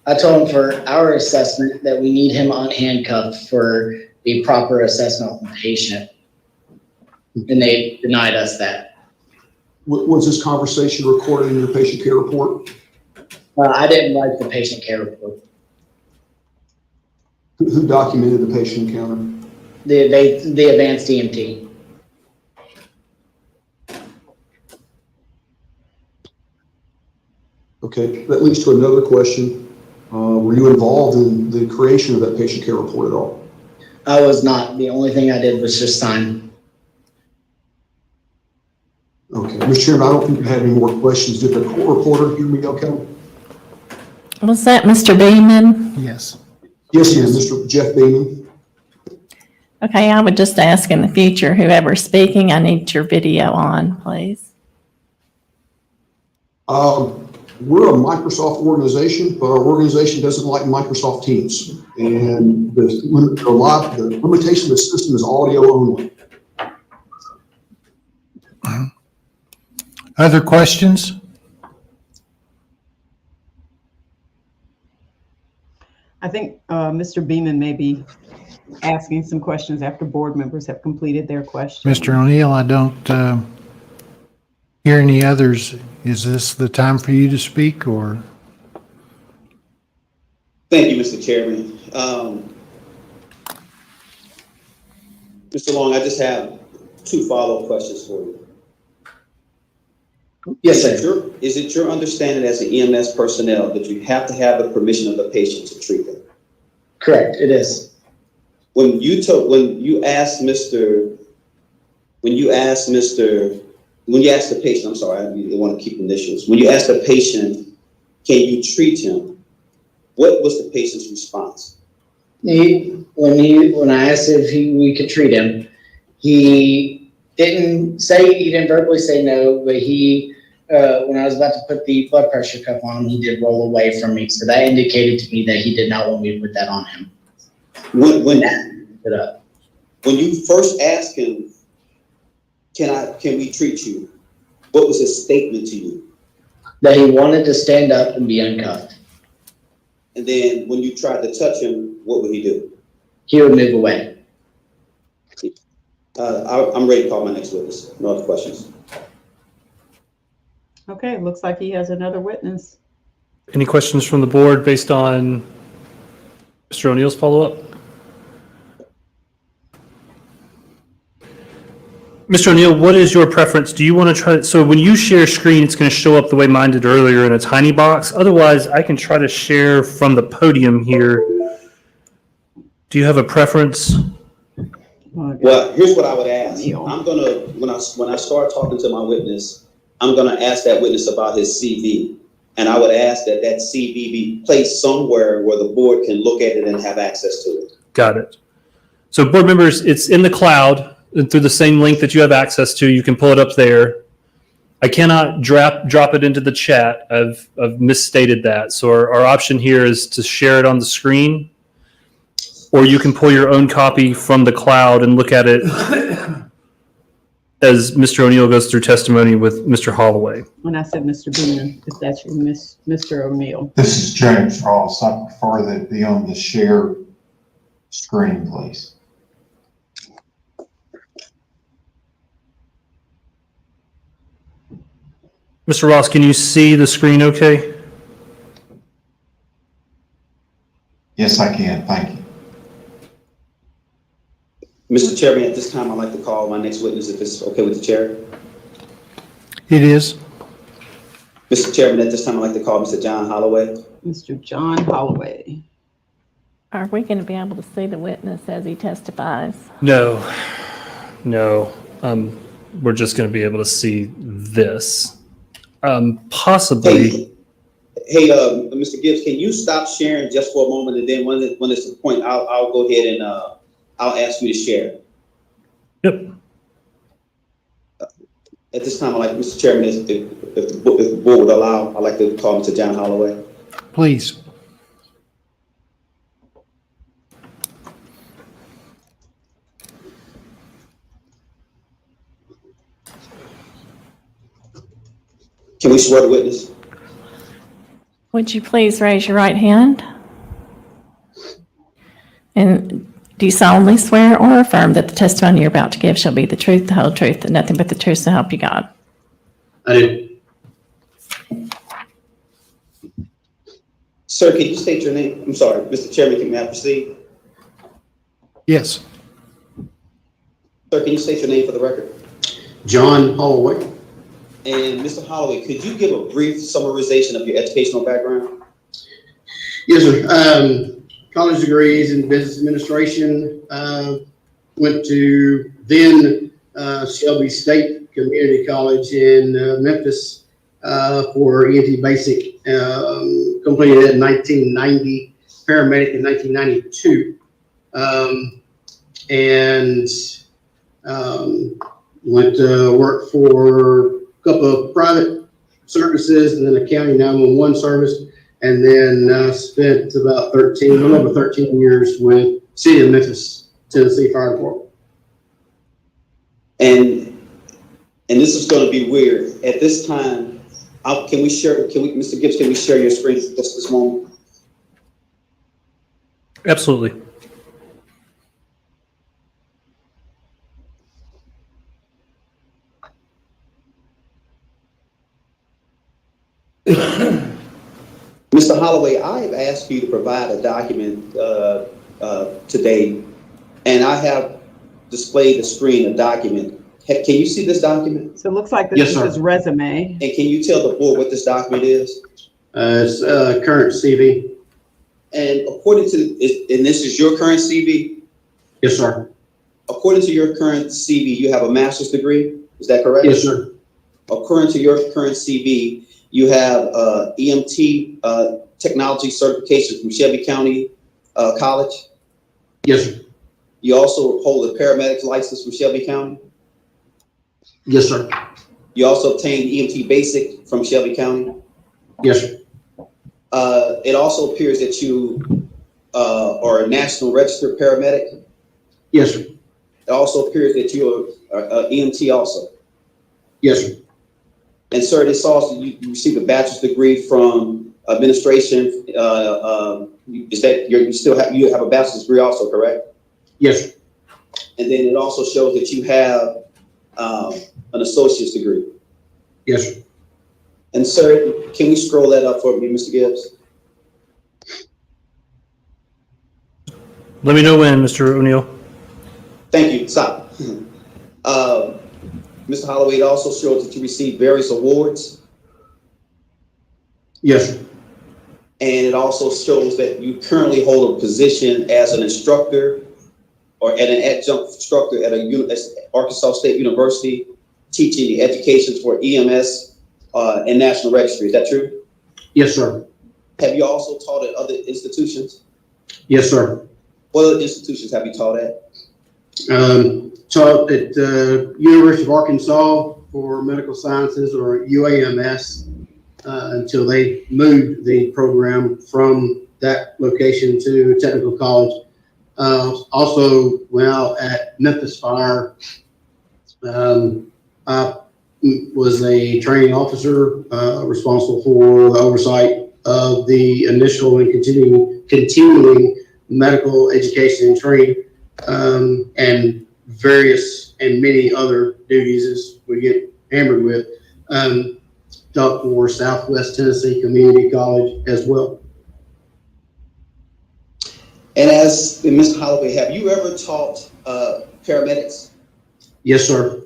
I told him for our assessment that we need him unhandcuffed for the proper assessment of the patient, and they denied us that. Was this conversation recorded in your patient care report? I didn't write the patient care report. Who documented the patient encounter? The advanced EMT. Okay, that leads to another question. Were you involved in the creation of that patient care report at all? I was not. The only thing I did was just sign. Okay, Mr. Chairman, I don't think you had any more questions. Did the court reporter hear me okay? Was that Mr. Beeman? Yes. Yes, ma'am, Mr. Jeff Beeman. Okay, I would just ask in the future, whoever's speaking, I need your video on, please. We're a Microsoft organization, but our organization doesn't like Microsoft Teams. And the limitation of the system is audio only. Other questions? I think Mr. Beeman may be asking some questions after board members have completed their questions. Mr. O'Neill, I don't hear any others. Is this the time for you to speak, or? Thank you, Mr. Chairman. Mr. Long, I just have 2 follow-up questions for you. Yes, sir. Is it your understanding as an EMS personnel that you have to have the permission of the patient to treat them? Correct, it is. When you asked the patient, I'm sorry, I want to keep initials. When you asked the patient, can you treat him? What was the patient's response? When I asked if we could treat him, he didn't verbally say no, but when I was about to put the blood pressure cuff on him, he did roll away from me. So that indicated to me that he did not want me to put that on him. When you first asked him, can we treat you? What was his statement to you? That he wanted to stand up and be uncuffed. And then when you tried to touch him, what would he do? He would move away. I'm ready to call my next witness. No other questions. Okay, looks like he has another witness. Any questions from the board based on Mr. O'Neill's follow-up? Mr. O'Neill, what is your preference? Do you want to try, so when you share screen, it's going to show up the way mine did earlier in a tiny box. Otherwise, I can try to share from the podium here. Do you have a preference? Well, here's what I would ask. I'm gonna, when I start talking to my witness, I'm gonna ask that witness about his CV. And I would ask that CV be placed somewhere where the board can look at it and have access to it. Got it. So board members, it's in the cloud through the same link that you have access to. You can pull it up there. I cannot drop it into the chat. I've misstated that. So our option here is to share it on the screen, or you can pull your own copy from the cloud and look at it as Mr. O'Neill goes through testimony with Mr. Holloway. When I said Mr. Beeman, if that's you, Mr. O'Neill. This is James Ross. I prefer that it be on the share screen, please. Mr. Ross, can you see the screen okay? Yes, I can. Thank you. Mr. Chairman, at this time, I'd like to call my next witness if it's okay with the chair. It is. Mr. Chairman, at this time, I'd like to call Mr. John Holloway. Mr. John Holloway. Are we going to be able to see the witness as he testifies? No. We're just going to be able to see this. Possibly. Hey, Mr. Gibbs, can you stop sharing just for a moment, and then when it's the point, I'll go ahead and I'll ask you to share. Yep. At this time, I'd like, Mr. Chairman, if the board would allow, I'd like to call Mr. John Holloway. Please. Can we swear the witness? Would you please raise your right hand? And do you solemnly swear or affirm that the testimony you're about to give shall be the truth, the whole truth, and nothing but the truth, so help you God? I do. Sir, can you state your name? I'm sorry, Mr. Chairman, can I proceed? Yes. Sir, can you state your name for the record? John Holloway. And Mr. Holloway, could you give a brief summarization of your educational background? Yes, sir. College degrees in business administration. Went to then Shelby State Community College in Memphis for EMT basic. Completed it in 1990, paramedic in 1992. And went to work for a couple of private services and then a county 911 service. And then spent about a little over 13 years with City of Memphis, Tennessee Fire Department. And this is going to be weird. At this time, Mr. Gibbs, can we share your screen just this moment? Absolutely. Mr. Holloway, I've asked you to provide a document today, and I have displayed the screen a document. Can you see this document? So it looks like this is his resume. And can you tell the board what this document is? It's current CV. And according to, and this is your current CV? Yes, sir. According to your current CV, you have a master's degree, is that correct? Yes, sir. According to your current CV, you have EMT technology certification from Shelby County College? Yes, sir. You also hold a paramedic license from Shelby County? Yes, sir. You also obtained EMT basic from Shelby County? Yes, sir. It also appears that you are a national registered paramedic? Yes, sir. It also appears that you are EMT also? Yes, sir. And sir, this also, you received a bachelor's degree from administration. Is that you have a bachelor's degree also, correct? Yes, sir. And then it also shows that you have an associate's degree. Yes, sir. And sir, can we scroll that up for me, Mr. Gibbs? Let me know when, Mr. O'Neill. Thank you. Stop. Mr. Holloway, it also shows that you received various awards. Yes, sir. And it also shows that you currently hold a position as an instructor or at an adjunct instructor at Arkansas State University, teaching the educations for EMS and National Registry. Is that true? Yes, sir. Have you also taught at other institutions? Yes, sir. What other institutions have you taught at? Taught at University of Arkansas for medical sciences, or UAMS, until they moved the program from that location to technical college. Also went out at Memphis Fire. I was a training officer responsible for the oversight of the initial and continuing medical education and training, and various and many other duties as we get hammered with. Taught for Southwest Tennessee Community College as well. And as Mr. Holloway, have you ever taught paramedics? Yes, sir.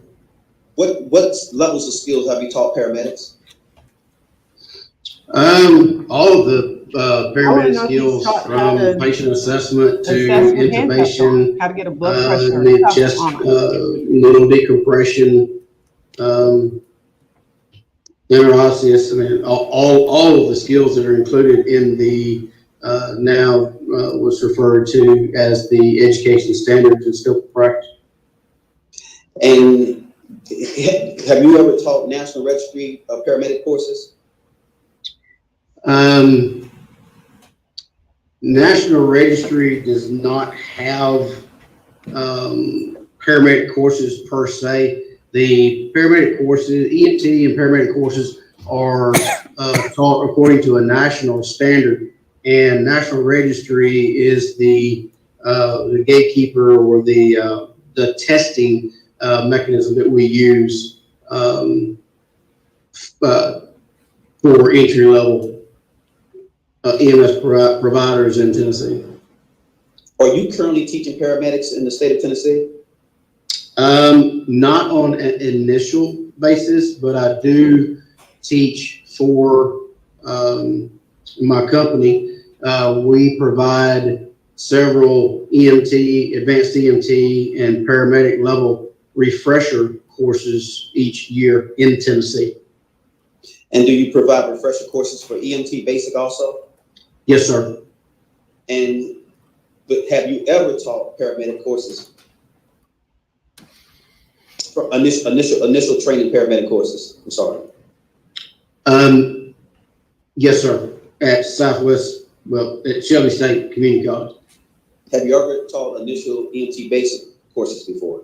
What levels of skills have you taught paramedics? All of the I wanna paramedic know if he's skills taught how to from patient assessment to assess with handcuffs on, intubation, how to get a blood pressure the cuff chest on. needle decompression, interosseous, I mean, all of the skills that are included in the now what's referred to as the education standards and scope of practice. And have you ever taught National Registry of Paramedic courses? National Registry does not have paramedic courses per se. The paramedic courses, EMT and paramedic courses are taught according to a national standard, and National Registry is the gatekeeper or the testing mechanism that we use for entry level EMS providers in Tennessee. Are you currently teaching paramedics in the state of Tennessee? Not on an initial basis, but I do teach for my company. We provide several EMT, advanced EMT, and paramedic level refresher courses each year in Tennessee. And do you provide refresher courses for EMT basic also? Yes, sir. But have you ever taught paramedic courses? For initial training paramedic courses, I'm sorry. Yes, sir. At Southwest, at Shelby State Community College. Have you ever taught initial EMT basic courses before?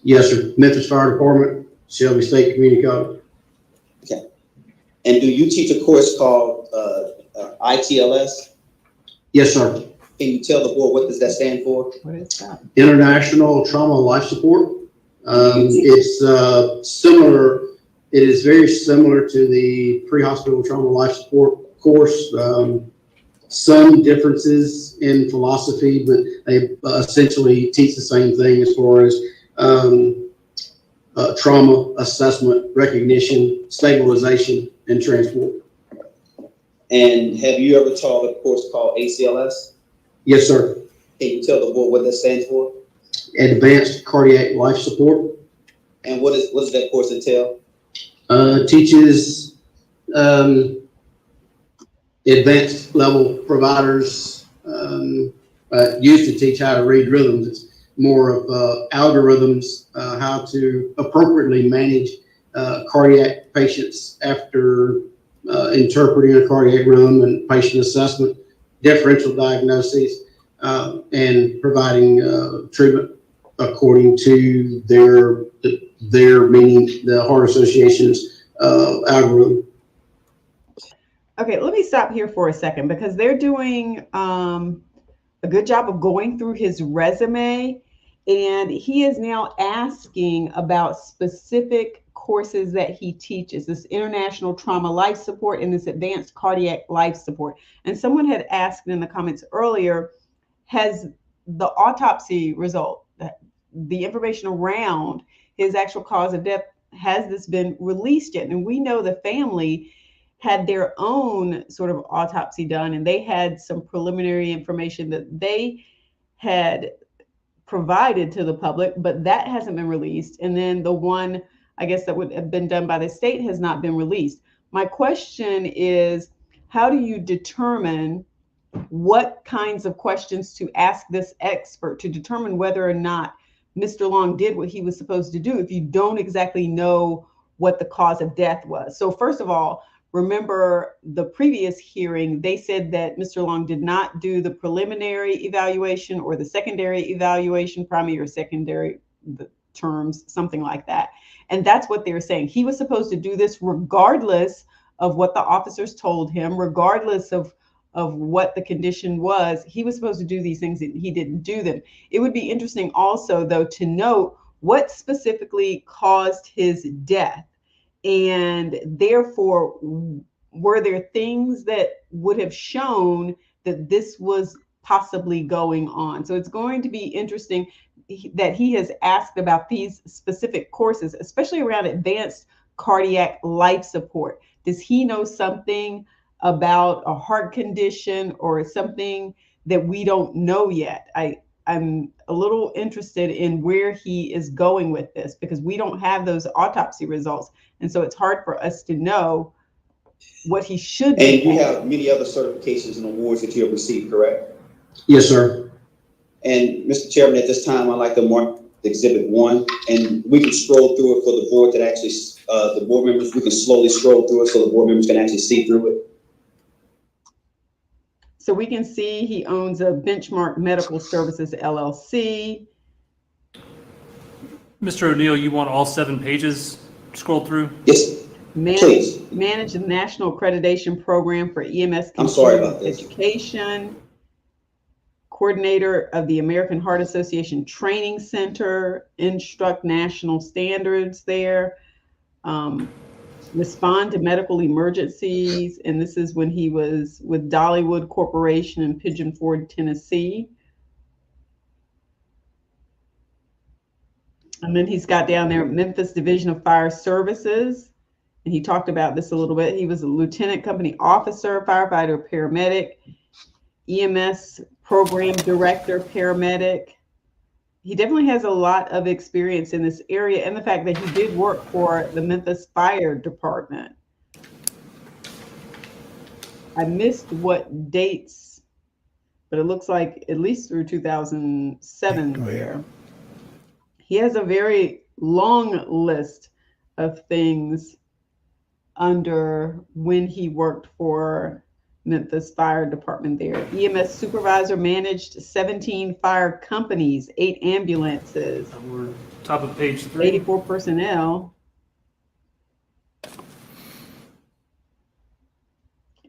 Yes, sir. Memphis Fire Department, Shelby State Community College. Okay. And do you teach a course called ITLS? Yes, sir. Can you tell the board what does that stand for? What is that? International Trauma Life Support. It's similar. It is very similar to the pre-hospital trauma life support course. Some differences in philosophy, but they essentially teach the same thing as far as trauma assessment, recognition, stabilization, and transport. And have you ever taught a course called ACLS? Yes, sir. Can you tell the board what that stands for? Advanced Cardiac Life Support. And what does that course entail? Teaches advanced level providers used to teach how to read rhythms. It's more of algorithms, how to appropriately manage cardiac patients after interpreting a cardiac rhythm and patient assessment, differential diagnoses, and providing treatment according to their meaning, the Heart Association's algorithm. Okay, let me stop here for a second because they're doing a good job of going through his resume, and he is now asking about specific courses that he teaches, this international trauma life support and this advanced cardiac life support. And someone had asked in the comments earlier, has the autopsy result, the information around his actual cause of death, has this been released yet? And we know the family had their own sort of autopsy done, and they had some preliminary information that they had provided to the public, but that hasn't been released. And then the one, I guess, that would have been done by the state has not been released. My question is, how do you determine what kinds of questions to ask this expert to determine whether or not Mr. Long did what he was supposed to do if you don't exactly know what the cause of death was? So first of all, remember the previous hearing, they said that Mr. Long did not do the preliminary evaluation or the secondary evaluation, primary or secondary terms, something like that. And that's what they were saying. He was supposed to do this regardless of what the officers told him, regardless of what the condition was. He was supposed to do these things and he didn't do them. It would be interesting also, though, to note what specifically caused his death. And therefore, were there things that would have shown that this was possibly going on? So it's going to be interesting that he has asked about these specific courses, especially around advanced cardiac life support. Does he know something about a heart condition or something that we don't know yet. I'm a little interested in where he is going with this because we don't have those autopsy results. And so it's hard for us to know what he should be. And you have many other certifications and awards that you have received, correct? Yes, sir. And Mr. Chairman, at this time, I'd like to mark Exhibit 1, and we can scroll through it for the board that actually, the board members, we can slowly scroll through it so the board members can actually see through it. So we can see he owns a Benchmark Medical Services LLC. Mr. O'Neill, you want all 7 pages scrolled through? Yes, please. Manage the National Accreditation Program for EMS I'm sorry about this. Education. Coordinator of the American Heart Association Training Center, instruct national standards there, respond to medical emergencies. And this is when he was with Dollywood Corporation in Pigeon Forge, Tennessee. And then he's got down there Memphis Division of Fire Services. And he talked about this a little bit. He was a lieutenant company officer, firefighter, paramedic, EMS program director, paramedic. He definitely has a lot of experience in this area, and the fact that he did work for the Memphis Fire Department. I missed what dates, but it looks like at least through 2007 there. He has a very long list of things under when he worked for Memphis Fire Department there. EMS supervisor, managed 17 fire companies, 8 ambulances. We're top of page 3. 84 personnel.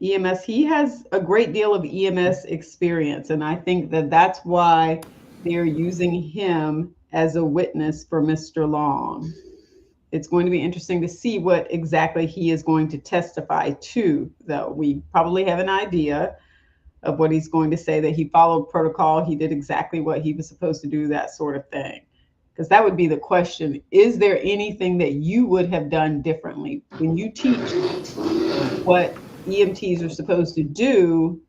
EMS, he has a great deal of EMS experience, and I think that that's why they're using him as a witness for Mr. Long. It's going to be interesting to see what exactly he is going to testify to, though. We probably have an idea of what he's going to say, that he followed protocol, he did exactly what he was supposed to do, that sort of thing. Because that would be the question. Is there anything that you would have done differently? When you teach what EMTs are supposed to do,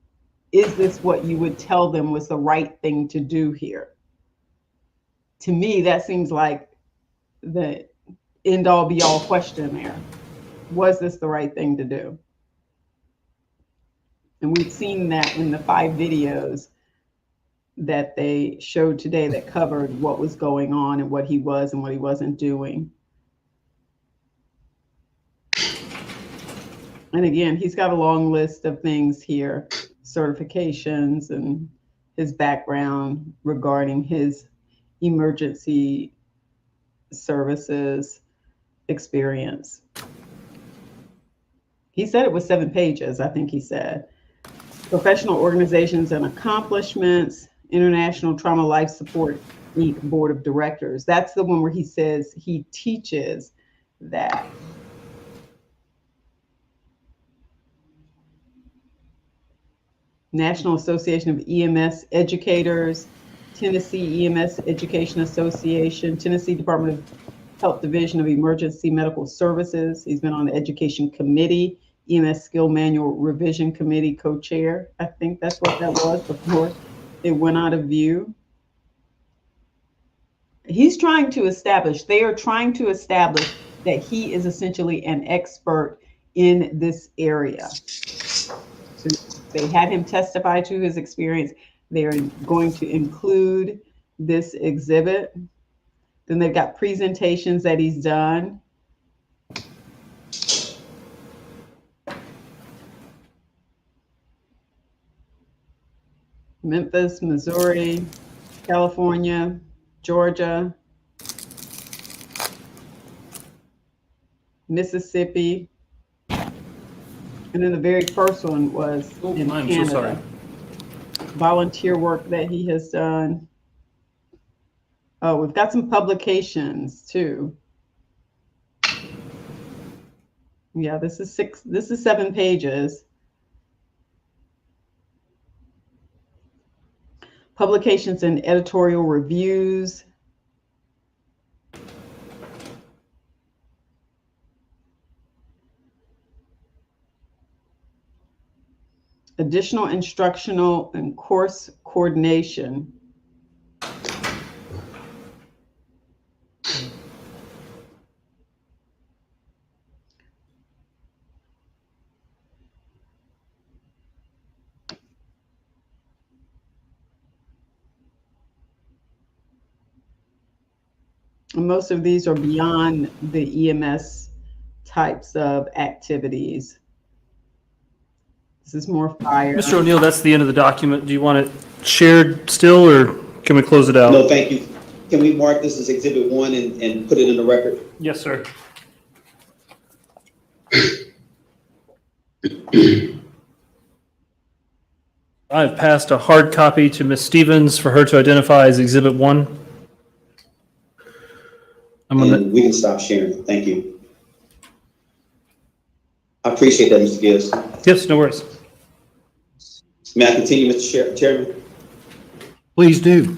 is this what you would tell them was the right thing to do here? To me, that seems like the end all be all question there. Was this the right thing to do? And we've seen that in the 5 videos that they showed today that covered what was going on and what he was and what he wasn't doing. And again, he's got a long list of things here, certifications and his background regarding his emergency services experience. He said it was 7 pages, I think he said. Professional organizations and accomplishments, International Trauma Life Support Inc. Board of Directors. That's the one where he says he teaches that. National Association of EMS Educators, Tennessee EMS Education Association, Tennessee Department of Health Division of Emergency Medical Services. He's been on the Education Committee, EMS Skill Manual Revision Committee co-chair. I think that's what that was before it went out of view. He's trying to establish, they are trying to establish that he is essentially an expert in this area. So they had him testify to his experience. They're going to include this exhibit. Then they've got presentations that he's done. Memphis, Missouri, California, Georgia, Mississippi. And then the very first one was in I'm Canada. so sorry. Volunteer work that he has done. Oh, we've got some publications too. Yeah, this is 7 pages. Publications and editorial reviews. additional instructional and course coordination. And most of these are beyond the EMS types of activities. This is more fire. Mr. O'Neill, that's the end of the document. Do you want it shared still, or can we close it out? No, thank you. Can we mark this as Exhibit 1 and put it in the record? Yes, sir. I've passed a hard copy to Ms. Stevens for her to identify as Exhibit 1. And we can stop sharing. Thank you. I appreciate that, Mr. Gibbs. Yes, no worries. May I continue, Mr. Chairman? Please do.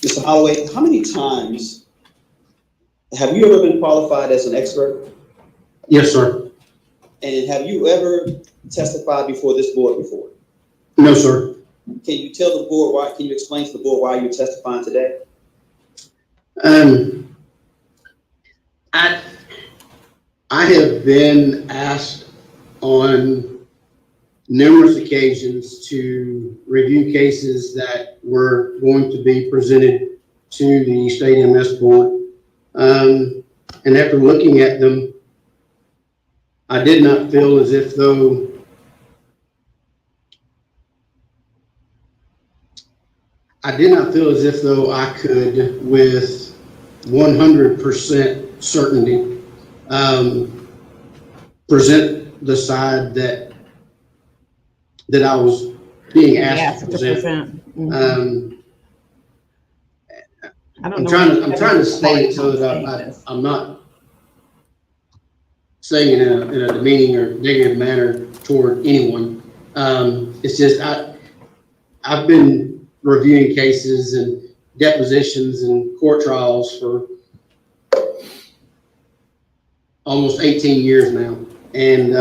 Mr. Holloway, how many times have you ever been qualified as an expert? Yes, sir. And have you ever testified before this board before? No, sir. Can you tell the board why? Can you explain to the board why you're testifying today? I have been asked on numerous occasions to review cases that were going to be presented to the state EMS board. And after looking at them, I did not feel as if though I could, with 100% certainty, present the side that I was being asked to present. I'm trying to state it so that I'm not saying in a demeaning or negative manner toward anyone. It's just I've been reviewing cases and depositions and court trials for almost 18 years now, and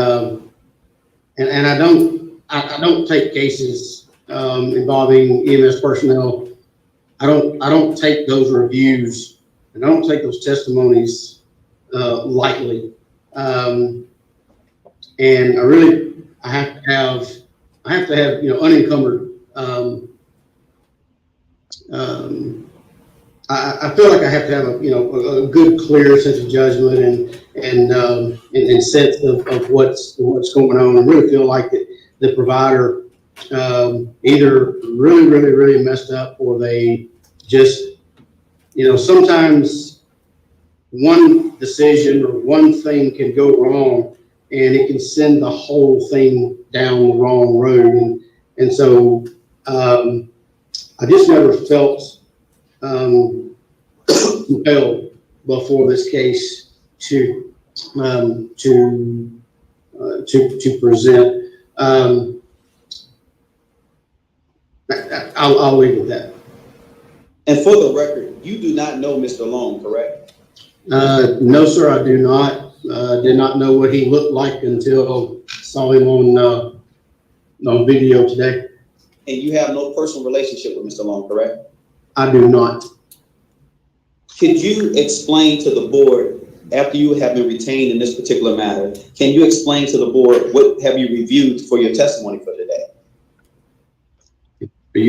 I don't take cases involving EMS personnel. I don't take those reviews and I don't take those testimonies lightly. And I have to have unencumbered. I feel like I have to have a good, clear sense of judgment and sense of what's going on. I really feel like the provider either really messed up, or they just sometimes one decision or one thing can go wrong and it can send the whole thing down the wrong road. And so I just never felt compelled before this case to present. I'll leave it at that. And for the record, you do not know Mr. Long, correct? No, sir, I do not. Did not know what he looked like until saw him on video today. And you have no personal relationship with Mr. Long, correct? I do not. Could you explain to the board, after you have been retained in this particular matter, can you explain to the board what have you reviewed for your testimony for today? Are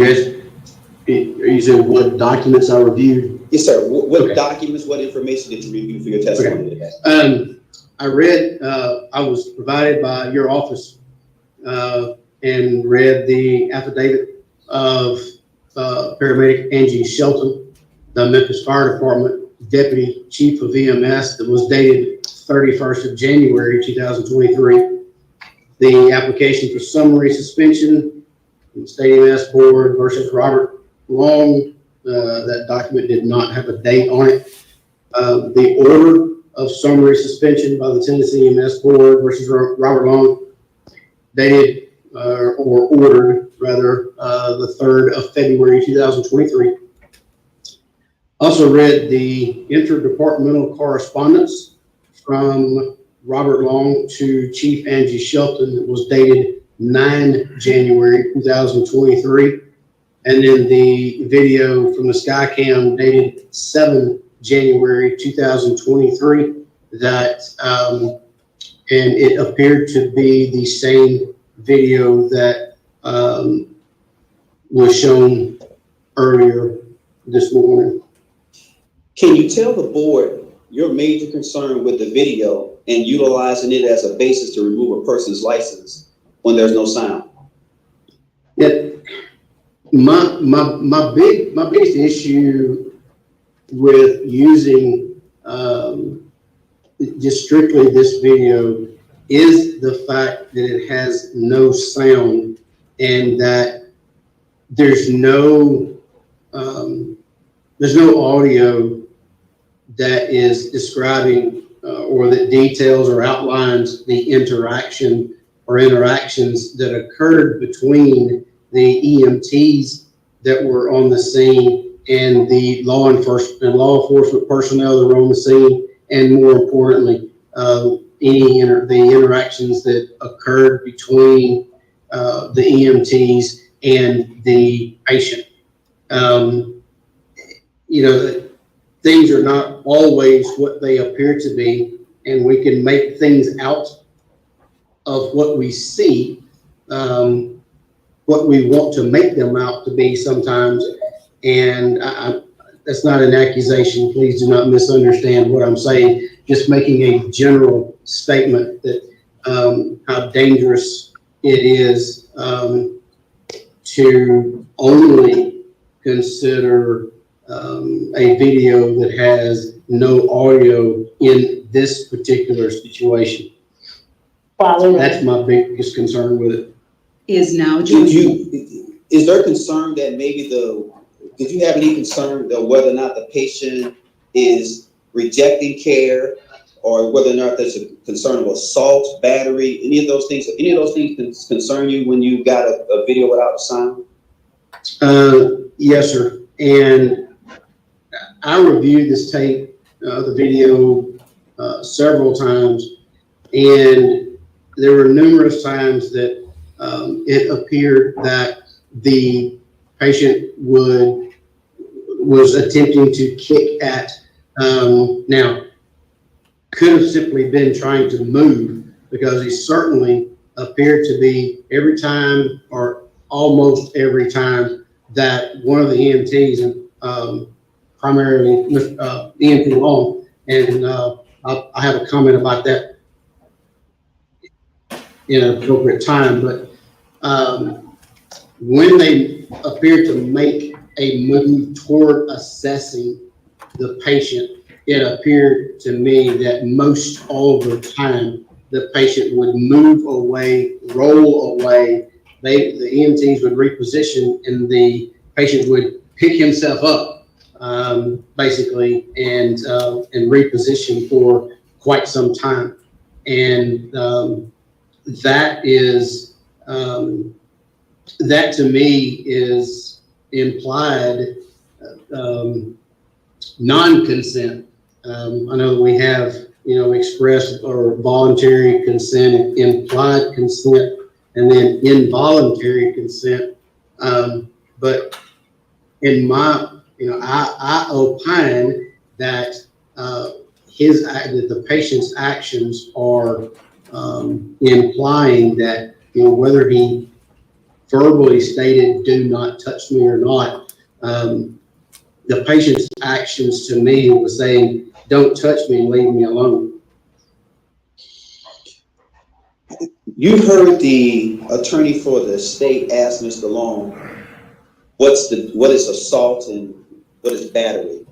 you saying what documents I reviewed? Yes, sir. What documents, what information did you review for your testimony today? I read, I was provided by your office and read the affidavit of paramedic Angie Shelton, the Memphis Fire Department Deputy Chief of EMS, that was dated 31st of January 2023. The application for summary suspension from the State EMS Board versus Robert Long. That document did not have a date on it. The order of summary suspension by the Tennessee EMS Board versus Robert Long, dated or ordered rather, the 3rd of February 2023. Also read the interdepartmental correspondence from Robert Long to Chief Angie Shelton that was dated 9 January 2023. And then the video from the Skycam dated 7 January 2023 that, and it appeared to be the same video that was shown earlier this morning. Can you tell the board your major concern with the video and utilizing it as a basis to remove a person's license when there's no sound? Yeah, my biggest issue with using just strictly this video is the fact that it has no sound and that there's no audio that is describing or that details or outlines the interaction or interactions that occurred between the EMTs that were on the scene and the law enforcement personnel that were on the scene, and more importantly, the interactions that occurred between the EMTs and the patient. Things are not always what they appear to be, and we can make things out of what we see, what we want to make them out to be sometimes. And that's not an accusation. Please do not misunderstand what I'm saying. Just making a general statement that how dangerous it is to only consider a video that has no audio in this particular situation. That's my biggest concern with it. Is now. Is there concern that maybe did you have any concern that whether or not the patient is rejecting care, or whether or not there's a concern of assault, battery, any of those things concern you when you got a video without sound? Yes, sir. And I reviewed this tape, the video, several times, and there were numerous times that it appeared that the patient was attempting to kick at, now, could have simply been trying to move, because he certainly appeared to be every time or almost every time that one of the EMTs, primarily EMT Long, and I have a comment about that in an appropriate time, but when they appear to make a move toward assessing the patient, it appeared to me that most all the time the patient would move away, roll away. The EMTs would reposition, and the patient would pick himself up, basically, and reposition for quite some time. And that is that to me is implied non-consent. I know that we have, expressed or voluntary consent, implied consent, and then involuntary consent. But in my, I opine that that the patient's actions are implying that, whether he verbally stated "do not touch me" or not, the patient's actions to me was saying, "Don't touch me and leave me alone." You heard the attorney for the state ask Mr. Long, what is assault and what is battery?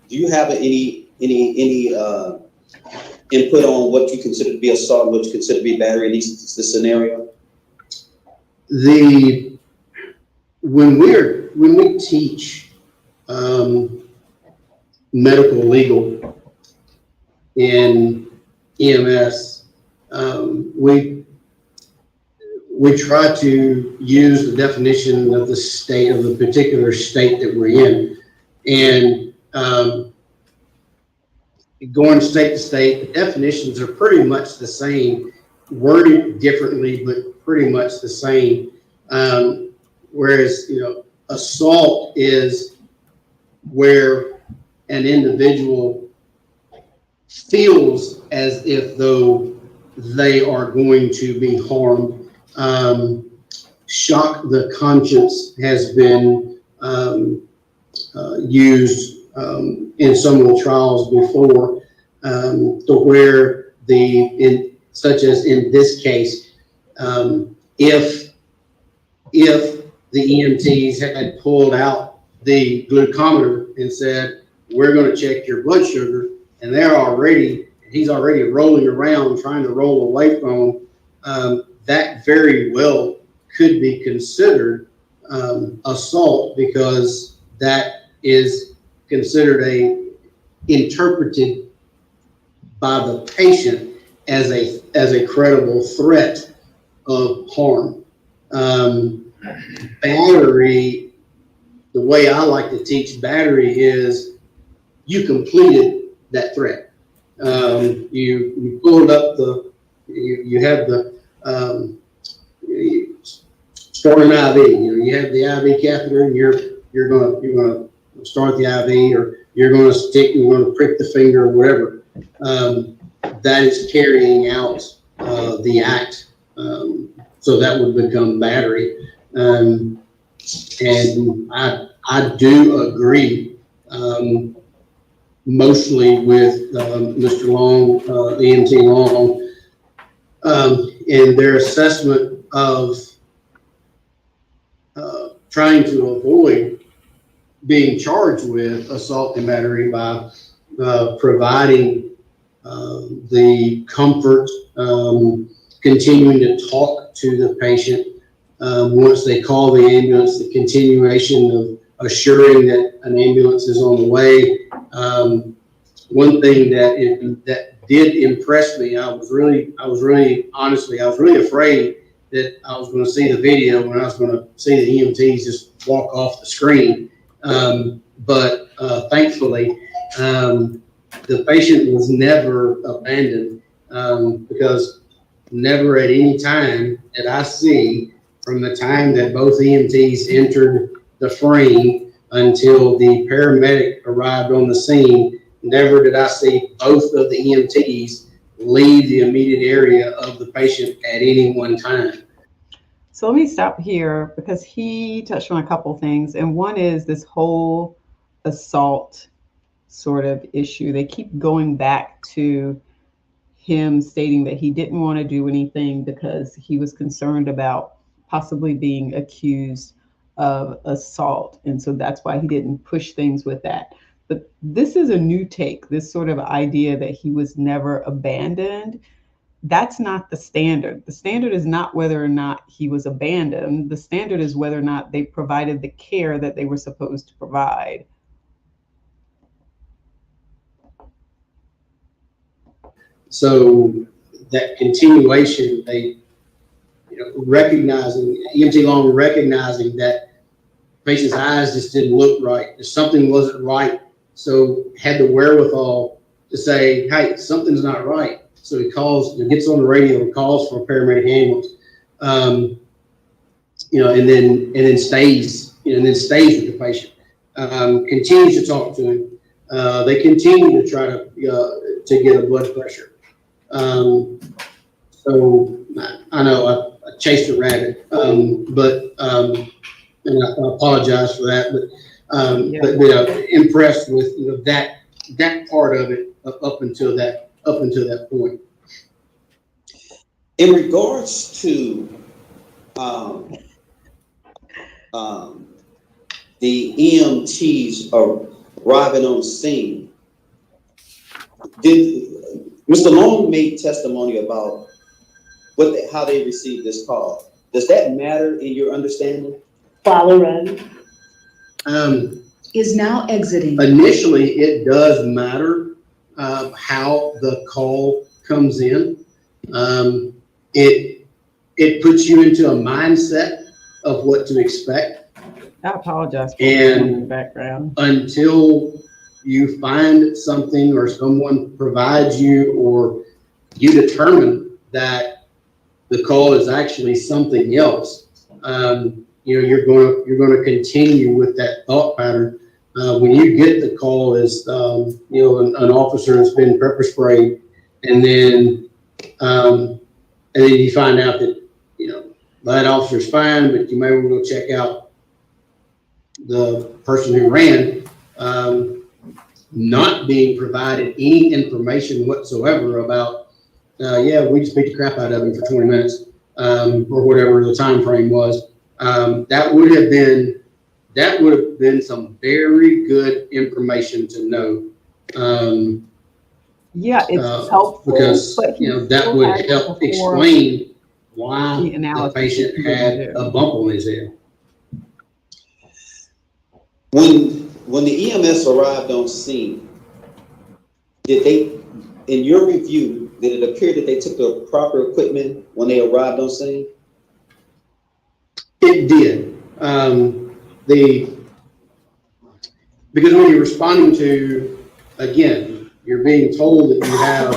Do you have any input on what you consider to be assault and what you consider to be battery in this scenario? When we teach medical legal in EMS, we try to use the definition of the state, of the particular state that we're in. And going state to state, the definitions are pretty much the same, worded differently, but pretty much the same. Whereas, assault is where an individual feels as if though they are going to be harmed. Shock the conscience has been used in some of the trials before, to where such as in this case, if the EMTs had pulled out the glucometer and said, we're going to check your blood sugar, and he's already rolling around trying to roll away from them, that very well could be considered assault, because that is considered interpreted by the patient as a credible threat of harm. Battery, the way I like to teach battery is you completed that threat. You pulled up you have the start an IV. You have the IV catheter, and you're gonna start the IV, or you're gonna prick the finger or whatever. That is carrying out the act. So that would become battery. And I do agree mostly with Mr. Long, EMT Long, in their assessment of trying to avoid being charged with assault and battery by providing the comfort, continuing to talk to the patient once they call the ambulance, the continuation of assuring that an ambulance is on the way. One thing that did impress me, I was really afraid that I was going to see the video when I was going to see the EMTs just walk off the screen. But thankfully, the patient was never abandoned, because never at any time did I see, from the time that both EMTs entered the frame until the paramedic arrived on the scene, never did I see both of the EMTs leave the immediate area of the patient at any one time. So let me stop here, because he touched on a couple things. And one is this whole assault sort of issue. They keep going back to him stating that he didn't want to do anything because he was concerned about possibly being accused of assault. And so that's why he didn't push things with that. But this is a new take, this sort of idea that he was never abandoned. That's not the standard. The standard is not whether or not he was abandoned. The standard is whether or not they provided the care that they were supposed to provide. So that continuation, they, recognizing, EMT Long recognizing that patient's eyes just didn't look right. Something wasn't right. So had the wherewithal to say, hey, something's not right. So he calls, gets on the radio and calls for a paramedic ambulance, and then stays with the patient, continues to talk to him. They continue to try to get a blood pressure. So I know I chased a rabbit, but and I apologize for that, but impressed with that part of it up until that point. In regards to the EMTs arriving on scene, did Mr. Long made testimony about how they received this call? Does that matter in your understanding? Follow run. Is now exiting. Initially, it does matter how the call comes in. It puts you into a mindset of what to expect. I apologize for in the background. Until you find something or someone provides you, or you determine that the call is actually something else, you're going to continue with that thought pattern. When you get the call as an officer has been pepper sprayed, and then you find out that that officer's fine, but you may want to go check out the person who ran, not being provided any information whatsoever about, we just beat the crap out of him for 20 minutes, or whatever the time frame was. That would have been some very good information to know. It's helpful because but that would help explain why the patient had a bump on his head. When the EMS arrived on scene, did they, in your review, did it appear that they took the proper equipment when they arrived on scene? It did. Because when you're responding to, again, you're being told that you have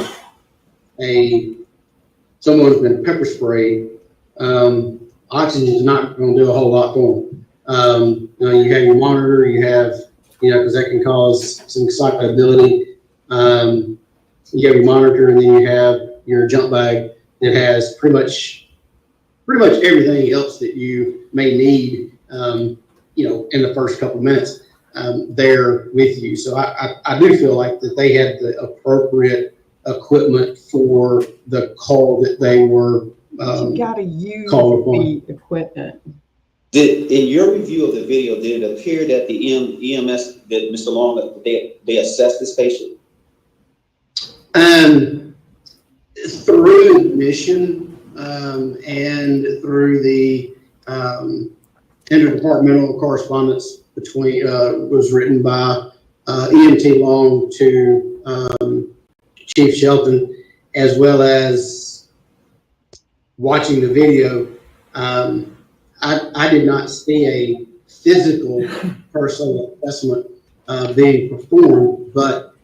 someone's been pepper sprayed, oxygen is not going to do a whole lot for them. You have your monitor, you have, because that can cause some excitability. You have your monitor, and then you have your jump bag that has pretty much everything else that you may need, in the first couple of minutes there with you. So I do feel like that they had the appropriate equipment for the call that they were you gotta use called upon. the equipment. In your review of the video, did it appear that the EMS, that Mr. Long, they assessed this patient? Through admission and through the interdepartmental correspondence between was written by EMT Long to Chief Shelton, as well as watching the video. I did not see a physical personal assessment being performed, but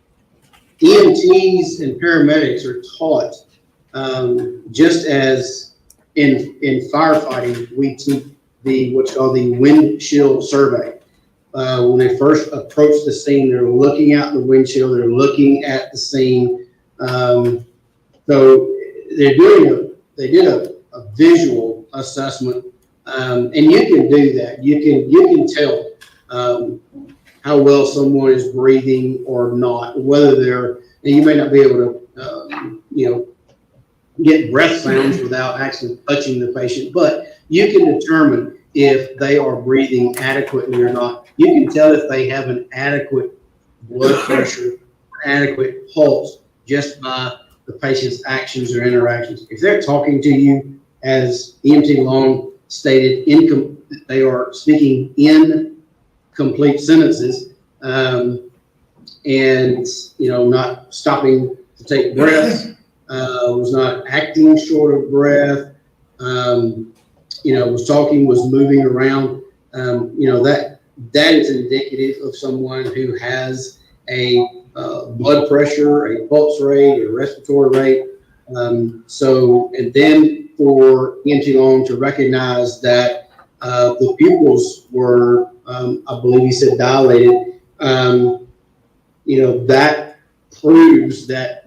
EMTs and paramedics are taught, just as in firefighting, we teach what's called the windshield survey. When they first approach the scene, they're looking out the windshield, they're looking at the scene. So they did a visual assessment, and you can do that. You can tell how well someone is breathing or not, whether you may not be able to, get breath sounds without actually touching the patient, but you can determine if they are breathing adequately or not. You can tell if they have an adequate blood pressure, adequate pulse, just by the patient's actions or interactions. If they're talking to you, as EMT Long stated, they are speaking in complete sentences, and not stopping to take breaths, was not acting short of breath, was talking, was moving around, that is indicative of someone who has a blood pressure, a pulse rate, a respiratory rate. And then for EMT Long to recognize that the pupils were, I believe he said, dilated, that proves that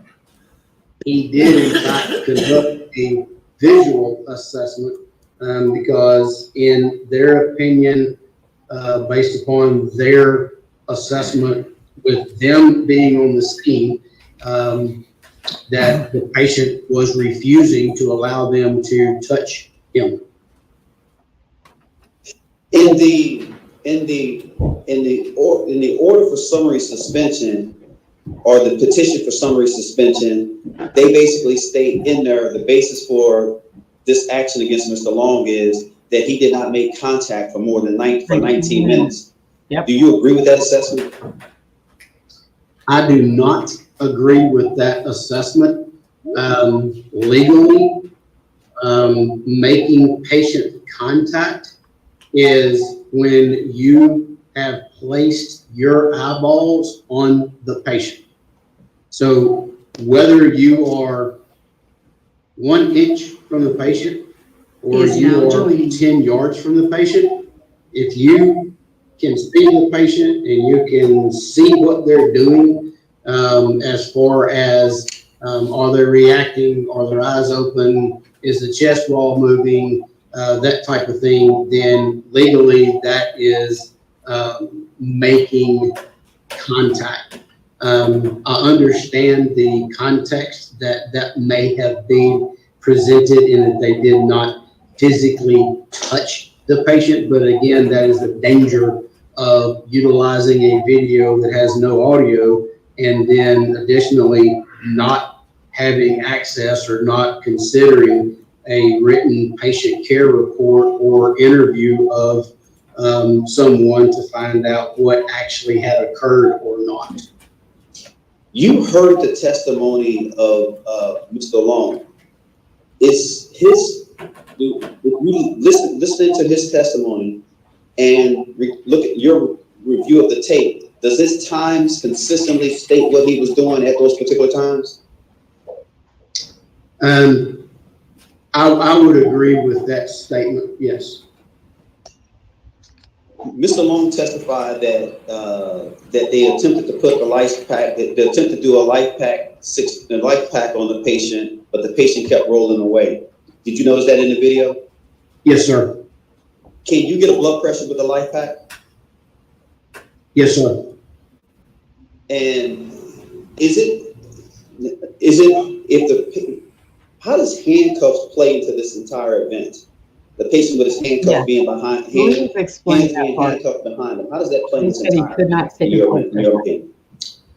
he did in fact conduct a visual assessment, because in their opinion, based upon their assessment with them being on the scene, that the patient was refusing to allow them to touch him. In the order for summary suspension, or the petition for summary suspension, they basically state in there the basis for this action against Mr. Long is that he did not make contact for more than 19 minutes. Yep. Do you agree with that assessment? I do not agree with that assessment. Legally, making patient contact is when you have placed your eyeballs on the patient. So whether you are 1 inch from the patient or you are 10 yards from the patient, if you can see the patient and you can see what they're doing, as far as are they reacting, are their eyes open, is the chest wall moving, that type of thing, then legally that is making contact. I understand the context that may have been presented in that they did not physically touch the patient, but again, that is the danger of utilizing a video that has no audio, and then additionally not having access or not considering a written patient care report or interview of someone to find out what actually had occurred or not. You heard the testimony of Mr. Long. Is his, listening to his testimony and look at your review of the tape, does his times consistently state what he was doing at those particular times? I would agree with that statement, yes. Mr. Long testified that that they attempted to put the life pack, they attempted to do a life pack on the patient, but the patient kept rolling away. Did you notice that in the video? Yes, sir. Can you get a blood pressure with a life pack? Yes, sir. And how does handcuffs play into this entire event? The patient with his handcuff being behind him, Please explain that part. handcuffed behind him. How does that play He into said he could not take a blood pressure.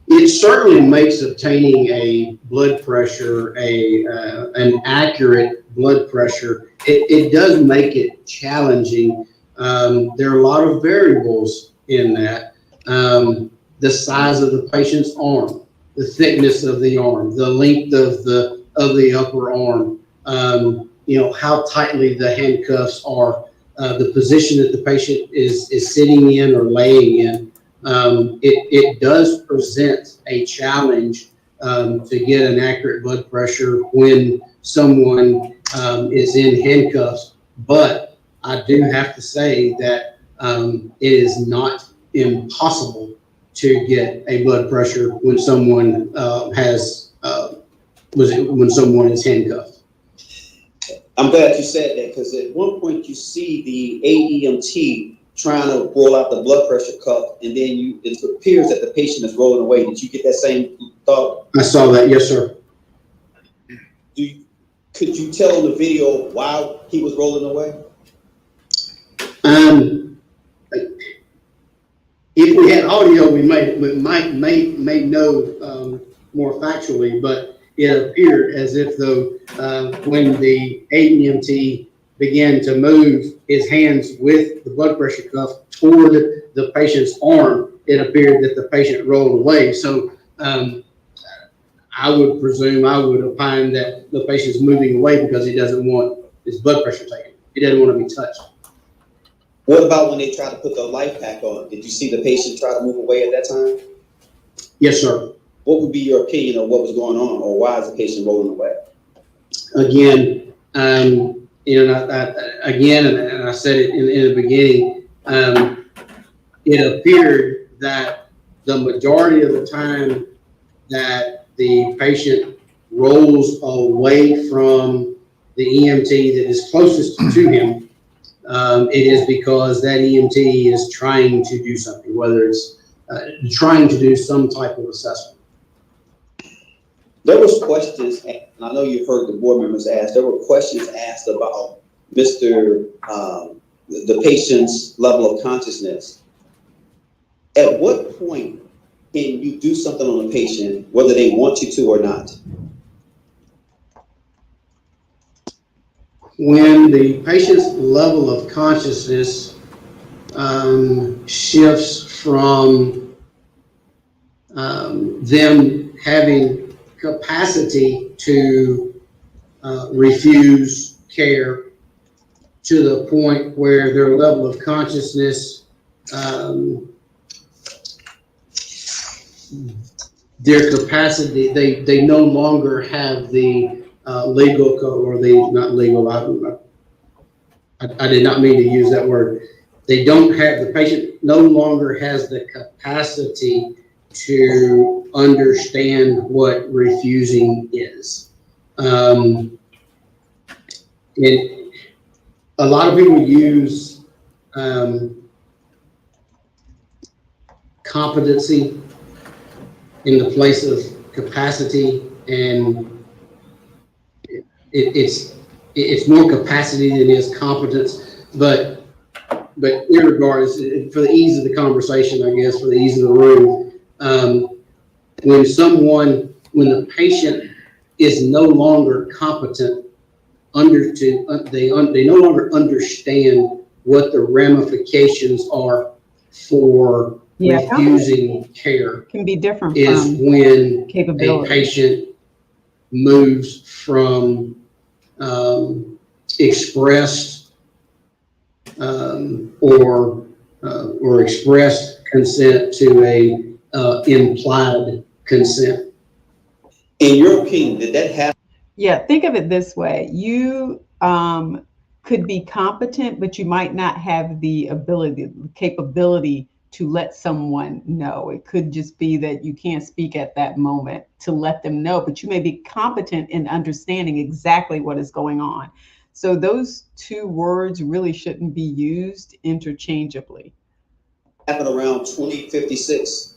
It certainly makes obtaining a blood pressure, an accurate blood pressure, it does make it challenging. There are a lot of variables in that. The size of the patient's arm, the thickness of the arm, the length of the upper arm, how tightly the handcuffs are, the position that the patient is sitting in or laying in. It does present a challenge to get an accurate blood pressure when someone is in handcuffs. But I do have to say that it is not impossible to get a blood pressure when someone when someone is handcuffed. I'm glad you said that, because at one point you see the AEMT trying to roll out the blood pressure cuff, and then it appears that the patient is rolling away. Did you get that same thought? I saw that, yes, sir. Could you tell in the video why he was rolling away? If we had audio, we may know more factually, but it appeared as if though when the AEMT began to move his hands with the blood pressure cuff toward the patient's arm, it appeared that the patient rolled away. So I would presume, I would opine that the patient's moving away because he doesn't want his blood pressure taken. He doesn't want to be touched. What about when they tried to put the life pack on? Did you see the patient try to move away at that time? Yes, sir. What would be your opinion of what was going on, or why is the patient rolling away? Again, and I said it in the beginning, it appeared that the majority of the time that the patient rolls away from the EMT that is closest to him, it is because that EMT is trying to do something, whether it's trying to do some type of assessment. There was questions, and I know you've heard the board members ask, there were questions asked about the patient's level of consciousness. At what point can you do something on a patient, whether they want you to or not? When the patient's level of consciousness shifts from them having capacity to refuse care to the point where their level of consciousness their capacity, they no longer have the legal or the, not legal, I did not mean to use that word. They don't have, the patient no longer has the capacity to understand what refusing is. And a lot of people use competency in the place of capacity, and it's more capacity than it is competence. But irregardless, for the ease of the conversation, I guess, for the ease of the room, when the patient is no longer competent, they no longer understand what the ramifications are for refusing care. Can be different is from when capability. a patient moves from expressed or expressed consent to a implied consent. In your opinion, did that happen? Yeah, think of it this way. You could be competent, but you might not have the capability to let someone know. It could just be that you can't speak at that moment to let them know, but you may be competent in understanding exactly what is going on. So those two words really shouldn't be used interchangeably. Happened around 2056.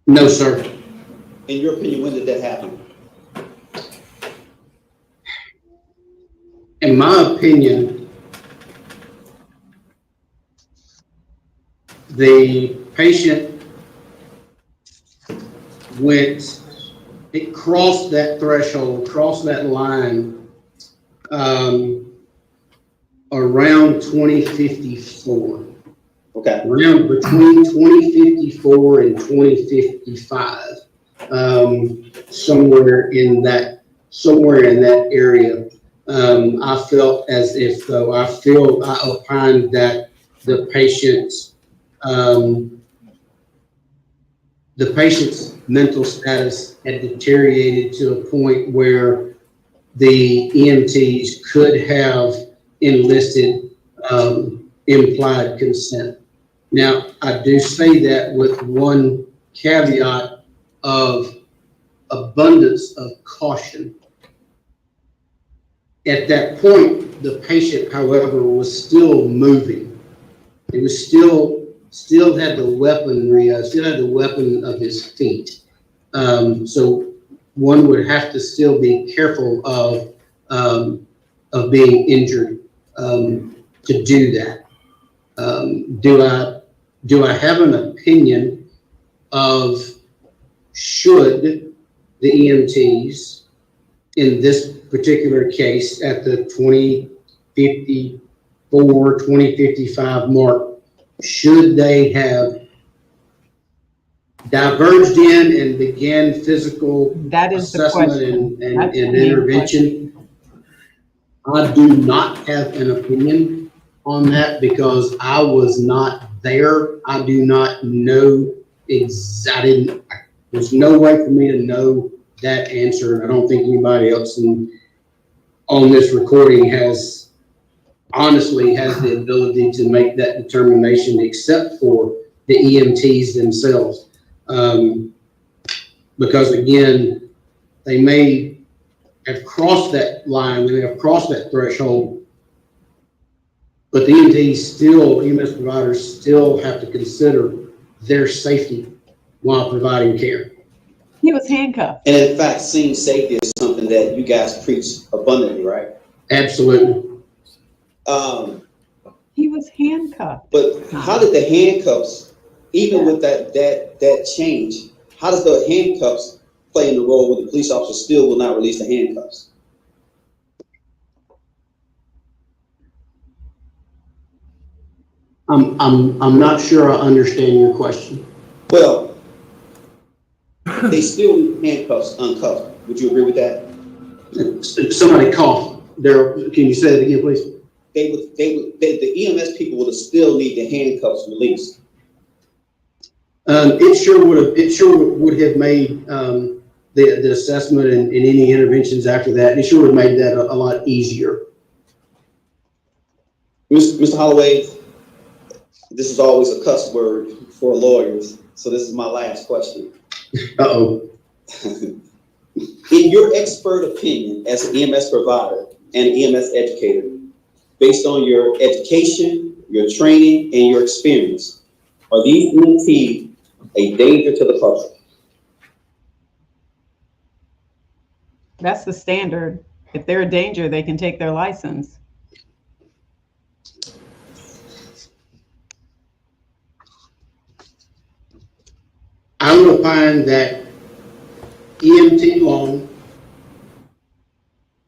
No, sir. In your opinion, when did that happen? In my opinion, the patient it crossed that threshold, crossed that line around 2054. Okay. Around between 2054 and 2055, somewhere in that area. I felt as if though I opined that the patient's mental status had deteriorated to a point where the EMTs could have enlisted implied consent. Now, I do say that with one caveat of abundance of caution. At that point, the patient, however, was still moving. He was still had the weaponry, still had the weapon of his feet. So one would have to still be careful of being injured to do that. Do I have an opinion of should the EMTs in this particular case at the 2054, 2055 mark, should they have diverged in and began physical assessment and intervention? I do not have an opinion on that because I was not there. I do not know exactly. There's no way for me to know that answer. I don't think anybody else on this recording honestly has the ability to make that determination except for the EMTs themselves. Because again, they may have crossed that line, they may have crossed that threshold, but the EMS providers still have to consider their safety while providing care. He was handcuffed. And in fact, scene safety is something that you guys preach abundantly, right? Absolutely. He was handcuffed. But how did the handcuffs, even with that change, how does the handcuffs play in the role when the police officer still will not release the handcuffs? I'm not sure I understand your question. Well, they still need handcuffs uncuffed. Would you agree with that? Somebody coughed. Daryl, can you say that again, please? The EMS people would still need the handcuffs released. It sure would have made, the assessment and any interventions after that, it sure would have made that a lot easier. Mr. Holloway, this is always a cuss word for lawyers, so this is my last question. Uh-oh. In your expert opinion as an EMS provider and EMS educator, based on your education, your training, and your experience, are these EMT a danger to the public? That's the standard. If they're a danger, they can take their license. I'm going to find that EMT law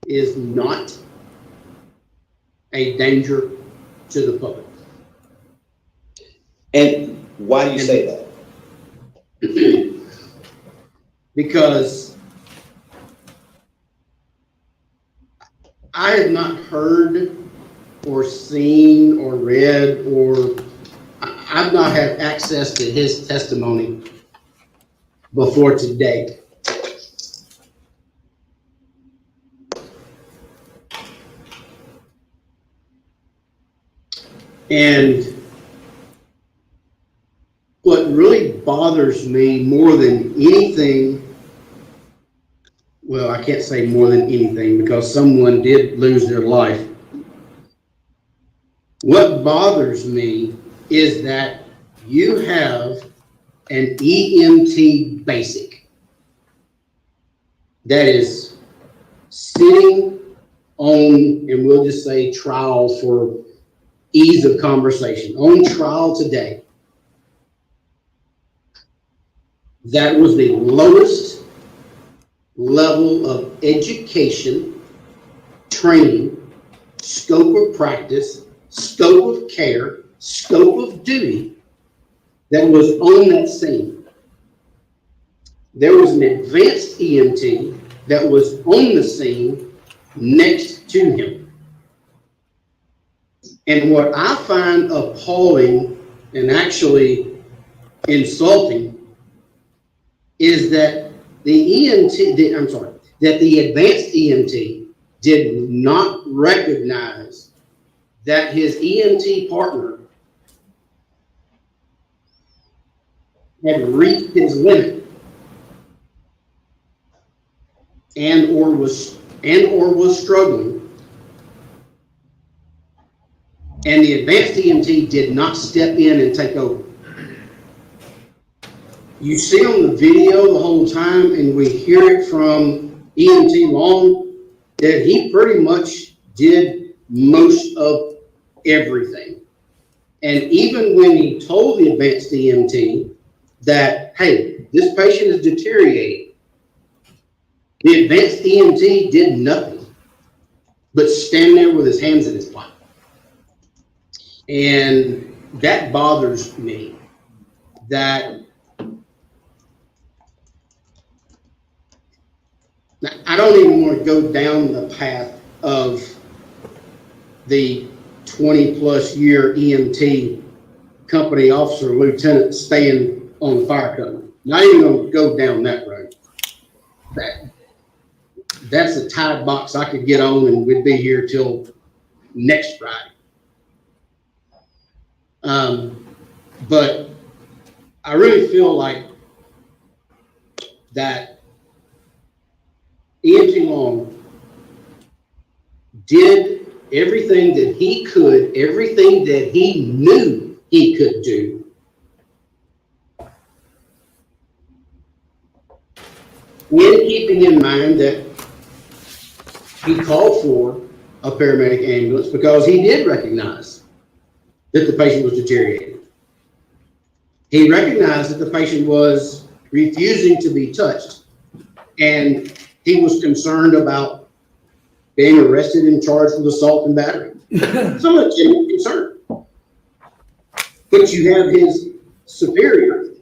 is not a danger to the public. And why do you say that? Because I have not heard or seen or read or I've not had access to his testimony before today. And what really bothers me more than anything, well, I can't say more than anything because someone did lose their life. What bothers me is that you have an EMT basic that is sitting on, and we'll just say trial for ease of conversation, on trial today. That was the lowest level of education, training, scope of practice, scope of care, scope of duty that was on that scene. There was an advanced EMT that was on the scene next to him. And what I find appalling and actually insulting is that the advanced EMT did not recognize that his EMT partner had reached his limit and or was struggling, and the advanced EMT did not step in and take over. You see on the video the whole time, and we hear it from EMT Long, that he pretty much did most of everything. And even when he told the advanced EMT that, hey, this patient is deteriorating, the advanced EMT did nothing but stand there with his hands in his pocket. And that bothers me, that I don't even want to go down the path of the 20+ year EMT company officer lieutenant staying on the fire company. Not even going to go down that road. That's a tide box I could get on and we'd be here till next Friday. But I really feel like that EMT Long did everything that he could, everything that he knew he could do in keeping in mind that he called for a paramedic ambulance because he did recognize that the patient was deteriorating. He recognized that the patient was refusing to be touched, and he was concerned about being arrested and charged with assault and battery. Some legitimate concern. But you have his superior,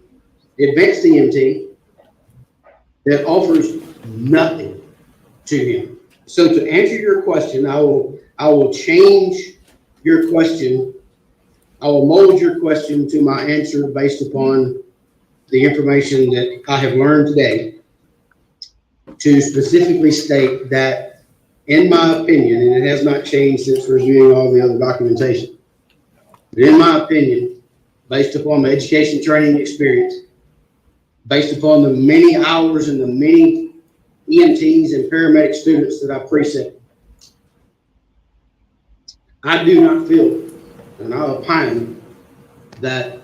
the advanced EMT, that offers nothing to him. So to answer your question, I will change your question. I will mold your question to my answer based upon the information that I have learned today to specifically state that, in my opinion, and it has not changed since reviewing all the other documentation, but in my opinion, based upon my education training experience, based upon the many hours and the many EMTs and paramedic students that I precepted, I do not feel, and I opine, that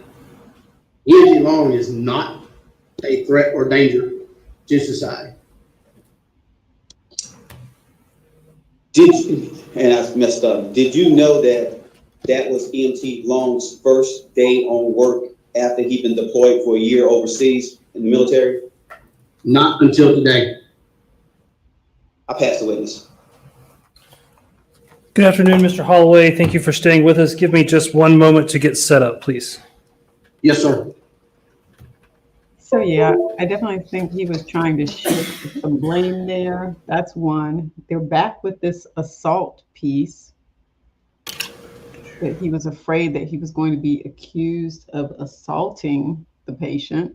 EMT Long is not a threat or danger to society. And I messed up. Did you know that that was EMT Long's first day on work after he'd been deployed for a year overseas in the military? Not until today. I passed the witness. Good afternoon, Mr. Holloway. Thank you for staying with us. Give me just one moment to get set up, please. Yes, sir. So yeah, I definitely think he was trying to shift some blame there. That's one. They're back with this assault piece. That he was afraid that he was going to be accused of assaulting the patient.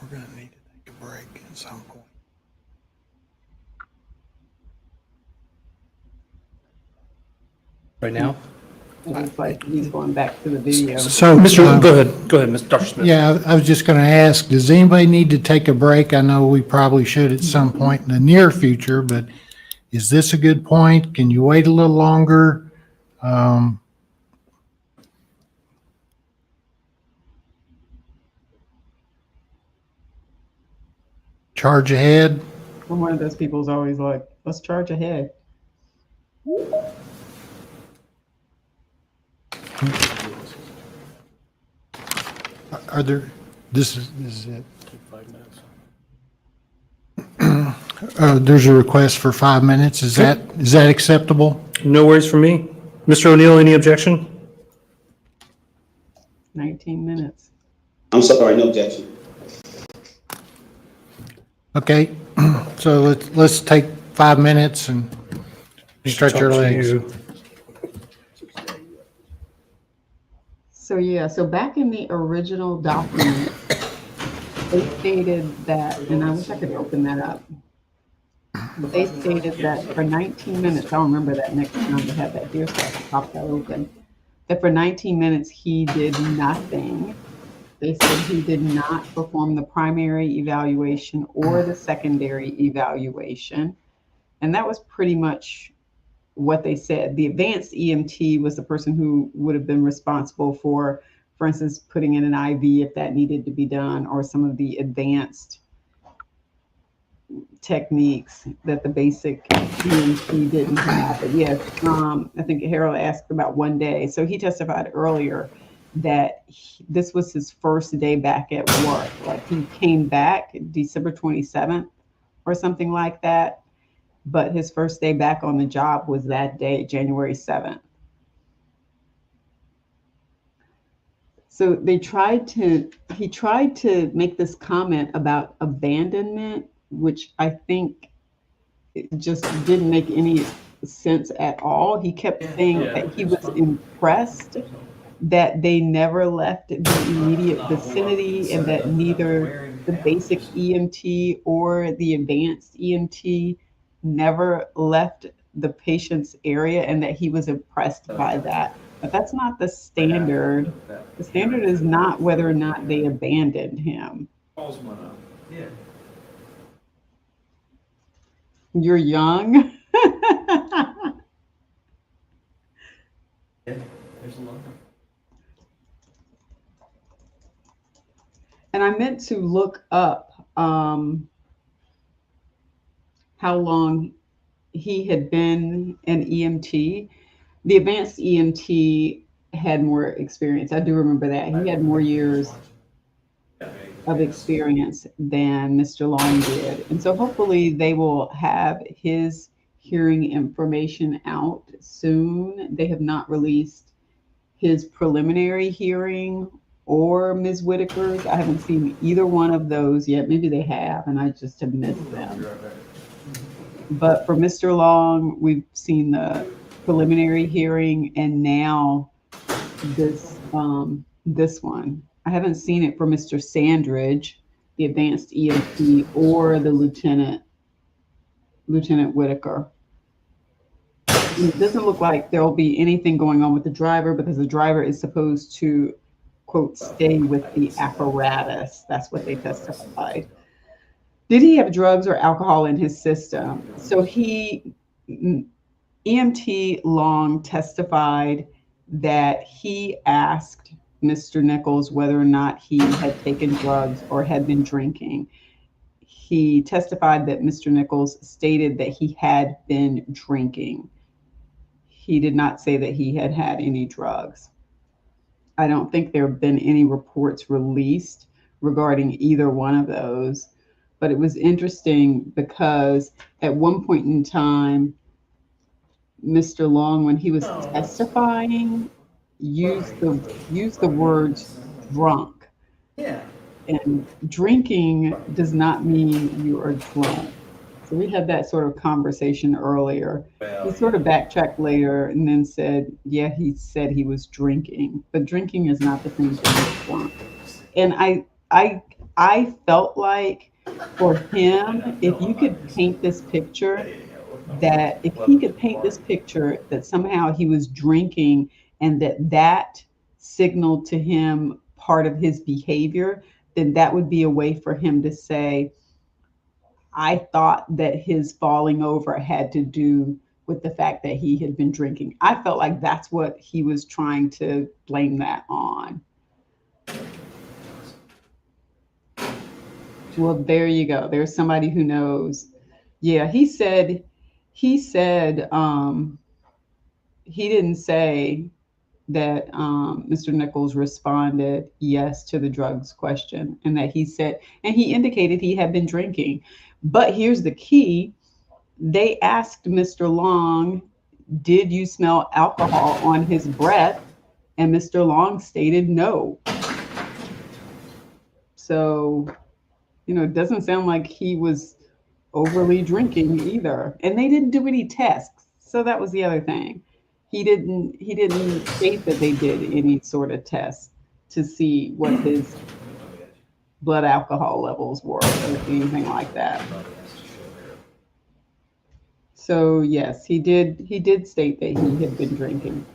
We're going to need to take a break at some point. Right now? It looks like he's going back to the video. So, Go ahead, Mr. Dr. Smith. Yeah, I was just going to ask, does anybody need to take a break? I know we probably should at some point in the near future, but is this a good point? Can you wait a little longer? Charge ahead? I'm one of those people who's always like, let's charge ahead. Are there, this is it. 5 minutes. There's a request for 5 minutes. Is that acceptable? No worries for me. Mr. O'Neill, any objection? 19 minutes. I'm sorry, no objection. Okay, so let's take 5 minutes and stretch our legs. So yeah, so back in the original document, they stated that, and I wish I could open that up. They stated that for 19 minutes, I'll remember that next time to have that here, so I can pop that open. That for 19 minutes, he did nothing. They said he did not perform the primary evaluation or the secondary evaluation. And that was pretty much what they said. The advanced EMT was the person who would have been responsible for instance, putting in an IV if that needed to be done, or some of the advanced techniques that the basic EMT didn't have. But yes, I think Harold asked about 1 day. So he testified earlier that this was his first day back at work. Like he came back December 27th or something like that. But his first day back on the job was that day, January 7th. So he tried to make this comment about abandonment, which I think it just didn't make any sense at all. He kept saying that he was impressed that they never left the immediate vicinity, and that neither the basic EMT or the advanced EMT never left the patient's area, and that he was impressed by that. But that's not the standard. The standard is not whether or not they abandoned him. You're young. And I meant to look up how long he had been an EMT. The advanced EMT had more experience. I do remember that. He had more years of experience than Mr. Long did. And so hopefully they will have his hearing information out soon. They have not released his preliminary hearing or Ms. Whitaker's. I haven't seen either one of those yet. Maybe they have, and I just have missed them. But for Mr. Long, we've seen the preliminary hearing and now this this one. I haven't seen it for Mr. Sandridge, the advanced EMT, or the Lieutenant Whitaker. And it doesn't look like there'll be anything going on with the driver because the driver is supposed to, quote, stay with the apparatus. That's what they testified. Did he have drugs or alcohol in his system? So EMT Long testified that he asked Mr. Nichols whether or not he had taken drugs or had been drinking. He testified that Mr. Nichols stated that he had been drinking. He did not say that he had had any drugs. I don't think there have been any reports released regarding either one of those, but it was interesting because at one point in time, Mr. Long, when he was testifying, used the words drunk. Yeah. And drinking does not mean you are drunk. So we had that sort of conversation earlier. He sort of backtracked later and then said, yeah, he said he was drinking, but drinking is not the same thing as drunk. And I felt like for him, if you could paint this picture, that if he could paint this picture that somehow he was drinking and that signaled to him part of his behavior, then that would be a way for him to say, I thought that his falling over had to do with the fact that he had been drinking. I felt like that's what he was trying to blame that on. Well, there you go. There's somebody who knows. Yeah, he said he didn't say that Mr. Nichols responded yes to the drugs question, and that he said, and he indicated he had been drinking. But here's the key. They asked Mr. Long, did you smell alcohol on his breath? And Mr. Long stated no. So, it doesn't sound like he was overly drinking either. And they didn't do any tests. So that was the other thing. He didn't state that they did any sort of test to see what his blood alcohol levels were or anything like that. So yes, he did state that he had been drinking.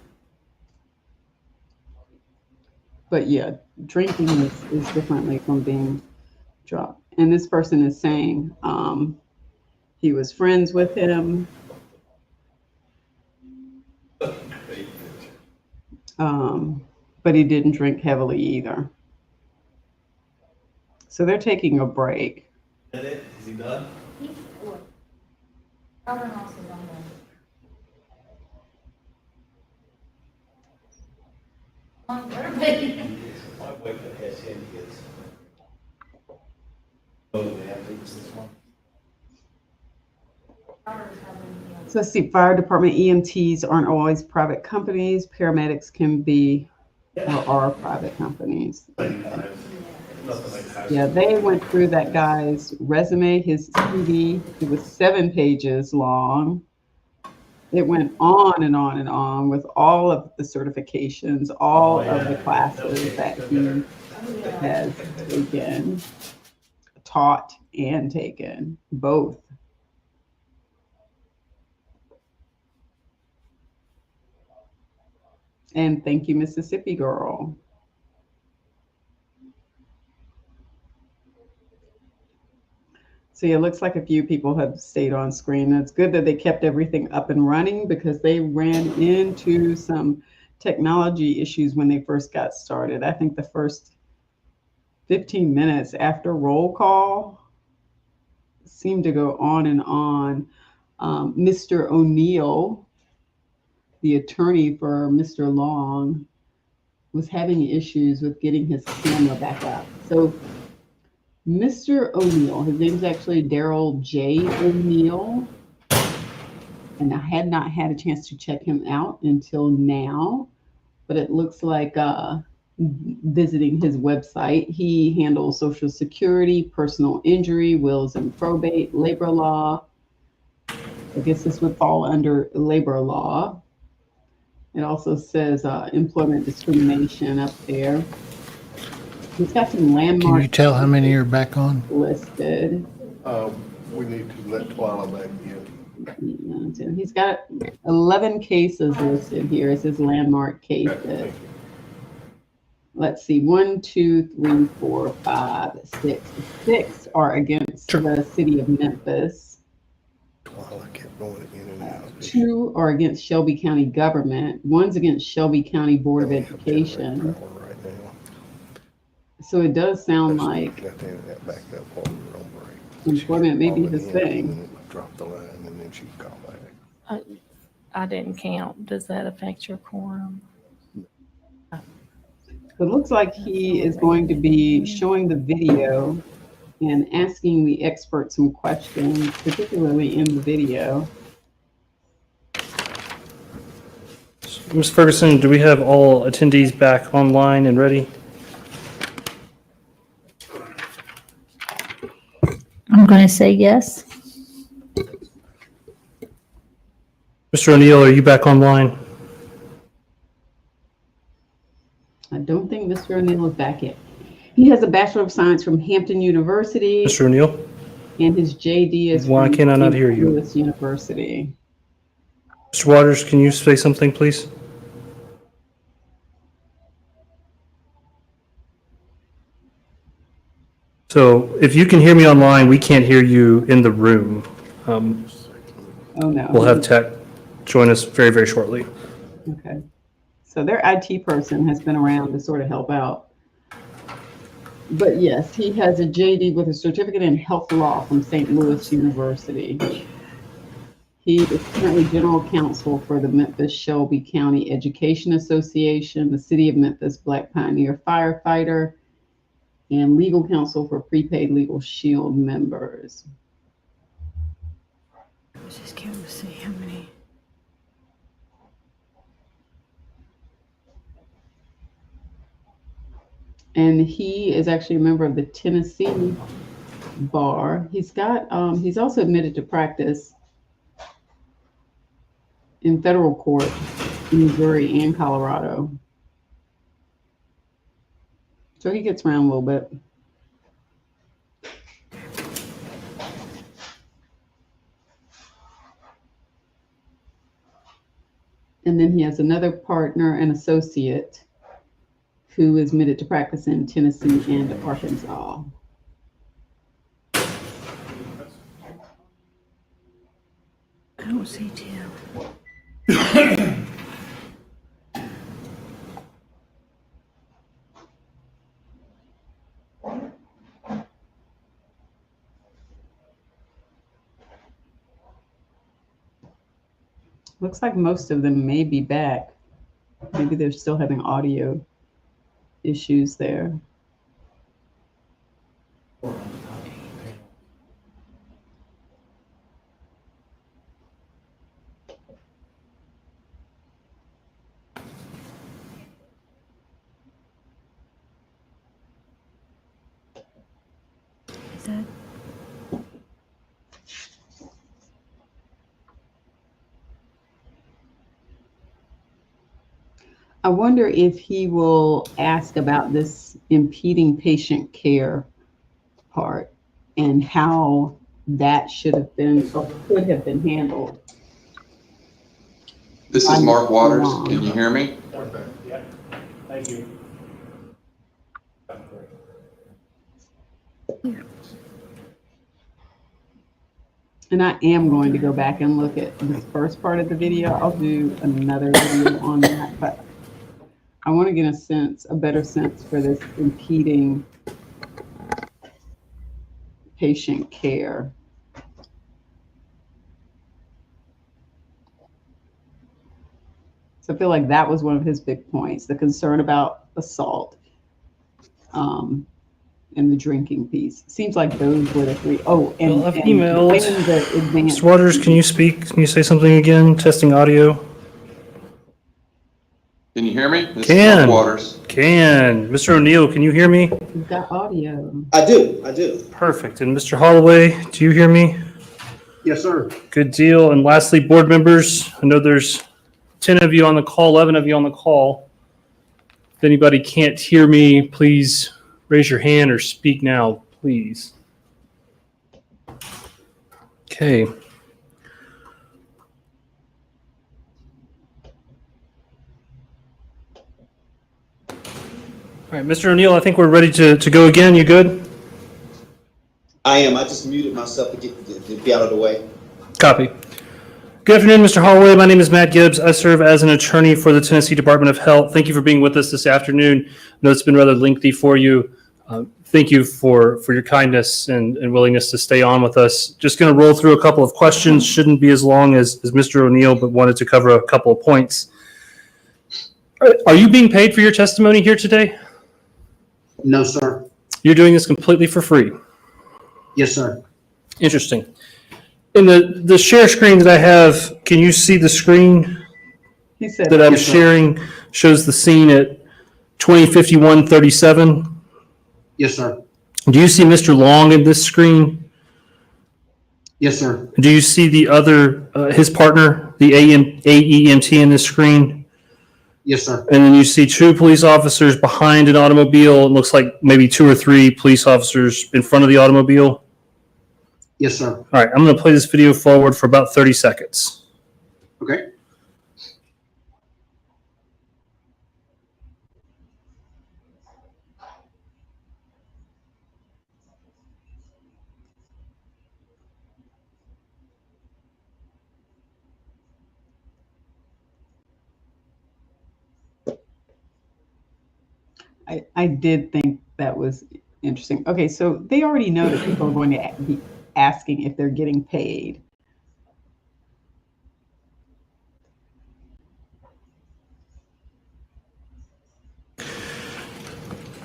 But yeah, drinking is differently from being drunk. And this person is saying he was friends with him. But he didn't drink heavily either. So they're taking a break. Is it? Is he done? So let's see, fire department EMTs aren't always private companies. Paramedics can be or are private companies. Yeah, they went through that guy's resume, his CV. It was 7 pages long. It went on and on and on with all of the certifications, all of the classes that he has taken, taught and taken, both. And thank you, Mississippi girl. So yeah, it looks like a few people have stayed on screen. It's good that they kept everything up and running because they ran into some technology issues when they first got started. I think the first 15 minutes after roll call seemed to go on and on. Mr. O'Neill, the attorney for Mr. Long, was having issues with getting his camera back up. So Mr. O'Neill, his name's actually Daryl J. O'Neill, and I had not had a chance to check him out until now, but it looks like visiting his website, he handles Social Security, personal injury, wills and probate, labor law. I guess this would fall under labor law. It also says employment discrimination up there. He's got some landmarks. Can you tell how many are back on? Listed. We need to let Twyla back in. He's got 11 cases listed here as his landmark cases. Let's see, 1, 2, 3, 4, 5, 6. 6 are against the city of Memphis. Twyla kept going in and out. 2 are against Shelby County government. 1's against Shelby County Board of Education. So it does sound like employment may be his thing. Drop the line and then she call back. I didn't count. Does that affect your quorum? It looks like he is going to be showing the video and asking the expert some questions, particularly in the video. Ms. Ferguson, do we have all attendees back online and ready? I'm going to say yes. Mr. O'Neill, are you back online? I don't think Mr. O'Neill is back yet. He has a Bachelor of Science from Hampton University. Mr. O'Neill? And his JD is Why from can I not hear you? Lewis University. Mr. Waters, can you say something, please? So if you can hear me online, we can't hear you in the room. Oh, no. We'll have tech join us very, very shortly. Okay. So their IT person has been around to sort of help out. But yes, he has a JD with a certificate in health law from St. Louis University. He is currently general counsel for the Memphis Shelby County Education Association, the City of Memphis Black Pioneer Firefighter, and legal counsel for prepaid legal shield members. Just curious to see how many. And he is actually a member of the Tennessee bar. He's also admitted to practice in federal court in Missouri and Colorado. So he gets around a little bit. And then he has another partner and associate who is admitted to practice in Tennessee and Arkansas. I don't see Tim. Looks like most of them may be back. Maybe they're still having audio issues there. Is that I wonder if he will ask about this impeding patient care part and how that should have been or could have been handled. This is Mark Waters. Can you hear me? Yeah, thank you. And I am going to go back and look at this first part of the video. I'll do another video on that, but I want to get a better sense for this impeding patient care. So I feel like that was one of his big points, the concern about assault and the drinking piece. Seems like those were the three. Oh, and, Well, I've and emailed. the advanced. Mr. Waters, can you speak? Can you say something again? Testing audio. Can you hear me? This is Mark Waters. Can. Mr. O'Neill, can you hear me? You've got audio. I do. Perfect. And Mr. Holloway, do you hear me? Yes, sir. Good deal. And lastly, board members, I know there's 10 of you on the call, 11 of you on the call. If anybody can't hear me, please raise your hand or speak now, please. Okay. All right, Mr. O'Neill, I think we're ready to go again. You good? I am. I just muted myself to be out of the way. Copy. Good afternoon, Mr. Holloway. My name is Matt Gibbs. I serve as an attorney for the Tennessee Department of Health. Thank you for being with us this afternoon. I know it's been rather lengthy for you. Thank you for your kindness and willingness to stay on with us. Just going to roll through a couple of questions. Shouldn't be as long as Mr. O'Neill, but wanted to cover a couple of points. Are you being paid for your testimony here today? No, sir. You're doing this completely for free? Yes, sir. Interesting. In the share screen that I have, can you see the screen He said that I'm yes, sir. sharing shows the scene at 20:51:37? Yes, sir. Do you see Mr. Long in this screen? Yes, sir. Do you see the other, his partner, the AEMT in this screen? Yes, sir. And then you see two police officers behind an automobile. It looks like maybe 2 or 3 police officers in front of the automobile. Yes, sir. All right, I'm going to play this video forward for about 30 seconds. Okay. I did think that was interesting. Okay, so they already know that people are going to be asking if they're getting paid.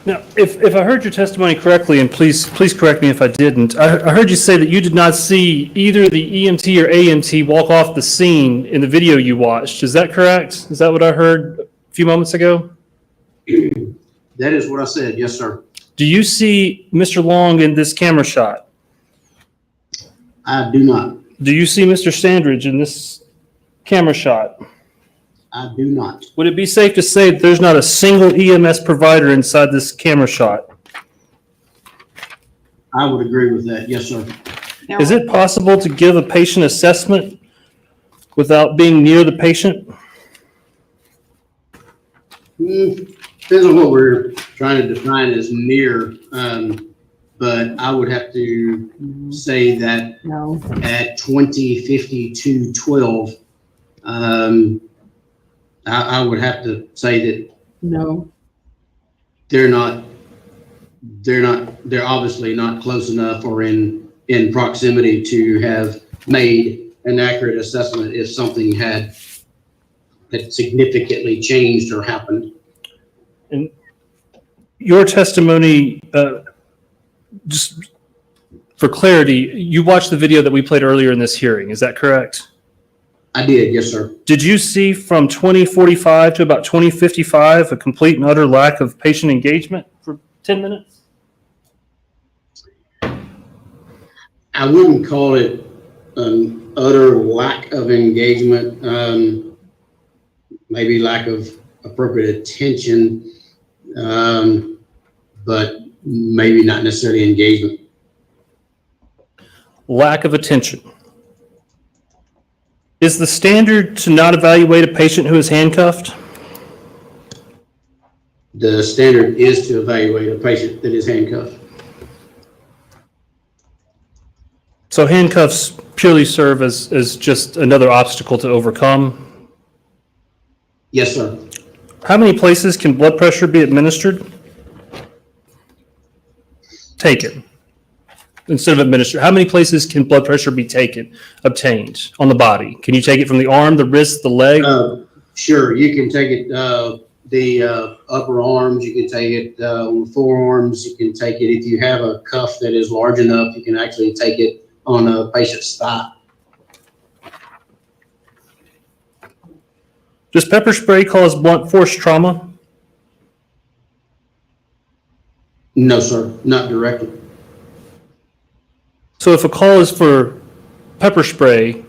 Now, if I heard your testimony correctly, and please correct me if I didn't, I heard you say that you did not see either the EMT or AMT walk off the scene in the video you watched. Is that correct? Is that what I heard a few moments ago? That is what I said. Yes, sir. Do you see Mr. Long in this camera shot? I do not. Do you see Mr. Sandridge in this camera shot? I do not. Would it be safe to say that there's not a single EMS provider inside this camera shot? I would agree with that. Yes, sir. Now, Is it possible to give a patient assessment without being near the patient? Depends on what we're trying to define as near, but I would have to say that no. at 20:52:12, I would have to say that No. they're obviously not close enough or in proximity to have made an accurate assessment if something had significantly changed or happened. And your testimony, just for clarity, you watched the video that we played earlier in this hearing. Is that correct? I did, yes, sir. Did you see from 2045 to about 2055 a complete and utter lack of patient engagement for 10 minutes? I wouldn't call it an utter lack of engagement, maybe lack of appropriate attention, but maybe not necessarily engagement. Lack of attention. Is the standard to not evaluate a patient who is handcuffed? The standard is to evaluate a patient that is handcuffed. So handcuffs purely serve as just another obstacle to overcome? Yes, sir. How many places can blood pressure be administered? Taken. Instead of administered, how many places can blood pressure be obtained on the body? Can you take it from the arm, the wrist, the leg? Sure, you can take it, the upper arms, you can take it on the forearms, you can take it if you have a cuff that is large enough, you can actually take it on a patient's thigh. Does pepper spray cause blunt force trauma? No, sir, not directly. So if a call is for pepper spray,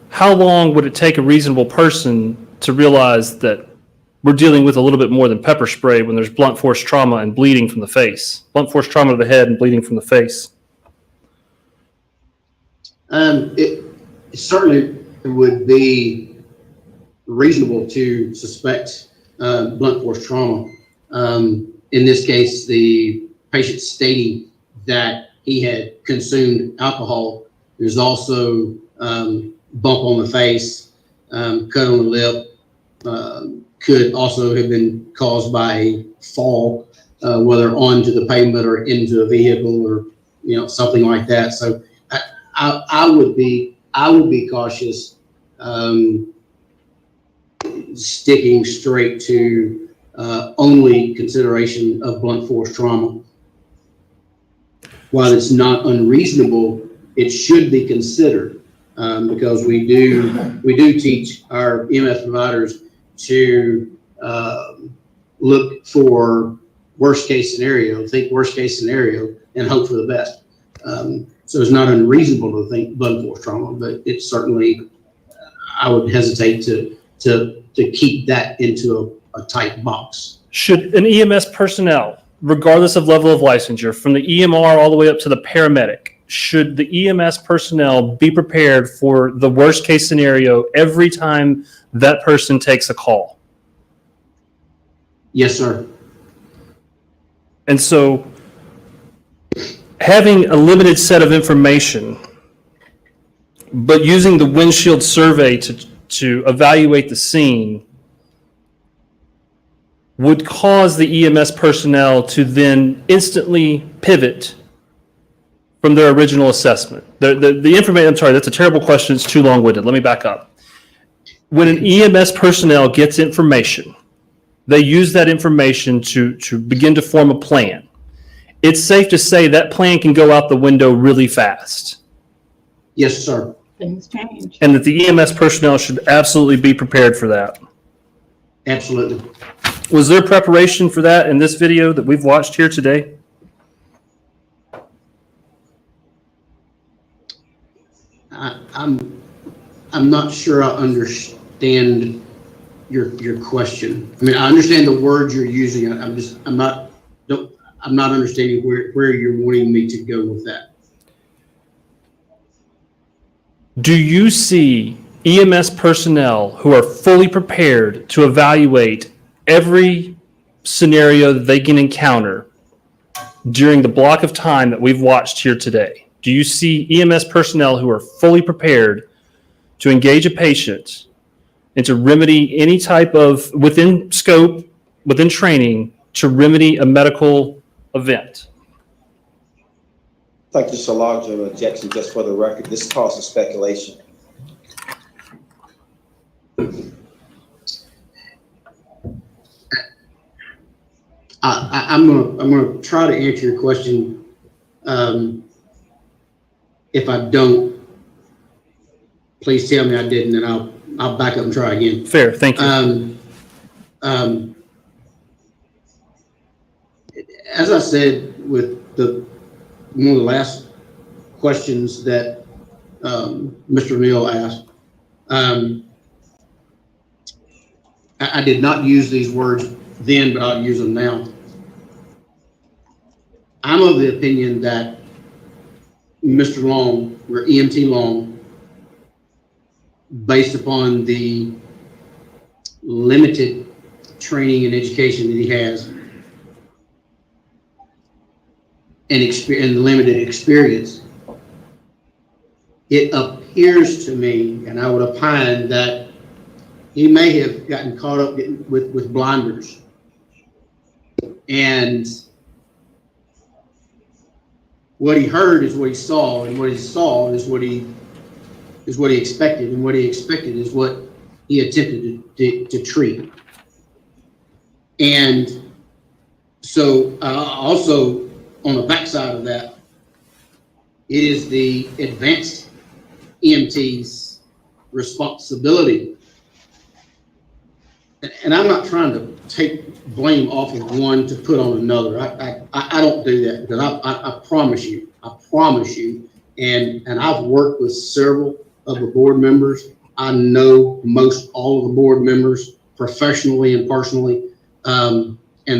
how long would it take a reasonable person to realize that we're dealing with a little bit more than pepper spray when there's blunt force trauma and bleeding from the face. Blunt force trauma to the head and bleeding from the face. It certainly would be reasonable to suspect blunt force trauma. In this case, the patient stating that he had consumed alcohol. There's also bump on the face, cut on the lip, could also have been caused by a fall, whether onto the pavement or into a vehicle or, something like that. So I would be cautious, sticking straight to only consideration of blunt force trauma. While it's not unreasonable, it should be considered, because we do teach our EMS providers to look for worst case scenario, think worst case scenario, and hope for the best. So it's not unreasonable to think blunt force trauma, but it's certainly, I would hesitate to keep that into a tight box. Should an EMS personnel, regardless of level of licensure, from the EMR all the way up to the paramedic, should the EMS personnel be prepared for the worst case scenario every time that person takes a call? Yes, sir. And so having a limited set of information, but using the windshield survey to evaluate the scene would cause the EMS personnel to then instantly pivot from their original assessment. The information, I'm sorry, that's a terrible question. It's too long-winded. Let me back up. When an EMS personnel gets information, they use that information to begin to form a plan. It's safe to say that plan can go out the window really fast. Yes, sir. Things change. And that the EMS personnel should absolutely be prepared for that. Absolutely. Was there preparation for that in this video that we've watched here today? I'm not sure I understand your question. I mean, I understand the words you're using. I'm not understanding where you're wanting me to go with that. Do you see EMS personnel who are fully prepared to evaluate every scenario that they can encounter during the block of time that we've watched here today? Do you see EMS personnel who are fully prepared to engage a patient and to remedy any type of, within scope, within training, to remedy a medical event? I'd like just a large objection just for the record. This causes speculation. I'm gonna try to answer your question. If I don't, please tell me I didn't, and I'll back up and try again. Fair, thank you. As I said with one of the last questions that Mr. Neal asked, I did not use these words then, but I'll use them now. I'm of the opinion that Mr. Long, or EMT Long, based upon the limited training and education that he has and limited experience, it appears to me, and I would opine, that he may have gotten caught up with blinders. And what he heard is what he saw, and what he saw is what he expected, and what he expected is what he attempted to treat. And so also on the backside of that, it is the advanced EMT's responsibility. And I'm not trying to take blame off of one to put on another. I don't do that, because I promise you, and I've worked with several of the board members I know most all of the board members professionally and personally, and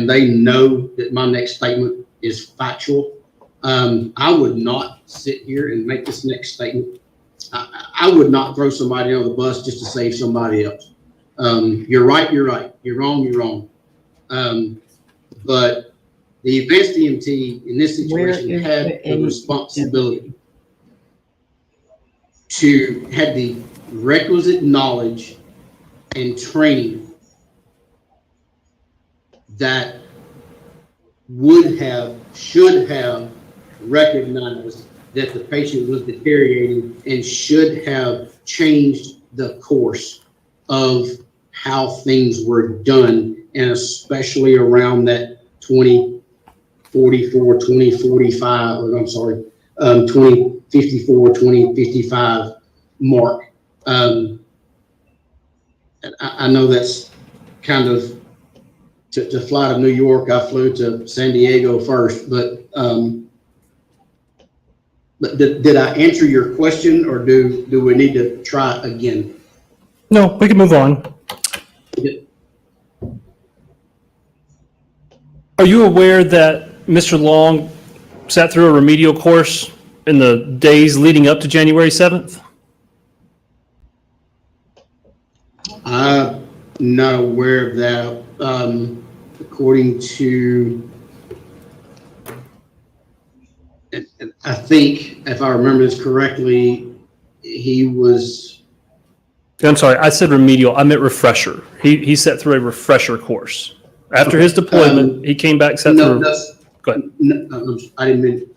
they know that my next statement is factual. I would not sit here and make this next statement. I would not throw somebody on the bus just to save somebody else. You're right, you're right. You're wrong, you're wrong. But the advanced EMT in this situation had the responsibility to have the requisite knowledge and training that should have recognized that the patient was deteriorating and should have changed the course of how things were done, and especially around that 2044, 2045, or I'm sorry, 2054, 2055 mark. I know that's kind of to fly to New York. I flew to San Diego first, but did I answer your question, or do we need to try again? No, we can move on. Are you aware that Mr. Long sat through a remedial course in the days leading up to January 7th? I'm not aware of that. According to, I think, if I remember this correctly, he was. I'm sorry, I said remedial. I meant refresher. He sat through a refresher course. After his deployment, he came back, sat through. Go ahead. No, I didn't mean.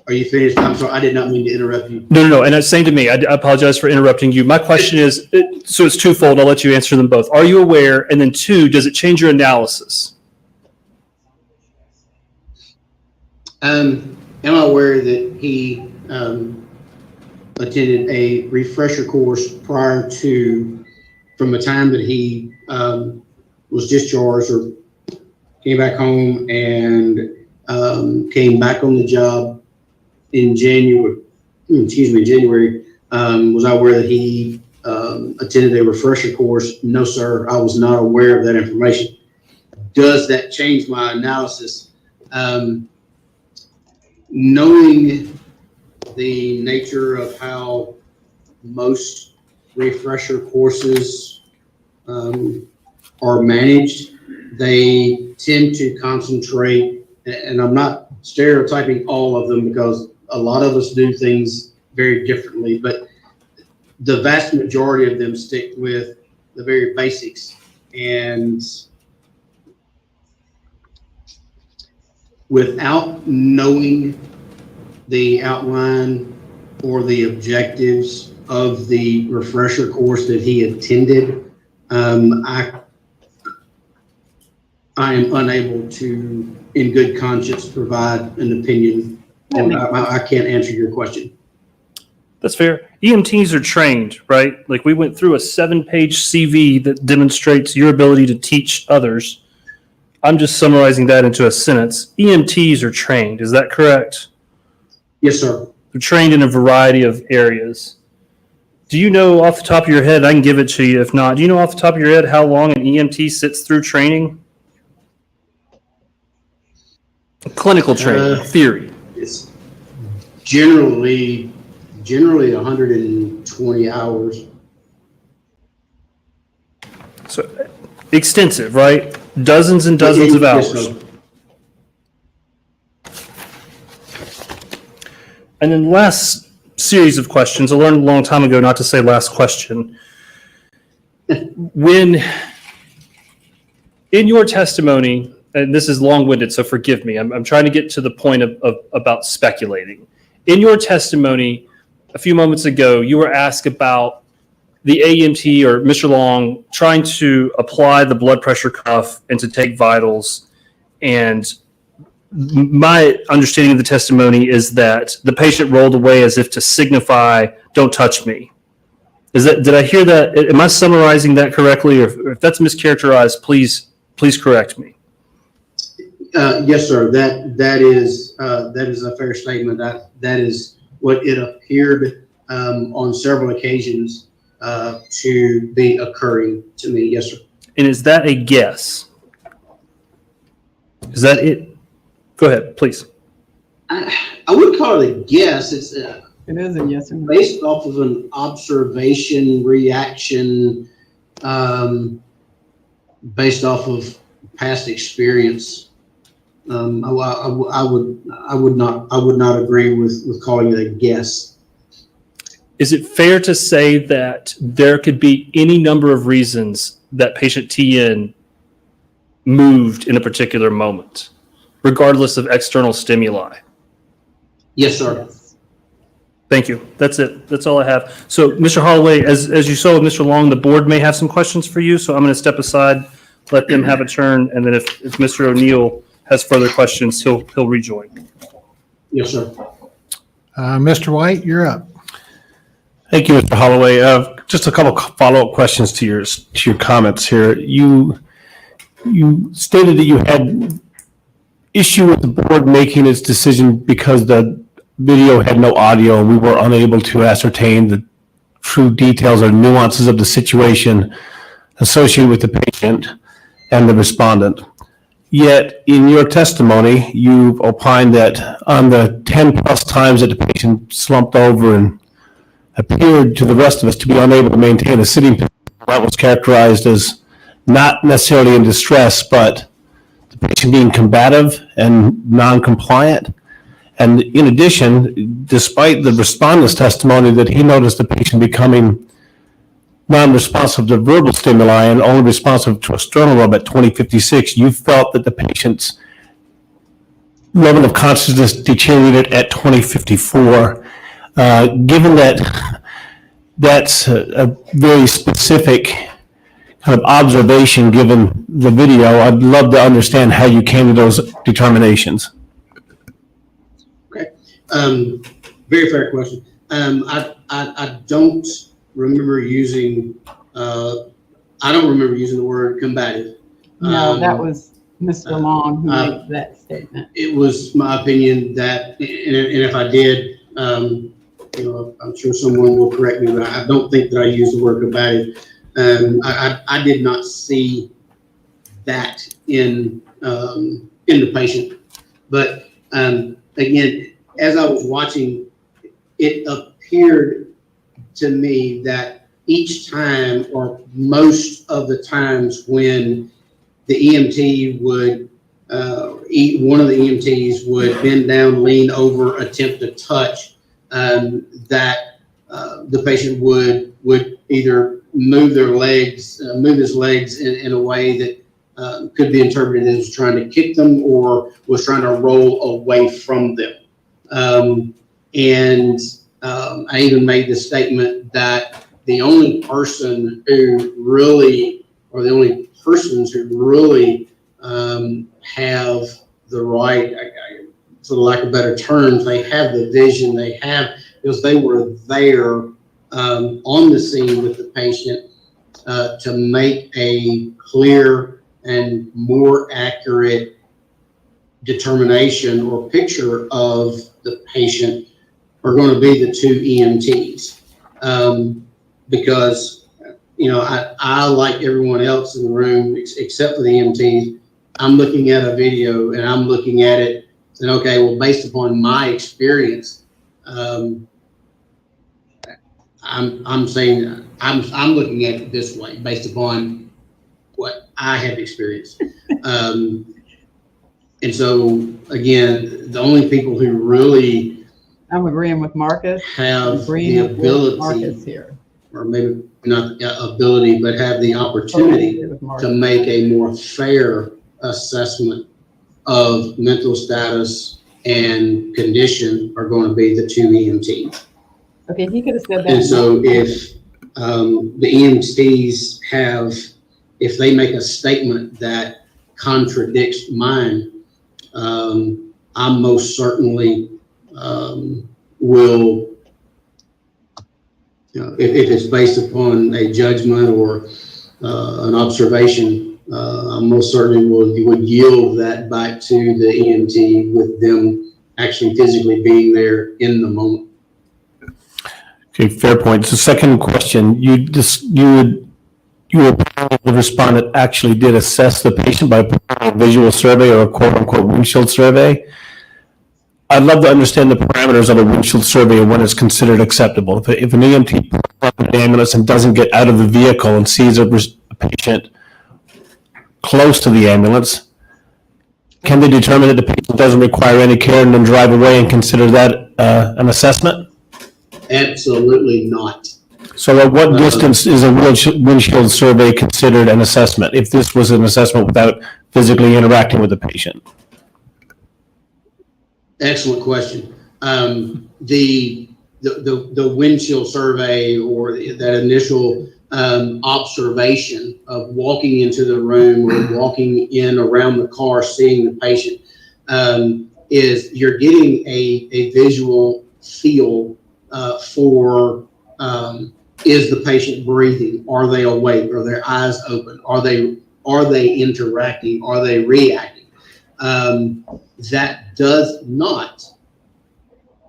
Are you finished? I'm sorry, I did not mean to interrupt you. No, and it's same to me. I apologize for interrupting you. My question is, so it's twofold. I'll let you answer them both. Are you aware? And then two, does it change your analysis? Am I aware that he attended a refresher course prior to, from the time that he was discharged or came back home and came back on the job in January? Was I aware that he attended a refresher course? No, sir. I was not aware of that information. Does that change my analysis? Knowing the nature of how most refresher courses are managed, they tend to concentrate, and I'm not stereotyping all of them because a lot of us do things very differently, but the vast majority of them stick with the very basics. And without knowing the outline or the objectives of the refresher course that he attended, I am unable to, in good conscience, provide an opinion. I can't answer your question. That's fair. EMTs are trained, right? Like we went through a 7-page CV that demonstrates your ability to teach others. I'm just summarizing that into a sentence. EMTs are trained. Is that correct? Yes, sir. They're trained in a variety of areas. Do you know off the top of your head, I can give it to you if not, do you know off the top of your head how long an EMT sits through training? Clinical training, theory. It's generally 120 hours. So extensive, right? Dozens and dozens of hours. Yes, And then last series of questions, I learned a long time ago not to say last question. When in your testimony, and this is long-winded, so forgive me, I'm trying to get to the point of about speculating. In your testimony a few moments ago, you were asked about the AEMT or Mr. Long trying to apply the blood pressure cuff and to take vitals. And my understanding of the testimony is that the patient rolled away as if to signify, "Don't touch me." Did I hear that? Am I summarizing that correctly? Or if that's mischaracterized, please correct me. Yes, sir. That is a fair statement. That is what it appeared on several occasions. to be occurring to me. Yes, sir. And is that a guess? Is that it? Go ahead, please. I wouldn't call it a guess. It's It is a yes or no. based off of an observation, reaction, based off of past experience. I would not agree with calling it a guess. Is it fair to say that there could be any number of reasons that patient TN moved in a particular moment, regardless of external stimuli? Yes, sir. Yes. Thank you. That's it. That's all I have. So, Mr. Holloway, as you saw with Mr. Long, the board may have some questions for you, so I'm going to step aside, let them have a turn, and then if Mr. O'Neill has further questions, he'll rejoin. Yes, sir. Mr. White, you're up. Thank you, Mr. Holloway. Just a couple follow-up questions to your comments here. You stated that you had issue with the board making its decision because the video had no audio and we were unable to ascertain the true details or nuances of the situation associated with the patient and the respondent. Yet, in your testimony, you've opined that on the 10 plus times that the patient slumped over and appeared to the rest of us to be unable to maintain a sitting position, that was characterized as not necessarily in distress, but the patient being combative and non-compliant. And in addition, despite the respondent's testimony that he noticed the patient becoming non-responsive to verbal stimuli and only responsive to a sternal rub at 2056, you felt that the patient's level of consciousness deteriorated at 2054. Given that that's a very specific kind of observation given the video, I'd love to understand how you came to those determinations. Okay. Very fair question. I don't remember using the word combative. No, that was Mr. Long who made that statement. It was my opinion that, and if I did, I'm sure someone will correct me, but I don't think that I used the word combative. I did not see that in the patient, but again, as I was watching, it appeared to me that each time, or most of the times, when the EMT would, one of the EMTs would bend down, lean over, attempt to touch, that the patient would either move their legs, move his legs in a way that could be interpreted as trying to kick them or was trying to roll away from them. I even made the statement that the only person who really, or the only persons who really have the right, for the lack of better terms, they have the vision, they have, because they were there on the scene with the patient to make a clear and more accurate determination or picture of the patient, are going to be the two EMTs. Because, I, like everyone else in the room, except for the EMTs, I'm looking at a video and I'm looking at it and, okay, well, based upon my experience, I'm saying I'm looking at it this way based upon what I have experienced. And so again, the only people who really I'm agreeing with Marcus. have the ability, here. or maybe not the ability, but have the opportunity to make a more fair assessment of mental status and condition are going to be the two EMTs. Okay, he could have said that. And so if the EMTs if they make a statement that contradicts mine, I most certainly will, if it's based upon a judgment or an observation, I most certainly would yield that back to the EMT with them actually physically being there in the moment. Okay, fair point. So second question, you were the respondent actually did assess the patient by a visual survey or a quote unquote windshield survey. I'd love to understand the parameters of a windshield survey and when it's considered acceptable. If an EMT pulls up in an ambulance and doesn't get out of the vehicle and sees a patient close to the ambulance, can they determine that the patient doesn't require any care and then drive away and consider that an assessment? Absolutely not. So at what distance is a windshield survey considered an assessment, if this was an assessment without physically interacting with the patient? Excellent question. The windshield survey or that initial observation of walking into the room or walking in around the car, seeing the patient, is you're getting a visual feel for is the patient breathing? Are they awake? Are their eyes open? Are they interacting? Are they reacting? That does not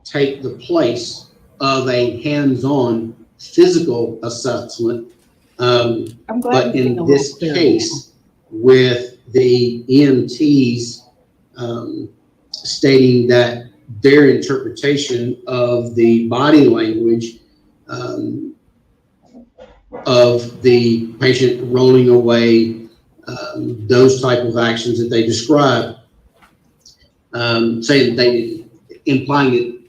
take the place of a hands-on physical assessment. But in this case, with the EMTs stating that their interpretation of the body language of the patient rolling away, those type of actions that they described, saying that implying that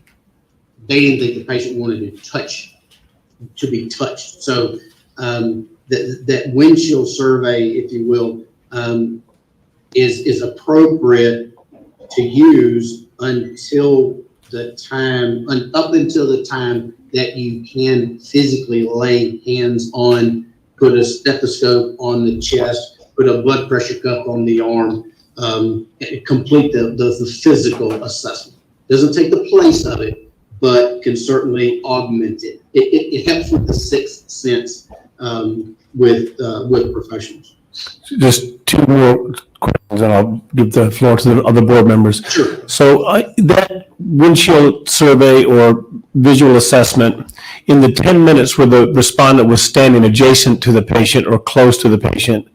they didn't think the patient wanted to be touched. So that windshield survey, if you will, is appropriate to use up until the time that you can physically lay hands on, put a stethoscope on the chest, put a blood pressure cuff on the arm, complete the physical assessment. Doesn't take the place of it, but can certainly augment it. It helps with the sixth sense with professionals. Just two more questions, and I'll give the floor to the other board members. Sure. So that windshield survey or visual assessment, in the 10 minutes where the respondent was standing adjacent to the patient or close to the patient,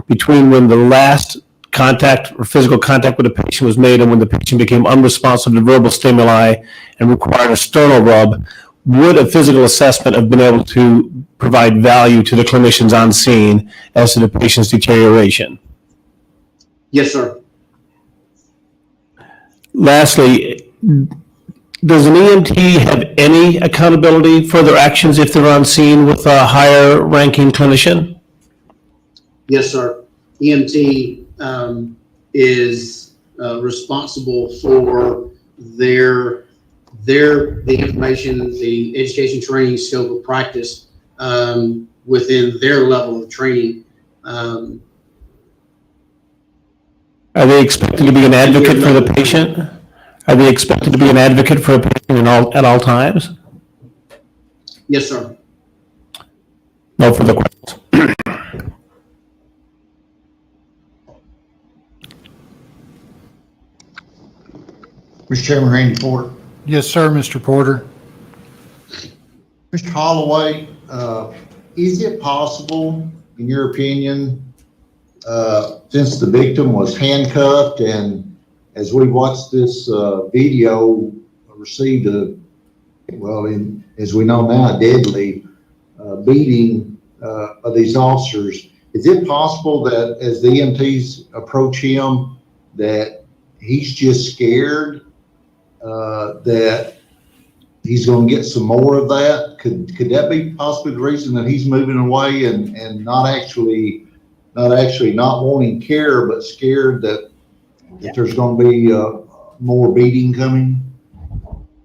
between when the last contact or physical contact with the patient was made and when the patient became unresponsive to verbal stimuli and required a sternal rub, would a physical assessment have been able to provide value to the clinicians on scene as to the patient's deterioration? Yes, sir. Lastly, does an EMT have any accountability for their actions if they're on scene with a higher ranking clinician? Yes, sir. EMT is responsible for the information, the education, training, scope of practice within their level of training. Are they expected to be an advocate for the patient? Are they expected to be an advocate for a patient at all times? Yes, sir. No further questions. Mr. Chairman, Randy Porter. Yes, sir, Mr. Porter. Mr. Holloway, is it possible, in your opinion, since the victim was handcuffed and as we watched this video, received as we know now, a deadly beating of these officers, is it possible that as the EMTs approach him, that he's just scared that he's going to get some more of that? Could that be possibly the reason that he's moving away and not actually not wanting care, but scared that there's going to be more beating coming?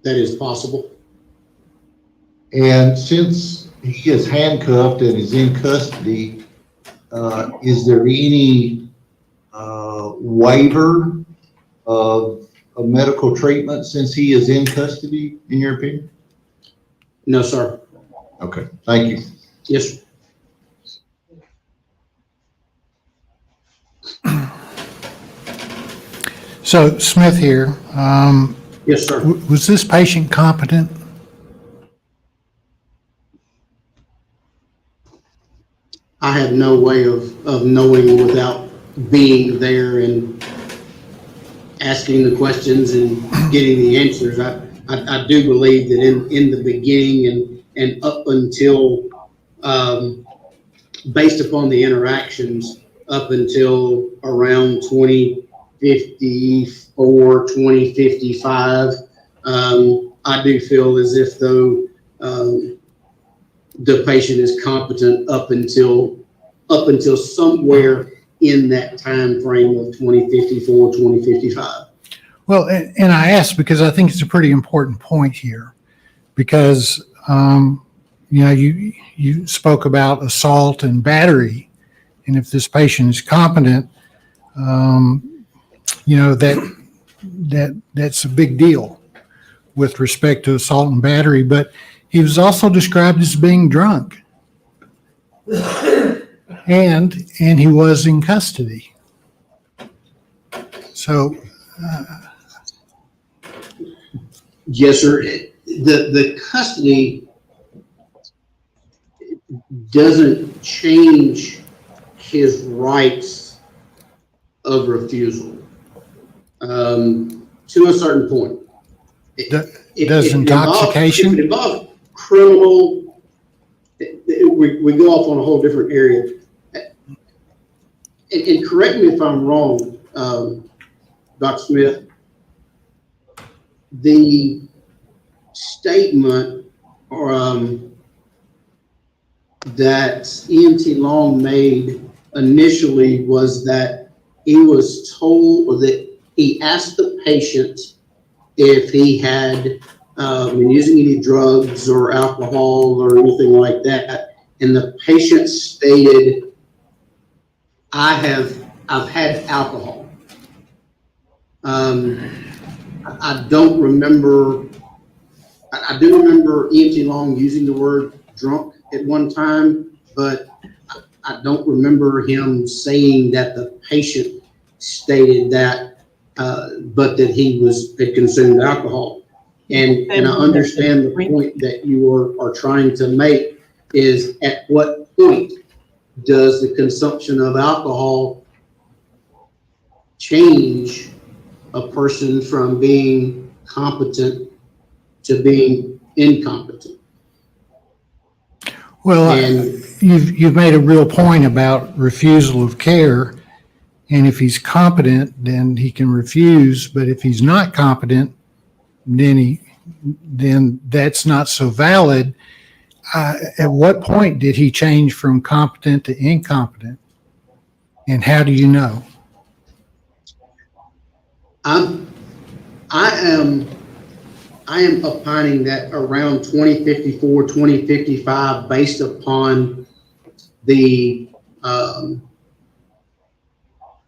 That is possible. And since he is handcuffed and is in custody, is there any waiver of medical treatment since he is in custody, in your opinion? No, sir. Okay, thank you. Yes, sir. So Smith here. Yes, sir. Was this patient competent? I have no way of knowing without being there and asking the questions and getting the answers. I do believe that in the beginning and up until, based upon the interactions, up until around 2054, 2055, I do feel as if though the patient is competent up until somewhere in that time frame of 2054, 2055. Well, and I asked because I think it's a pretty important point here, because you spoke about assault and battery, and if this patient is competent, that's a big deal with respect to assault and battery. But he was also described as being drunk, and he was in custody. So. Yes, sir. The custody doesn't change his rights of refusal to a certain point. Does intoxication? If it involves criminal, we go off on a whole different area. And correct me if I'm wrong, Dr. Smith, the statement that EMT Long made initially was that he was told, or that he asked the patient if he had been using any drugs or alcohol or anything like that, and the patient stated, I've had alcohol. I don't remember. I do remember EMT Long using the word drunk at one time, but I don't remember him saying that the patient stated that, but that he had consumed alcohol. And I understand the point that you are trying to make is, at what point does the consumption of alcohol change a person from being competent to being incompetent? Well, you've made a real point about refusal of care, and if he's competent, then he can refuse. But if he's not competent, then that's not so valid. At what point did he change from competent to incompetent, and how do you know? I am opining that around 2054, 2055, based upon the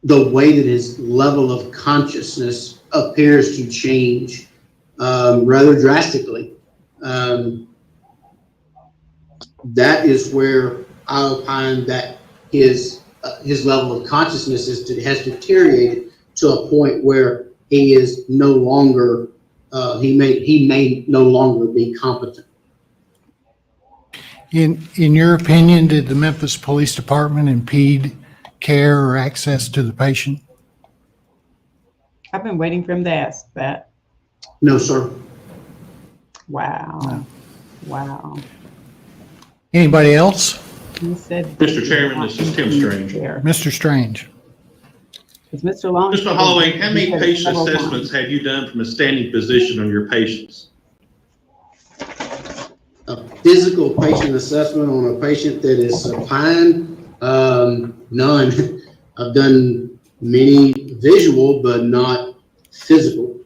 way that his level of consciousness appears to change rather drastically. That is where I opine that his level of consciousness has deteriorated to a point where he is no longer, he may no longer be competent. In your opinion, did the Memphis Police Department impede care or access to the patient? I've been waiting for him to ask that. No, sir. Wow. No. Wow. Anybody else? He said, Mr. Chairman, this is Tim Strange. Mr. Strange. Is Mr. Long? Mr. Holloway, how many patient assessments have you done from a standing position on your patients? A physical patient assessment on a patient that is supine, none. I've done many visual, but not physical.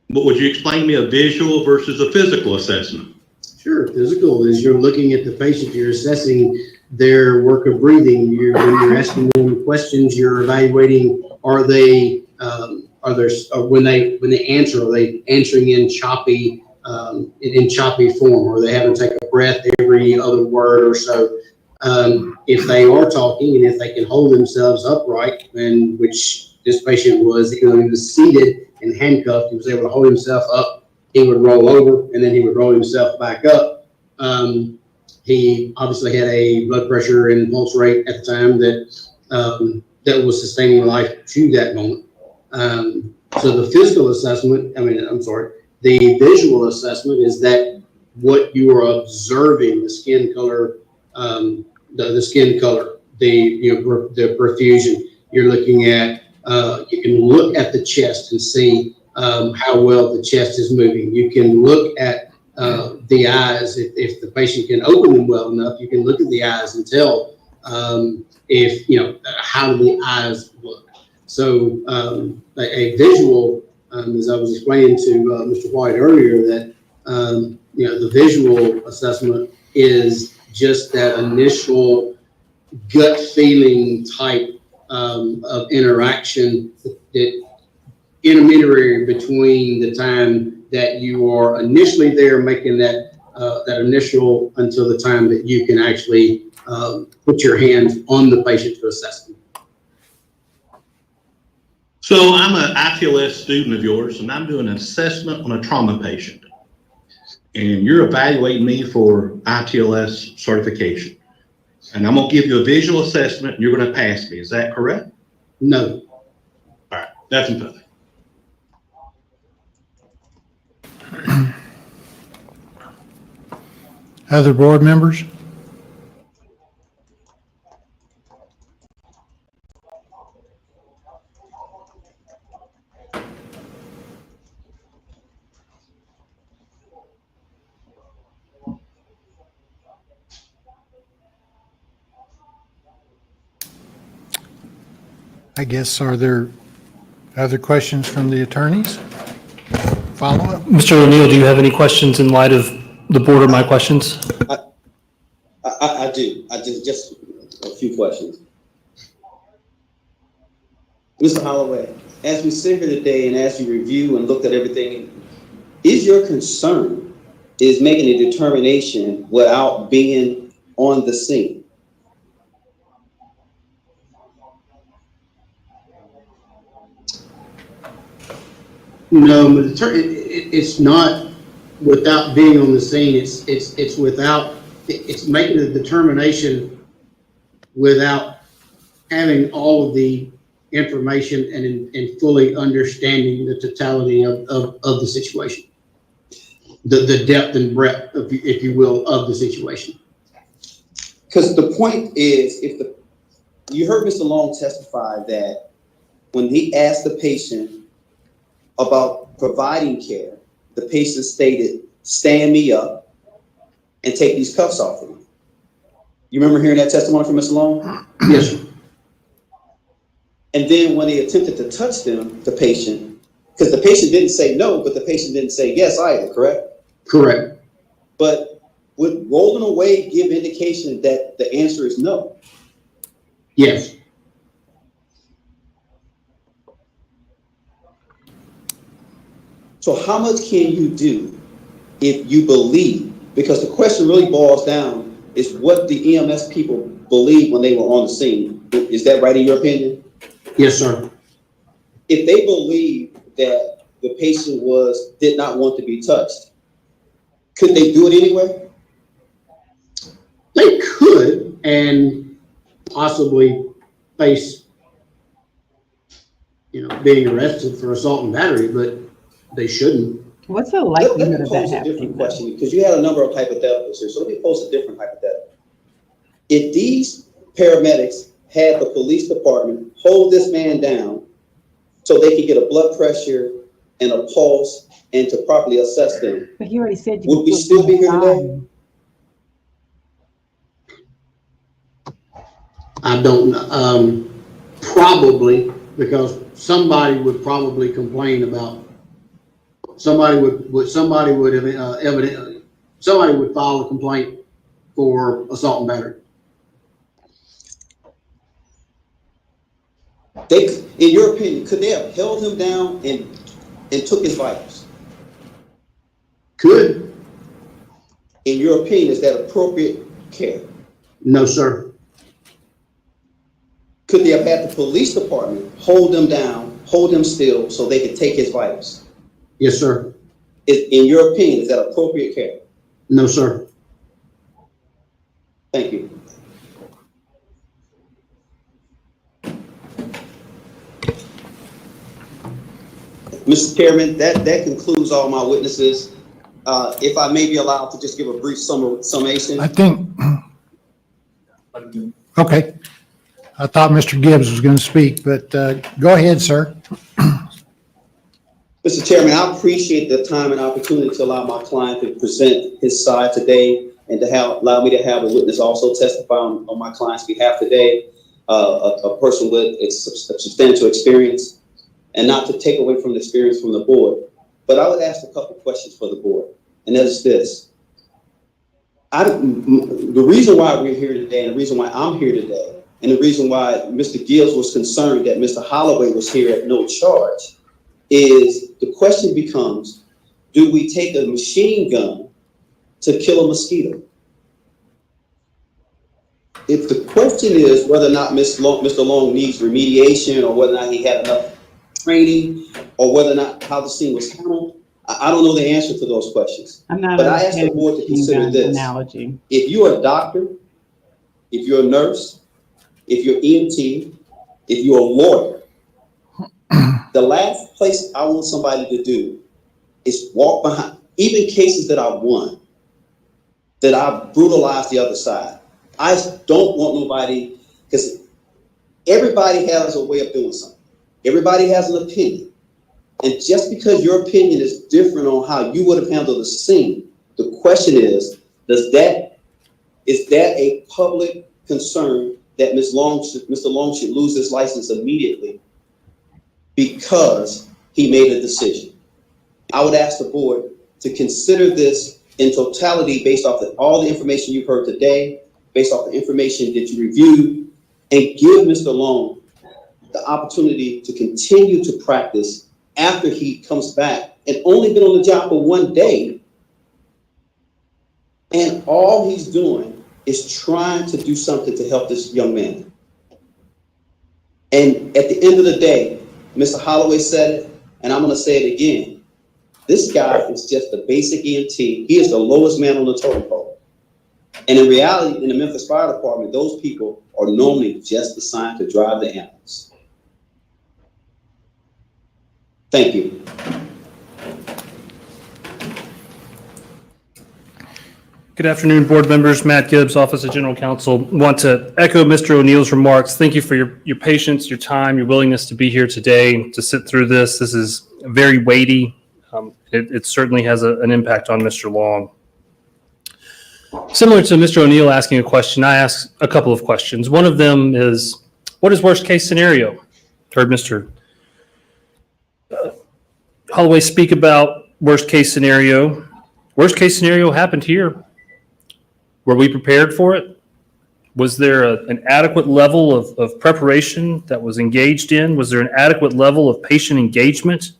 But would you explain to me a visual versus a physical assessment? Sure. Physical is you're looking at the patient, you're assessing their work of breathing. When you're asking them questions, you're evaluating, when they answer, are they answering in choppy form, or they having to take a breath every other word or so. If they are talking and if they can hold themselves upright, and which this patient was, he was seated and handcuffed, he was able to hold himself up, he would roll over and then he would roll himself back up. He obviously had a blood pressure and pulse rate at the time that was sustaining life to that moment. So the physical assessment, the visual assessment is that what you are observing, the skin color, the skin color, the perfusion. You're looking at, you can look at the chest and see how well the chest is moving. You can look at the eyes. If the patient can open them well enough, you can look at the eyes and tell how do the eyes look. So a visual, as I was explaining to Mr. White earlier, that the visual assessment is just that initial gut feeling type of interaction, that intermediary between the time that you are initially there making that initial until the time that you can actually put your hands on the patient to assess them. So I'm an ITLS student of yours, and I'm doing an assessment on a trauma patient. And you're evaluating me for ITLS certification. And I'm gonna give you a visual assessment, and you're gonna pass me. Is that correct? No. All right, that's impressive. Other board members? I guess, are there other questions from the attorneys? Follow-up? Mr. O'Neill, do you have any questions in light of the board or my questions? I do. I just a few questions. Mr. Holloway, as we sit here today and as you review and look at everything, is your concern is making a determination without being on the scene? No, but it's not without being on the scene. It's making a determination without having all of the information and fully understanding the totality of the situation, the depth and breadth, if you will, of the situation. Because the point is, you heard Mr. Long testify that when he asked the patient about providing care, the patient stated, "Stand me up and take these cuffs off of me." You remember hearing that testimony from Mr. Long? Yes, sir. And then when they attempted to touch them, the patient, because the patient didn't say no, but the patient didn't say yes either, correct? Correct. But would rolling away give indication that the answer is no? Yes. So how much can you do if you believe? Because the question really boils down is what the EMS people believe when they were on the scene. Is that right in your opinion? Yes, sir. If they believe that the patient did not want to be touched, could they do it anyway? They could, and possibly face, being arrested for assault and battery, but they shouldn't. What's the likelihood of that Let me pose a happening? different question, because you had a number of hypotheticals here. So let me pose a different hypothetical. If these paramedics had the police department hold this man down so they could get a blood pressure and a pulse and to properly assess them, But he already said, would we still be here today? I don't know. Probably, because somebody would probably complain about. Somebody would file a complaint for assault and battery. In your opinion, could they have held him down and took his vitals? Could. In your opinion, is that appropriate care? No, sir. Could they have had the police department hold him down, hold him still, so they could take his vitals? Yes, sir. In your opinion, is that appropriate care? No, sir. Thank you. Mr. Chairman, that concludes all my witnesses. If I may be allowed to just give a brief summation. I think, okay. I thought Mr. Gibbs was going to speak, but go ahead, sir. Mr. Chairman, I appreciate the time and opportunity to allow my client to present his side today and to allow me to have a witness also testify on my client's behalf today, a person with a substantial experience, and not to take away from the experience from the board. But I would ask a couple questions for the board, and that is this. The reason why we're here today, and the reason why I'm here today, and the reason why Mr. Gibbs was concerned that Mr. Holloway was here at no charge is the question becomes, do we take a machine gun to kill a mosquito? If the question is whether or not Mr. Long needs remediation, or whether or not he had enough training, or whether or not how the scene was handled, I don't know the answer to those questions. But I ask the board to consider this. Analogy. If you're a doctor, if you're a nurse, if you're EMT, if you're a lawyer, the last place I want somebody to do is walk behind, even cases that I've won, that I've brutalized the other side. I don't want nobody, because everybody has a way of doing something. Everybody has an opinion. And just because your opinion is different on how you would have handled the scene, the question is that a public concern that Mr. Long should lose his license immediately because he made a decision? I would ask the board to consider this in totality based off of all the information you've heard today, based off the information that you reviewed, and give Mr. Long the opportunity to continue to practice after he comes back and only been on the job for 1 day. And all he's doing is trying to do something to help this young man. And at the end of the day, Mr. Holloway said it, and I'm going to say it again. This guy is just a basic EMT. He is the lowest man on the totem pole. And in reality, in the Memphis Fire Department, those people are normally just assigned to drive the ambulance. Thank you. Good afternoon, board members. Matt Gibbs, Office of General Counsel. Want to echo Mr. O'Neill's remarks. Thank you for your patience, your time, your willingness to be here today to sit through this. This is very weighty. It certainly has an impact on Mr. Long. Similar to Mr. O'Neill asking a question, I asked a couple of questions. One of them is, what is worst case scenario? Heard Mr. Holloway speak about worst case scenario. Worst case scenario happened here. Were we prepared for it? Was there an adequate level of preparation that was engaged in? Was there an adequate level of patient engagement?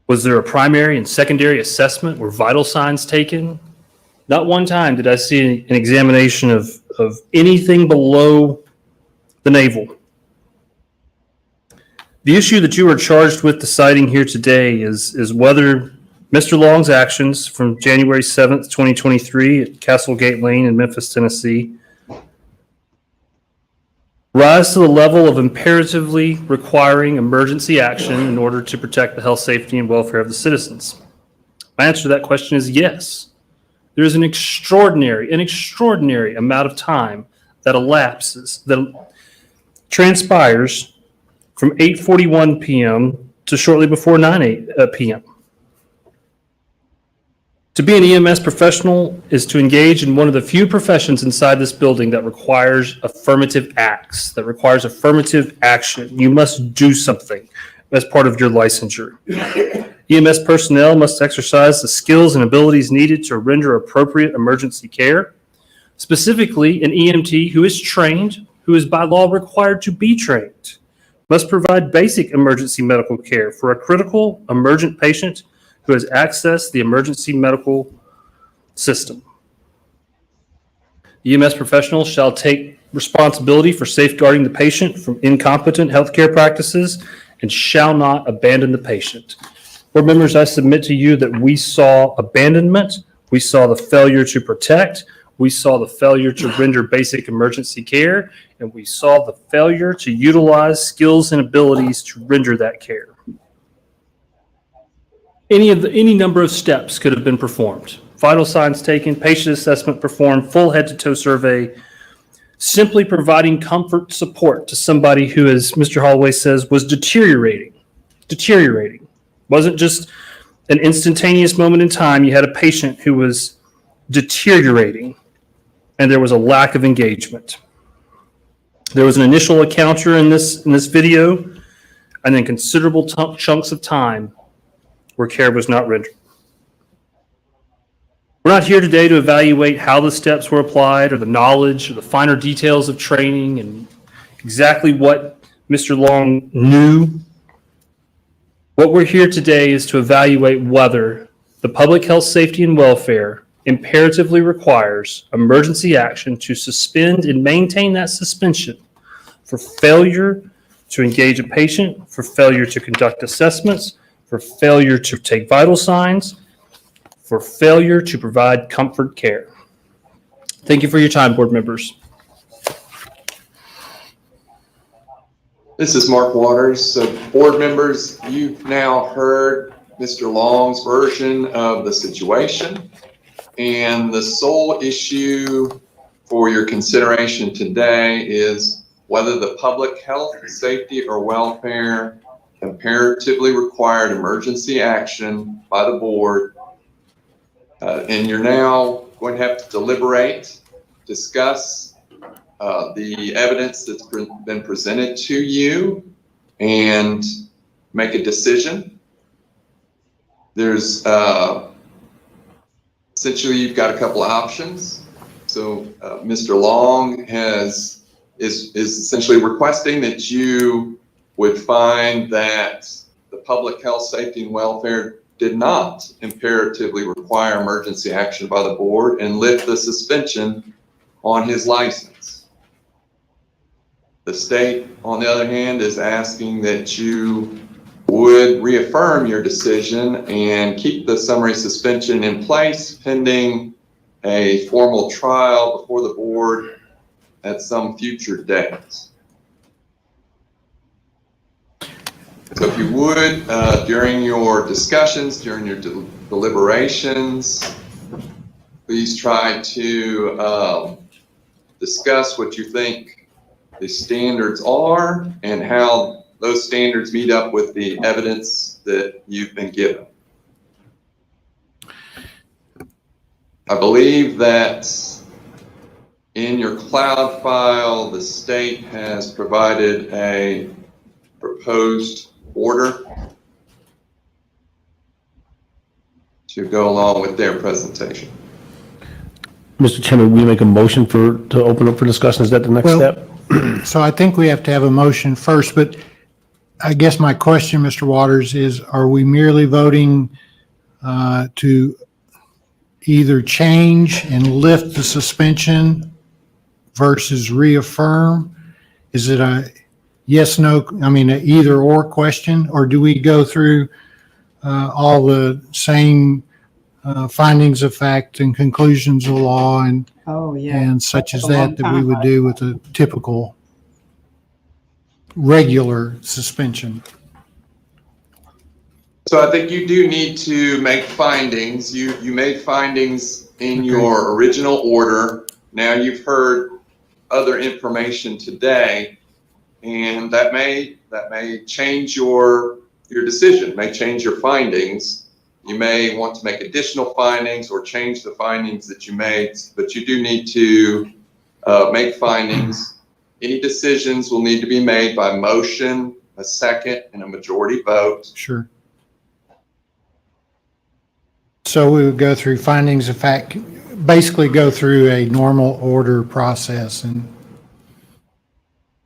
Was there a primary and secondary assessment? Were vital signs taken? Not one time did I see an examination of anything below the navel. The issue that you are charged with deciding here today is whether Mr. Long's actions from January 7th, 2023 at Castlegate Lane in Memphis, Tennessee, rise to the level of imperatively requiring emergency action in order to protect the health, safety, and welfare of the citizens. My answer to that question is yes. There is an extraordinary amount of time that elapses, that transpires from 8:41 p.m. to shortly before 9 p.m. To be an EMS professional is to engage in one of the few professions inside this building that requires affirmative acts, that requires affirmative action. You must do something as part of your licensure. EMS personnel must exercise the skills and abilities needed to render appropriate emergency care. Specifically, an EMT who is trained, who is by law required to be trained, must provide basic emergency medical care for a critical emergent patient who has accessed the emergency medical system. EMS professionals shall take responsibility for safeguarding the patient from incompetent healthcare practices and shall not abandon the patient. Board members, I submit to you that we saw abandonment, we saw the failure to protect, We saw the failure to render basic emergency care, and we saw the failure to utilize skills and abilities to render that care. Any number of steps could have been performed. Vital signs taken, patient assessment performed, full head-to-toe survey, simply providing comfort support to somebody who, as Mr. Holloway says, was deteriorating. Wasn't just an instantaneous moment in time. You had a patient who was deteriorating, and there was a lack of engagement. There was an initial encounter in this video, and then considerable chunks of time where care was not rendered. We're not here today to evaluate how the steps were applied or the knowledge or the finer details of training and exactly what Mr. Long knew. What we're here today is to evaluate whether the public health, safety, and welfare imperatively requires emergency action to suspend and maintain that suspension for failure to engage a patient, for failure to conduct assessments, for failure to take vital signs, for failure to provide comfort care. Thank you for your time, board members. This is Mark Waters. So board members, you've now heard Mr. Long's version of the situation, and the sole issue for your consideration today is whether the public health, safety, or welfare imperatively required emergency action by the board. And you're now going to have to deliberate, discuss the evidence that's been presented to you, and make a decision. There's essentially you've got a couple of options. So Mr. Long is essentially requesting that you would find that the public health, safety, and welfare did not imperatively require emergency action by the board and lift the suspension on his license. The state, on the other hand, is asking that you would reaffirm your decision and keep the summary suspension in place pending a formal trial before the board at some future date. So if you would, during your discussions, during your deliberations, please try to discuss what you think the standards are and how those standards meet up with the evidence that you've been given. I believe that in your cloud file, the state has provided a proposed order to go along with their presentation. Mr. Chairman, we make a motion to open up for discussion. Is that the next step? So I think we have to have a motion first, but I guess my question, Mr. Waters, is are we merely voting to either change and lift the suspension versus reaffirm? Is it a yes, no, an either or question, or do we go through all the same findings of fact and conclusions of law and such as that we would do with a typical regular suspension? So I think you do need to make findings. You made findings in your original order. Now you've heard other information today, and that may change your decision, may change your findings. You may want to make additional findings or change the findings that you made, but you do need to make findings. Any decisions will need to be made by motion, a second, and a majority vote. Sure. So we would go through findings of fact, basically go through a normal order process. And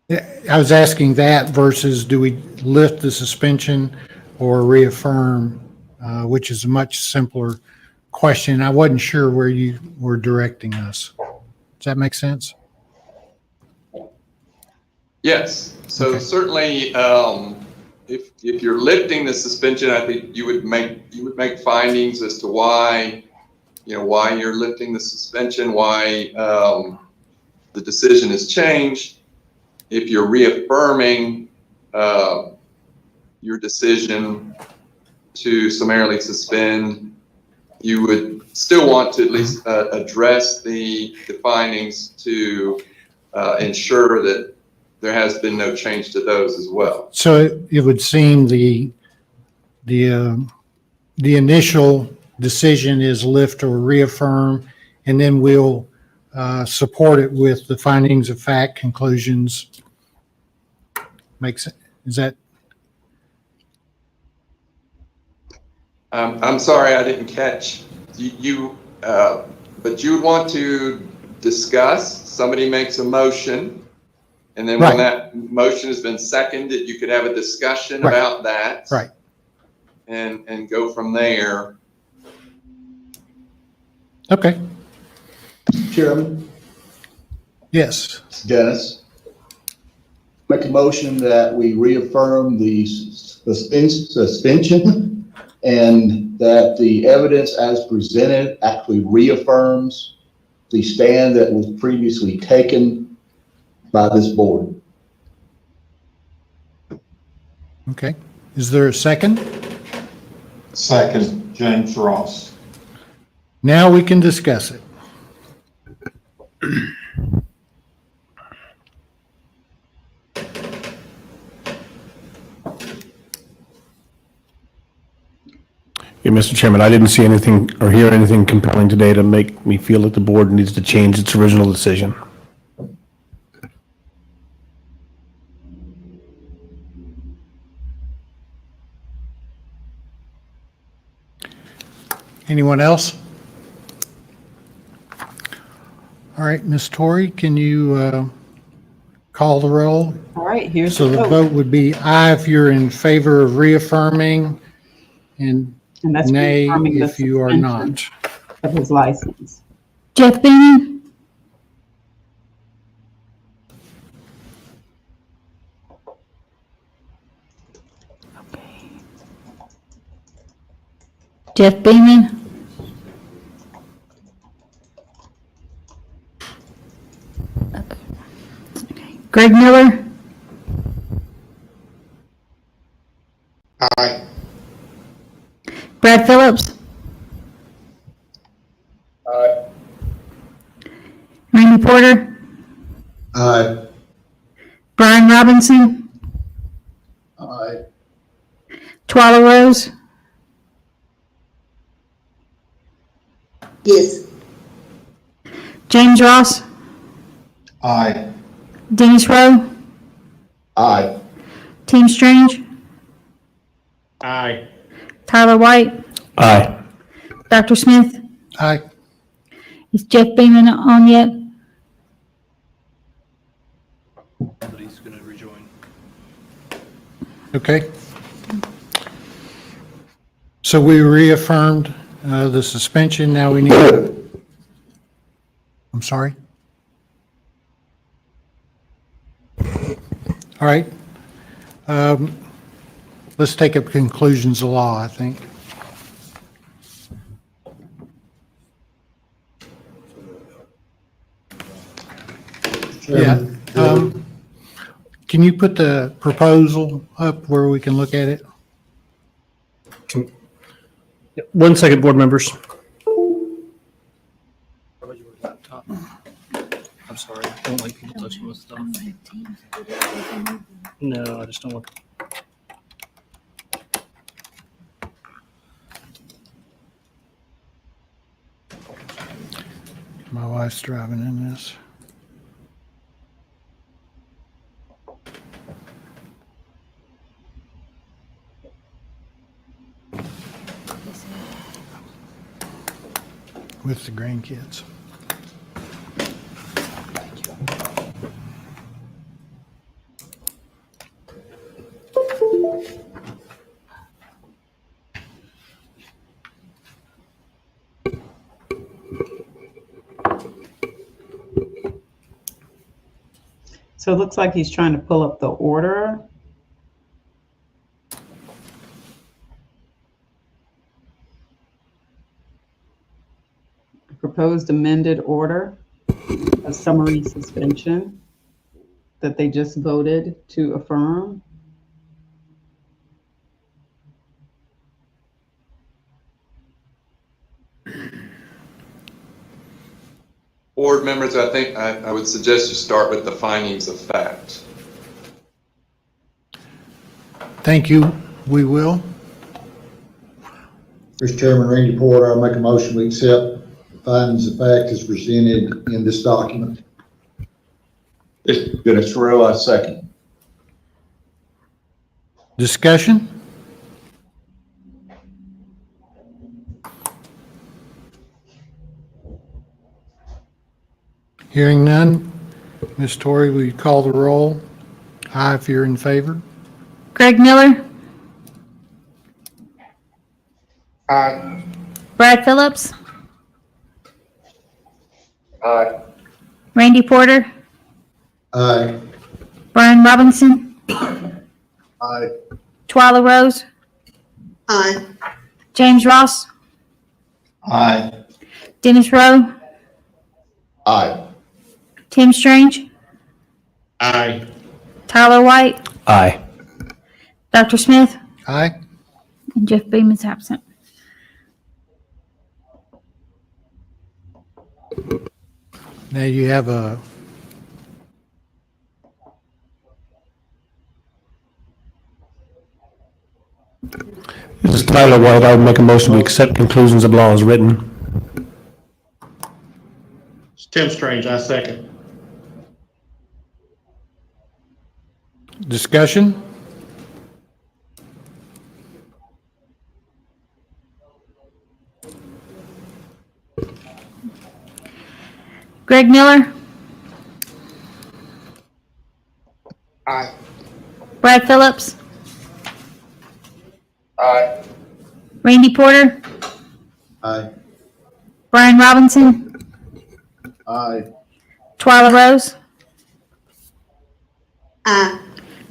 I was asking that versus do we lift the suspension or reaffirm, which is a much simpler question. I wasn't sure where you were directing us. Does that make sense? Yes. So certainly, if you're lifting the suspension, I think you would make findings as to why why you're lifting the suspension, why the decision has changed. If you're reaffirming your decision to summarily suspend, you would still want to at least address the findings to ensure that there has been no change to those as well. So it would seem the initial decision is lift or reaffirm, and then we'll support it with the findings of fact, conclusions. Makes it, is that? I'm sorry, I didn't catch you, but you would want to discuss, somebody makes a motion, and then when that motion has been seconded, you could have a discussion about that. Right. And go from there. Okay. Chairman? Yes. Dennis? Make a motion that we reaffirm the suspension and that the evidence as presented actually reaffirms the stand that was previously taken by this board. Okay. Is there a second? Second, James Ross. Now we can discuss it. Yeah, Mr. Chairman, I didn't see anything or hear anything compelling today to make me feel that the board needs to change its original decision. Anyone else? All right, Ms. Torrey, can you call the roll? All right, here's So the the vote would be aye if you're in favor of reaffirming, and that's nay reaffirming the if you are suspension not. of his license. Jeff Bingham, Jeff Beeman, Greg Miller, Aye. Brad Phillips, Aye. Randy Porter, Aye. Brian Robinson, Aye. Twyla Rose, Yes. James Ross, Aye. Dennis Rowe, Aye. Tim Strange, Aye. Tyler White, Aye. Dr. Smith. Aye. Is Jeff Beeman on yet? But he's going to rejoin. Okay. So we reaffirmed the suspension. Now we need, I'm sorry. All right. Let's take up conclusions of law, I think. Yeah. Can you put the proposal up where we can look at it? 1 second, board members. I'm sorry. I don't like people touching with stuff. No, I just don't want. My wife's driving in this. With the grandkids. So it looks like he's trying to pull up the order. proposed amended order of summary suspension that they just voted to affirm. Board members, I think I would suggest you start with the findings of fact. Thank you. We will. Mr. Chairman, Randy Porter, I'll make a motion we accept the findings of fact as presented in this document. It's been a Terrell, I second. Discussion? Hearing none. Ms. Torrey, will you call the roll? Aye if you're in favor. Greg Miller, Aye. Brad Phillips, Aye. Randy Porter, Aye. Brian Robinson, Aye. Twyla Rose, Aye. James Ross, Aye. Dennis Rowe, Aye. Tim Strange, Aye. Tyler White, Aye. Dr. Smith, Aye. and Jeff Beeman's absent. Now you have a This is Tyler White. I would make a motion to accept conclusions of law as written. It's Tim Strange, I second. discussion. Greg Miller, Aye. Brad Phillips, Aye. Randy Porter, Aye. Brian Robinson, Aye. Twyla Rose, Aye.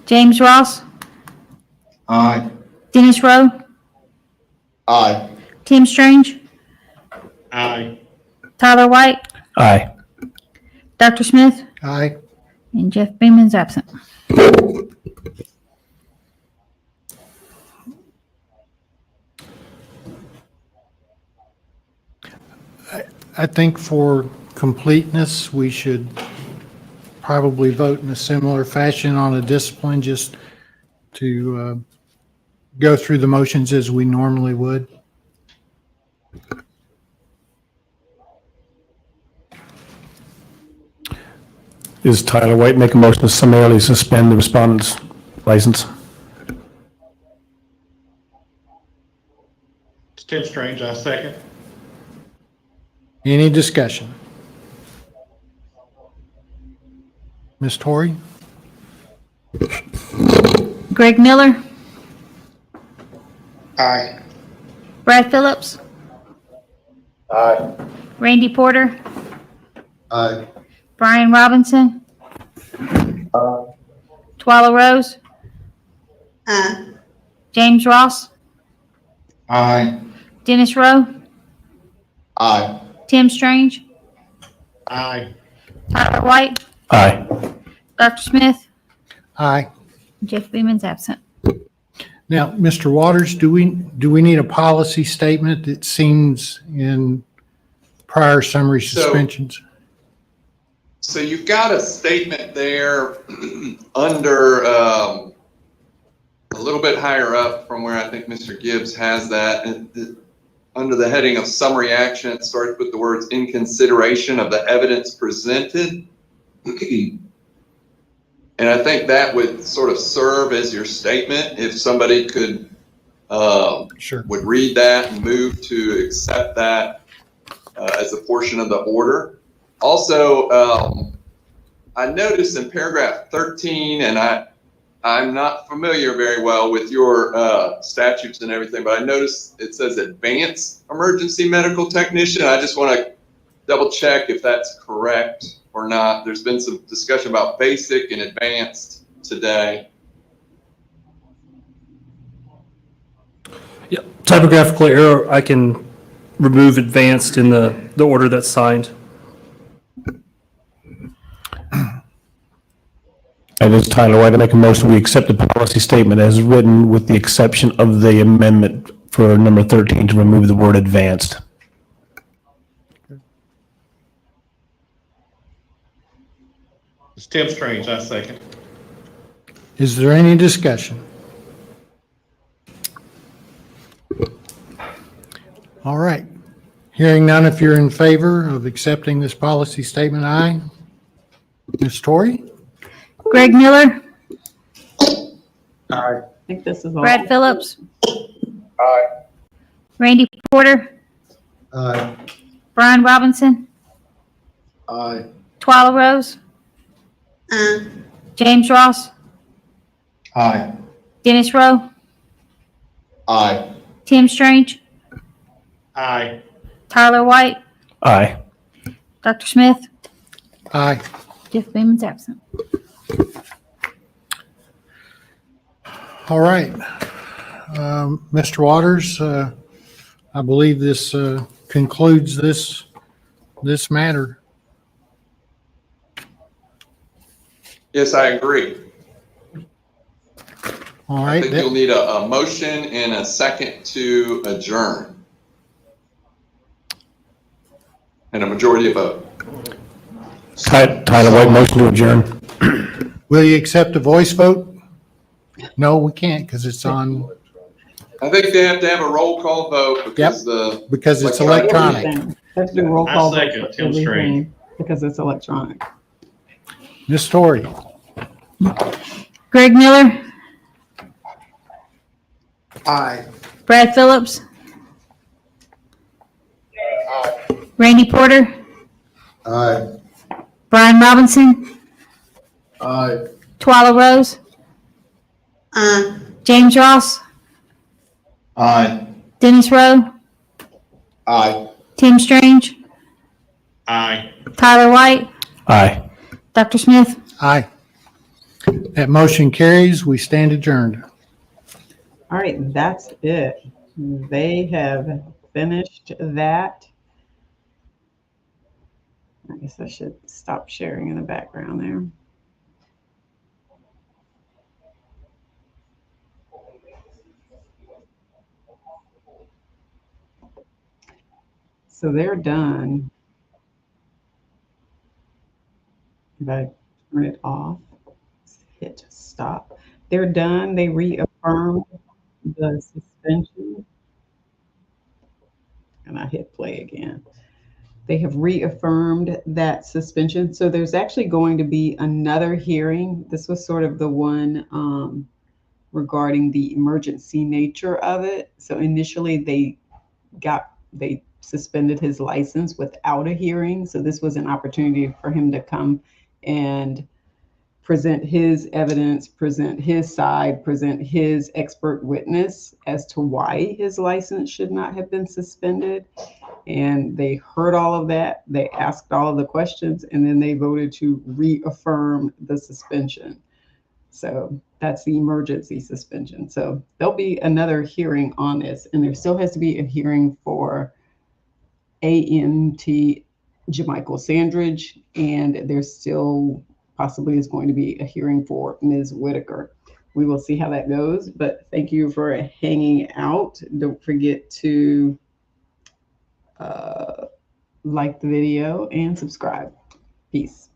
James Ross, Aye. Dennis Rowe, Aye. Tim Strange, Aye. Tyler White, Aye. Dr. Smith, Aye. and Jeff Beeman's absent. I think for completeness, we should probably vote in a similar fashion on a discipline, just to go through the motions as we normally would. Is Tyler White make a motion to summarily suspend the respondent's license? It's Tim Strange, I second. Any discussion? Ms. Torrey? Greg Miller, Aye. Brad Phillips, Aye. Randy Porter, Aye. Brian Robinson, Twyla Rose, Aye. James Ross, Aye. Dennis Rowe, Aye. Tim Strange, Aye. Tyler White, Aye. Dr. Smith, Aye. Jeff Beeman's absent. Now, Mr. Waters, do we need a policy statement? It seems in prior summary suspensions. So you've got a statement there under a little bit higher up from where I think Mr. Gibbs has that. Under the heading of summary action, it starts with the words "in consideration of the evidence presented." And I think that would sort of serve as your statement if somebody could would read that and move to accept that as a portion of the order. Also, I noticed in paragraph 13, and I'm not familiar very well with your statutes and everything, but I noticed it says advanced emergency medical technician. I just want to double check if that's correct or not. There's been some discussion about basic and advanced today. Yeah, typographical error, I can remove advanced in the order that's signed. And this is Tyler White. I make a motion, we accept the policy statement as written with the exception of the amendment for number 13 to remove the word advanced. It's Tim Strange, I second. Is there any discussion? All right. Hearing none, if you're in favor of accepting this policy statement, aye. Ms. Torrey? Greg Miller, I think this is all. Brad Phillips, Aye. Randy Porter, Aye. Brian Robinson, Aye. Twyla Rose, James Ross, Aye. Dennis Rowe, Aye. Tim Strange, Aye. Tyler White, Aye. Dr. Smith, Aye. Jeff Beeman's absent. All right. Mr. Waters, I believe this concludes this matter. Yes, I agree. All I right. think you'll need a motion and a second to adjourn. And a majority of vote. Tyler White, motion to adjourn. Will you accept a voice vote? No, we can't because it's on, I think they have to have a roll call vote because because it's electronic. Have to do roll I call. second vote for Tim Strange. everything because it's electronic. Ms. Torrey? Greg Miller, Aye. Brad Phillips, Randy Porter, Aye. Brian Robinson, Aye. Twyla Rose, James Ross, Aye. Dennis Rowe, Aye. Tim Strange, Aye. Tyler White, Aye. Dr. Smith. Aye. That motion carries. We stand adjourned. All right, that's it. They have finished that. I guess I should stop sharing in the background there. So they're done. If I turn it off, hit stop. They're done. They reaffirmed the suspension. And I hit play again. They have reaffirmed that suspension. So there's actually going to be another hearing. This was sort of the one regarding the emergency nature of it. So initially they suspended his license without a hearing. So this was an opportunity for him to come and present his evidence, present his side, present his expert witness as to why his license should not have been suspended. And they heard all of that. They asked all of the questions, and then they voted to reaffirm the suspension. So that's the emergency suspension. So there'll be another hearing on this, and there still has to be a hearing for EMT Jamichael Sandridge, and there's still possibly is going to be a hearing for Ms. Whitaker. We will see how that goes, but thank you for hanging out. Don't forget to like the video and subscribe. Peace.